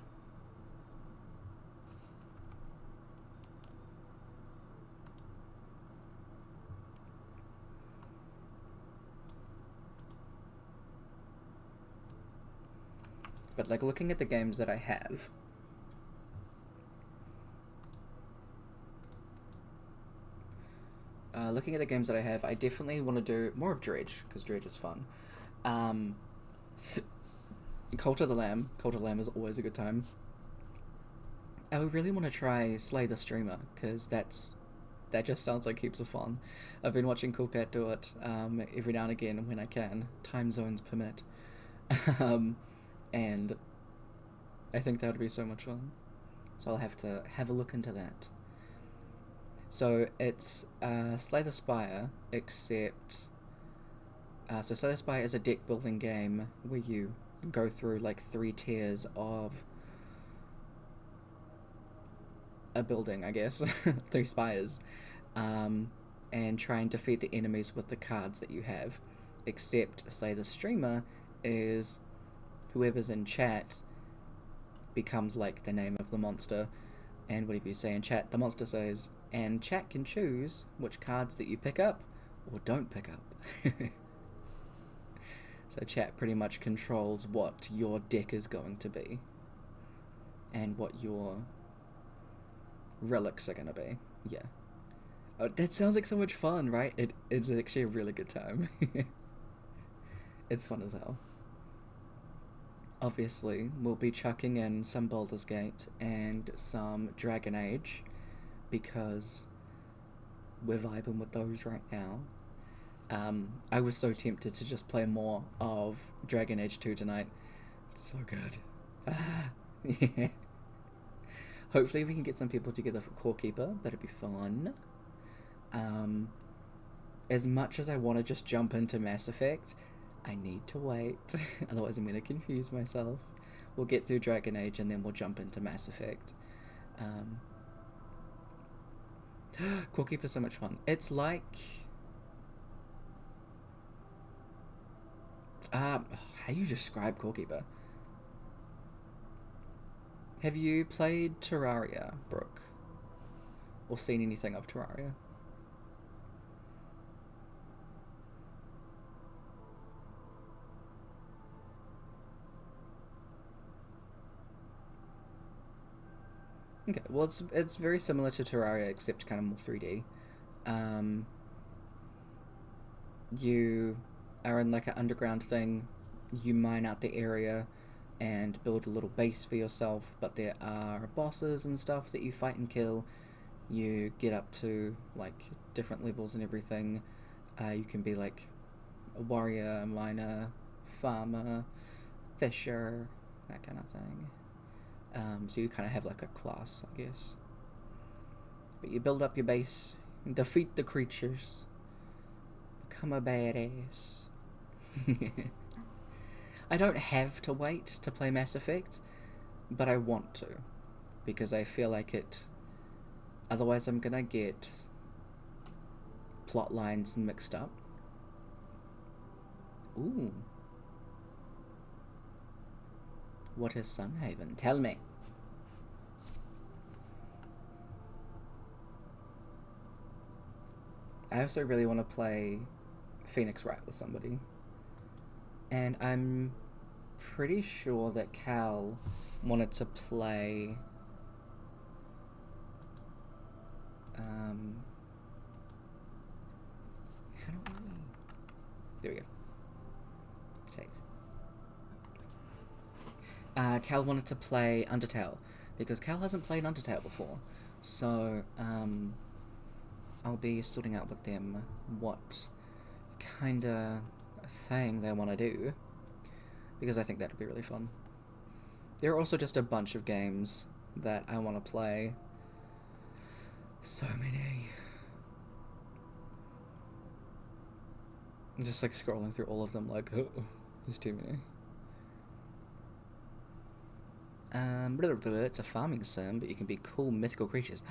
But like looking at the games that I have, I definitely want to do more of Dredge, because Dredge is fun. Cult of the Lamb. Cult of the Lamb is always a good time. I would really want to try Slay the Streamer, because that just sounds like heaps of fun. I've been watching KongVector do it every now and again when I can. Time zones permit. And I think that would be so much fun. So I'll have to have a look into that. So it's Slay the Spire, except... so Slay the Spire is a deck building game where you go through like 3 tiers of a building, I guess. 3 spires. And try and defeat the enemies with the cards that you have. Except Slay the Streamer is whoever's in chat becomes like the name of the monster, and whatever you say in chat, the monster says, and chat can choose which cards that you pick up or don't pick up. So chat pretty much controls what your deck is going to be and what your relics are going to be. Yeah. Oh, that sounds like so much fun, right? It's actually a really good time. It's fun as hell. Obviously, we'll be chucking in some Baldur's Gate and some Dragon Age, because we're vibing with those right now. I was so tempted to just play more of Dragon Age 2 tonight. It's so good. Yeah. Hopefully we can get some people together for Core Keeper. That'd be fun. As much as I want to just jump into Mass Effect, I need to wait. Otherwise I'm going to confuse myself. We'll get through Dragon Age and then we'll jump into Mass Effect. Core Keeper's so much fun. It's like... how do you describe Core Keeper? Have you played Terraria, Brooke? Or seen anything of Terraria? Okay, well it's very similar to Terraria, except kind of more 3D. You are in like an underground thing. You mine out the area and build a little base for yourself, but there are bosses and stuff that you fight and kill. You get up to like different levels and everything. You can be like a warrior, a miner, farmer, fisher, that kind of thing. So you kind of have like a class, I guess. But you build up your base, defeat the creatures, become a badass. I don't have to wait to play Mass Effect, but I want to, because I feel like it... Otherwise I'm gonna get plot lines mixed up. Ooh. What is Sunhaven? Tell me. I also really want to play Phoenix Wright with somebody. And I'm pretty sure that Cal wanted to play... how do we... There we go. Save. Cal wanted to play Undertale, because Cal hasn't played Undertale before. So, I'll be sorting out with them what kind of thing they want to do, because I think that would be really fun. There are also just a bunch of games that I want to play. So many. I'm just like scrolling through all of them like, oh, There's too many. It's a farming sim, but you can be cool mythical creatures.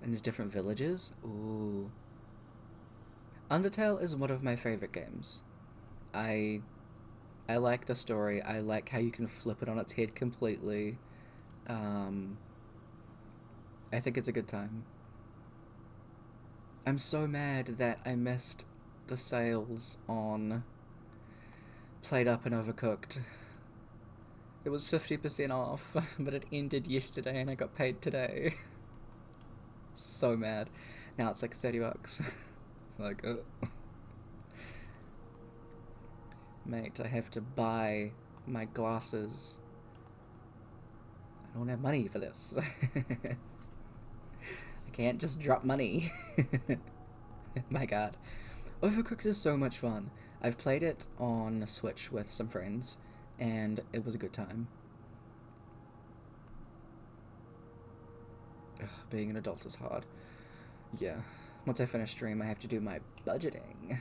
And there's different villages. Ooh. Undertale is one of my favorite games. I I like the story. I like how you can flip it on its head completely. Um, I think it's a good time. I'm so mad that I missed the sales on Played Up and Overcooked. It was 50% off, but it ended yesterday and I got paid today. So mad. Now it's like $30. Like, mate, I have to buy my glasses. I don't have money for this. I can't just drop money. My god. Overcooked is so much fun. I've played it on Switch with some friends, and it was a good time. Ugh, being an adult is hard. Yeah. Once I finish stream, I have to do my budgeting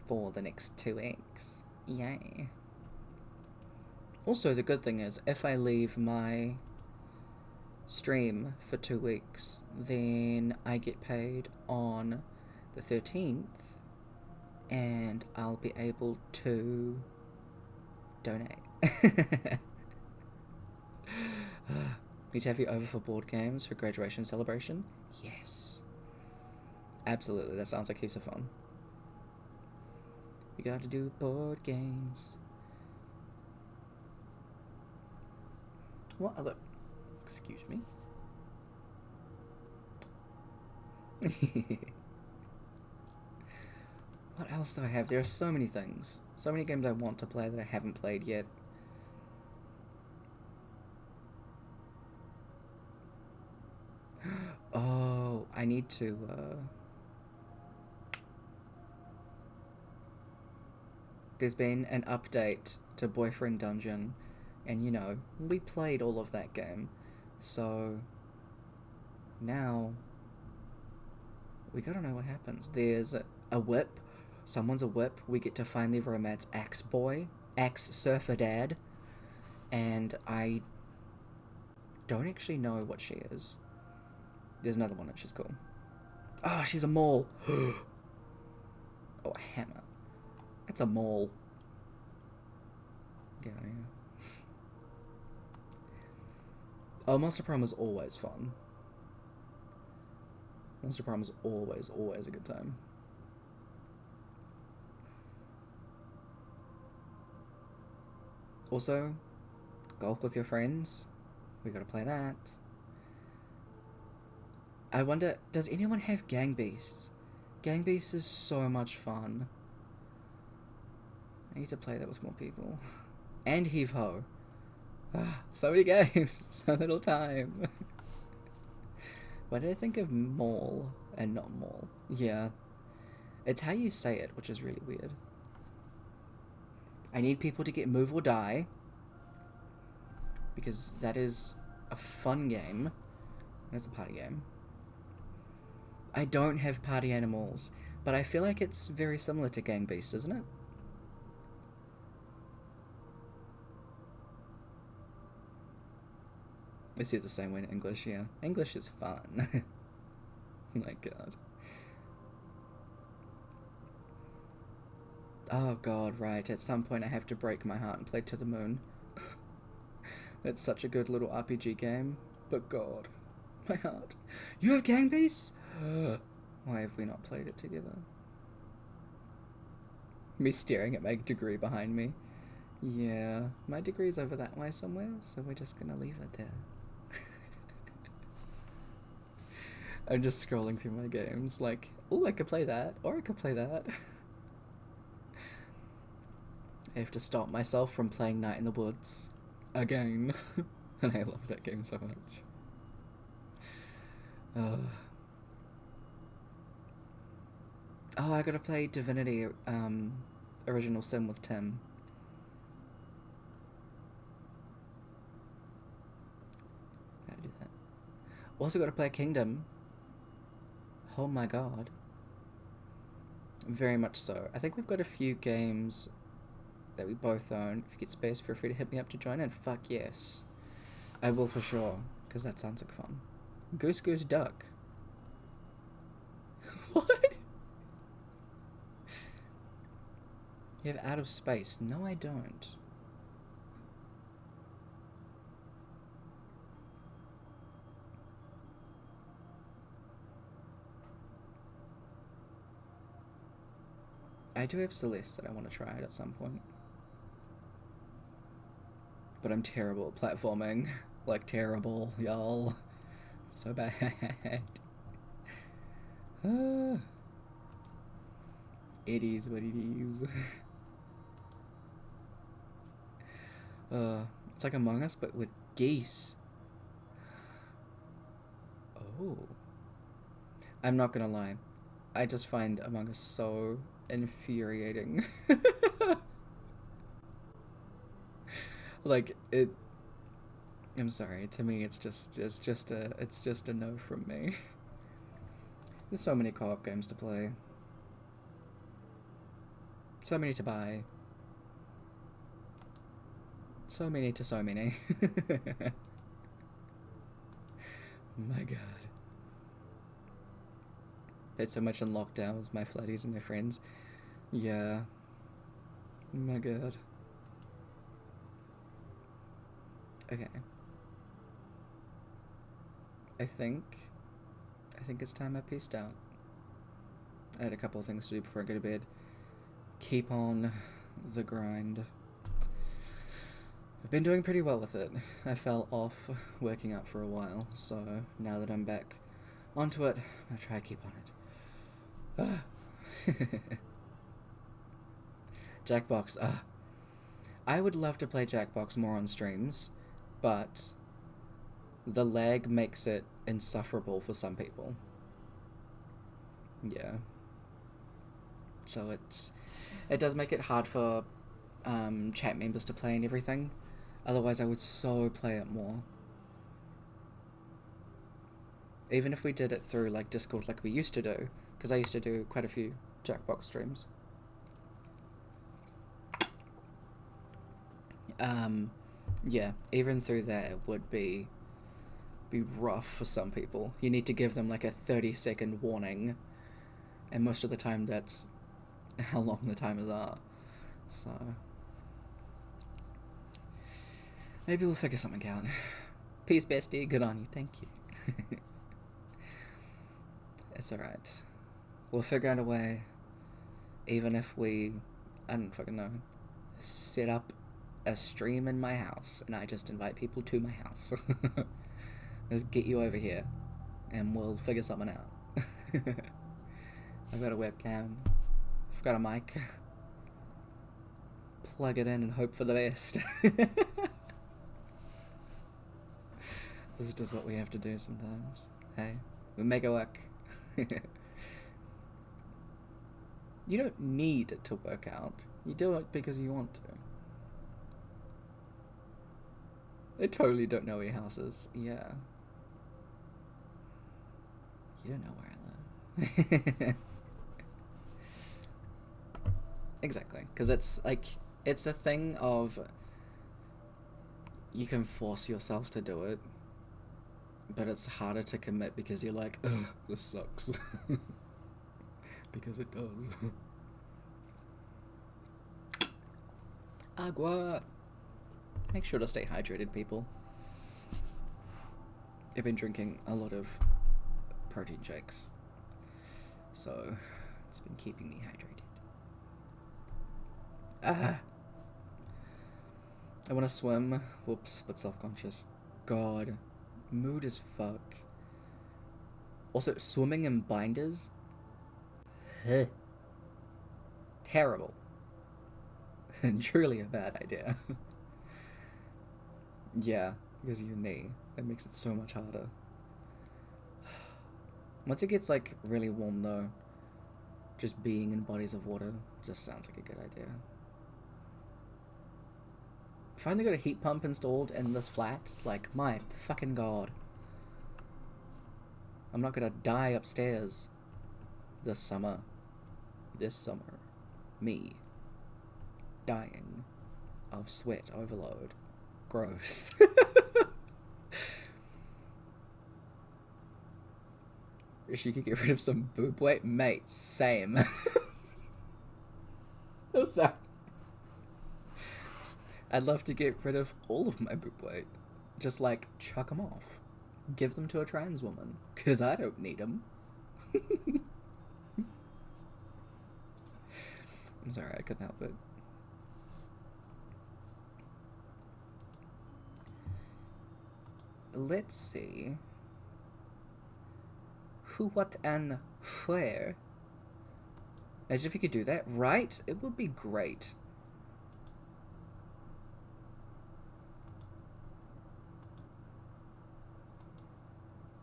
for the next 2 weeks. Yay. Also, the good thing is, if I leave my stream for 2 weeks, then I get paid on the 13th, and I'll be able to donate. Need to have you over for board games for graduation celebration? Yes. Absolutely, that sounds like heaps of fun. We gotta do board games. What other... Excuse me? What else do I have? There are so many things. So many games I want to play that I haven't played yet. Oh, I need to, There's been an update to Boyfriend Dungeon, and you know, we played all of that game. So, now, we gotta know what happens. There's a whip. Someone's a whip. We get to finally romance Axe Boy, Axe Surfer Dad, and I don't actually know what she is. There's another one that she's cool. Oh, she's a mole. Oh, a hammer. That's a mole. Get out of here. Oh, Monster Prom is always fun. Monster Prom is always a good time. Also, golf with your friends. We gotta play that. I wonder, does anyone have Gang Beasts? Gang Beasts is so much fun. I need to play that with more people. And Heave Ho. So many games, so little time. Why did I think of mall and not mall? Yeah. It's how you say it, which is really weird. I need people to get Move or Die, because that is a fun game. It's a party game. I don't have party animals, but I feel like it's very similar to Gang Beasts, isn't it? I see it the same way in English, yeah. English is fun. Oh my god. Oh god, right. At some point I have to break my heart and play To the Moon. It's such a good little RPG game. But god. My heart. You have Gang Beasts? Why have we not played it together? Me staring at my degree behind me. Yeah, my degree's over that way somewhere, so we're just gonna leave it there. I'm just scrolling through my games like, oh, I could play that, or I could play that. I have to stop myself from playing Night in the Woods again. And I love that game so much. Oh, I gotta play Divinity Original Sin with Tim. Gotta do that. Also gotta play Kingdom. Oh my god. Very much so. I think we've got a few games that we both own. If you get space, feel free to hit me up to join in. Fuck yes. I will for sure, because that sounds like fun. Goose Goose Duck. What? You have out of space. No, I don't. I do have Celeste that I want to try it at some point. But I'm terrible at platforming. Like, terrible, y'all. So bad. It is what it is. It's like Among Us, but with geese. Oh. I'm not gonna lie. I just find Among Us so infuriating. Like, it... I'm sorry, to me it's just a no from me. There's so many co-op games to play. So many to buy. So many to so many. My god. Played so much in lockdown with my flatties and my friends. Yeah. My god. Okay. I think it's time I peaced out. I had a couple of things to do before I go to bed. Keep on the grind. I've been doing pretty well with it. I fell off working out for a while, so now that I'm back onto it, I try to keep on it. Jackbox. I would love to play Jackbox more on streams, but the lag makes it insufferable for some people. Yeah. So it does make it hard for chat members to play and everything. Otherwise, I would so play it more. Even if we did it through like Discord like we used to do, because I used to do quite a few Jackbox streams. Yeah, even through that it would be rough for some people. You need to give them like a 30-second warning, and most of the time that's how long the timers are. So maybe we'll figure something out. Peace, bestie. Good on you. Thank you. It's alright. We'll figure out a way. Even if we, I don't fucking know, set up a stream in my house and I just invite people to my house. Let's get you over here and we'll figure something out. I've got a webcam. I've got a mic. Plug it in and hope for the best. This is just what we have to do sometimes. Hey, we make it work. You don't need to work out. You do it because you want to. They totally don't know where your house is. Yeah. You don't know where I live. Exactly. Because it's like, it's a thing of, you can force yourself to do it, but it's harder to commit because you're like, ugh, this sucks. Because it does. Agua! Make sure to stay hydrated, people. I've been drinking a lot of protein shakes, so it's been keeping me hydrated. I want to swim. Whoops, but self-conscious. God. Mood as fuck. Also, swimming in binders? Huh. Terrible. And truly a bad idea. Yeah, because of your knee. It makes it so much harder. Once it gets, like, really warm, though, just being in bodies of water just sounds like a good idea. Finally got a heat pump installed in this flat. Like, my fucking god. I'm not gonna die upstairs this summer. Me. Dying. of sweat overload. Gross. If you could get rid of some boob weight, mate, same. I'm sorry. I'd love to get rid of all of my boob weight. Just like chuck them off. Give them to a trans woman. Because I don't need them. I'm sorry, I couldn't help it. Let's see. Who, what, and where? Imagine if you could do that, right? It would be great.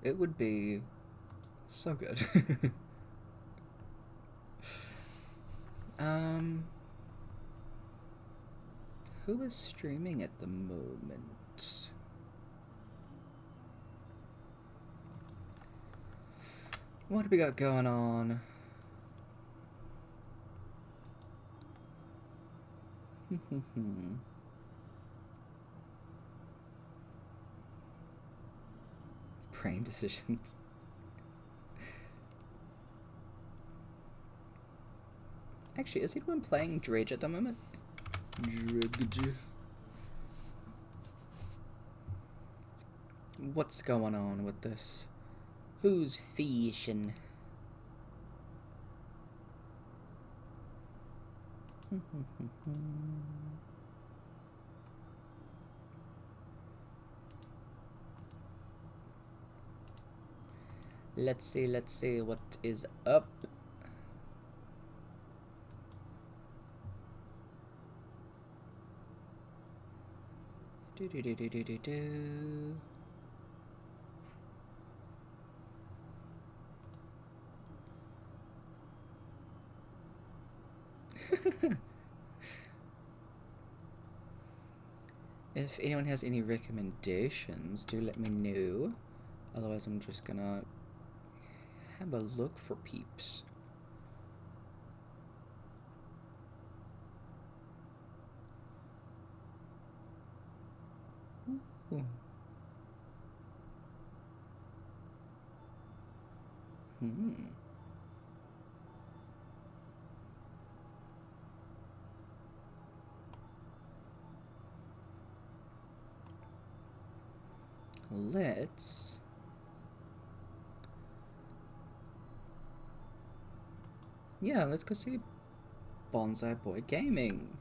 It would be so good. Who is streaming at the moment? What do we got going on? Brain decisions. Actually, is anyone playing Dredge at the moment? Dredge. What's going on with this? Who's feeshing? Let's see what is up. Do. If anyone has any recommendations, do let me know. Otherwise, I'm just gonna have a look for peeps. Ooh. Let's go see Bonsai Boy Gaming.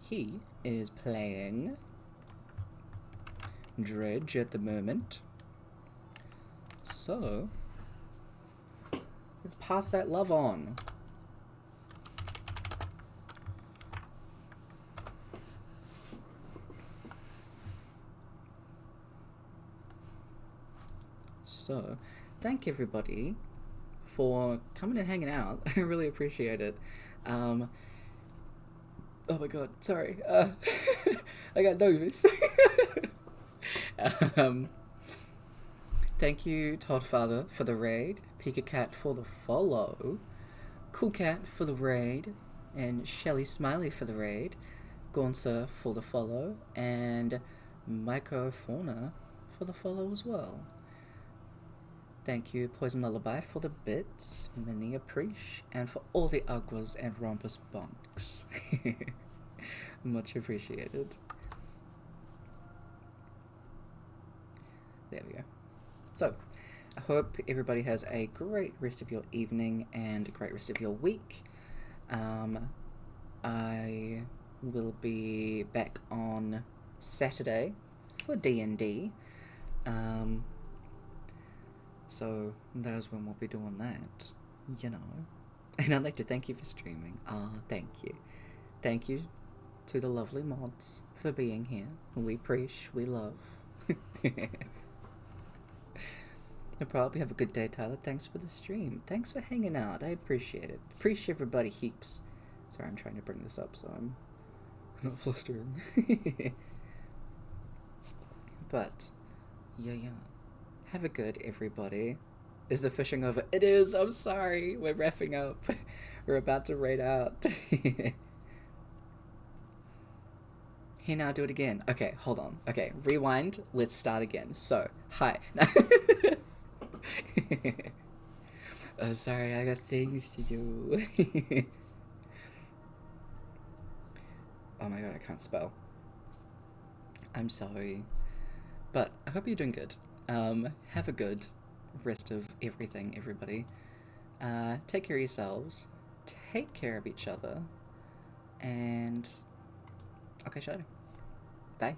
He is playing Dredge at the moment. So let's pass that love on. So, thank everybody for coming and hanging out. I really appreciate it. Oh my god, sorry. I got nervous. Thank you, Todd Father, for the raid, Pika Cat for the follow, Cool Cat for the raid, and Shelly Smiley for the raid, Gonza for the follow, and Mycofauna for the follow as well. Thank you, Poison Lullaby, for the bits, Mini Appreciate, and for all the Ugwas and Rompus Bonks. Much appreciated. There we go. So, I hope everybody has a great rest of your evening and a great rest of your week. I will be back on Saturday for D&D. So that is when we'll be doing that, you know. And I'd like to thank you for streaming. Thank you. Thank you to the lovely mods for being here. We appreciate, we love. You'll probably have a good day, Tyler. Thanks for the stream. Thanks for hanging out. I appreciate it. Appreciate everybody heaps. Sorry, I'm trying to bring this up so I'm not flustering. But, yeah. Have a good, everybody. Is the fishing over? It is. I'm sorry. We're wrapping up. We're about to raid out. Here, now do it again. Okay, hold on. Okay, rewind. Let's start again. So, hi. Oh, sorry, I got things to do. Oh my god, I can't spell. I'm sorry. But I hope you're doing good. Have a good rest of everything, everybody. Take care of yourselves. Take care of each other. And... okay, show. Bye.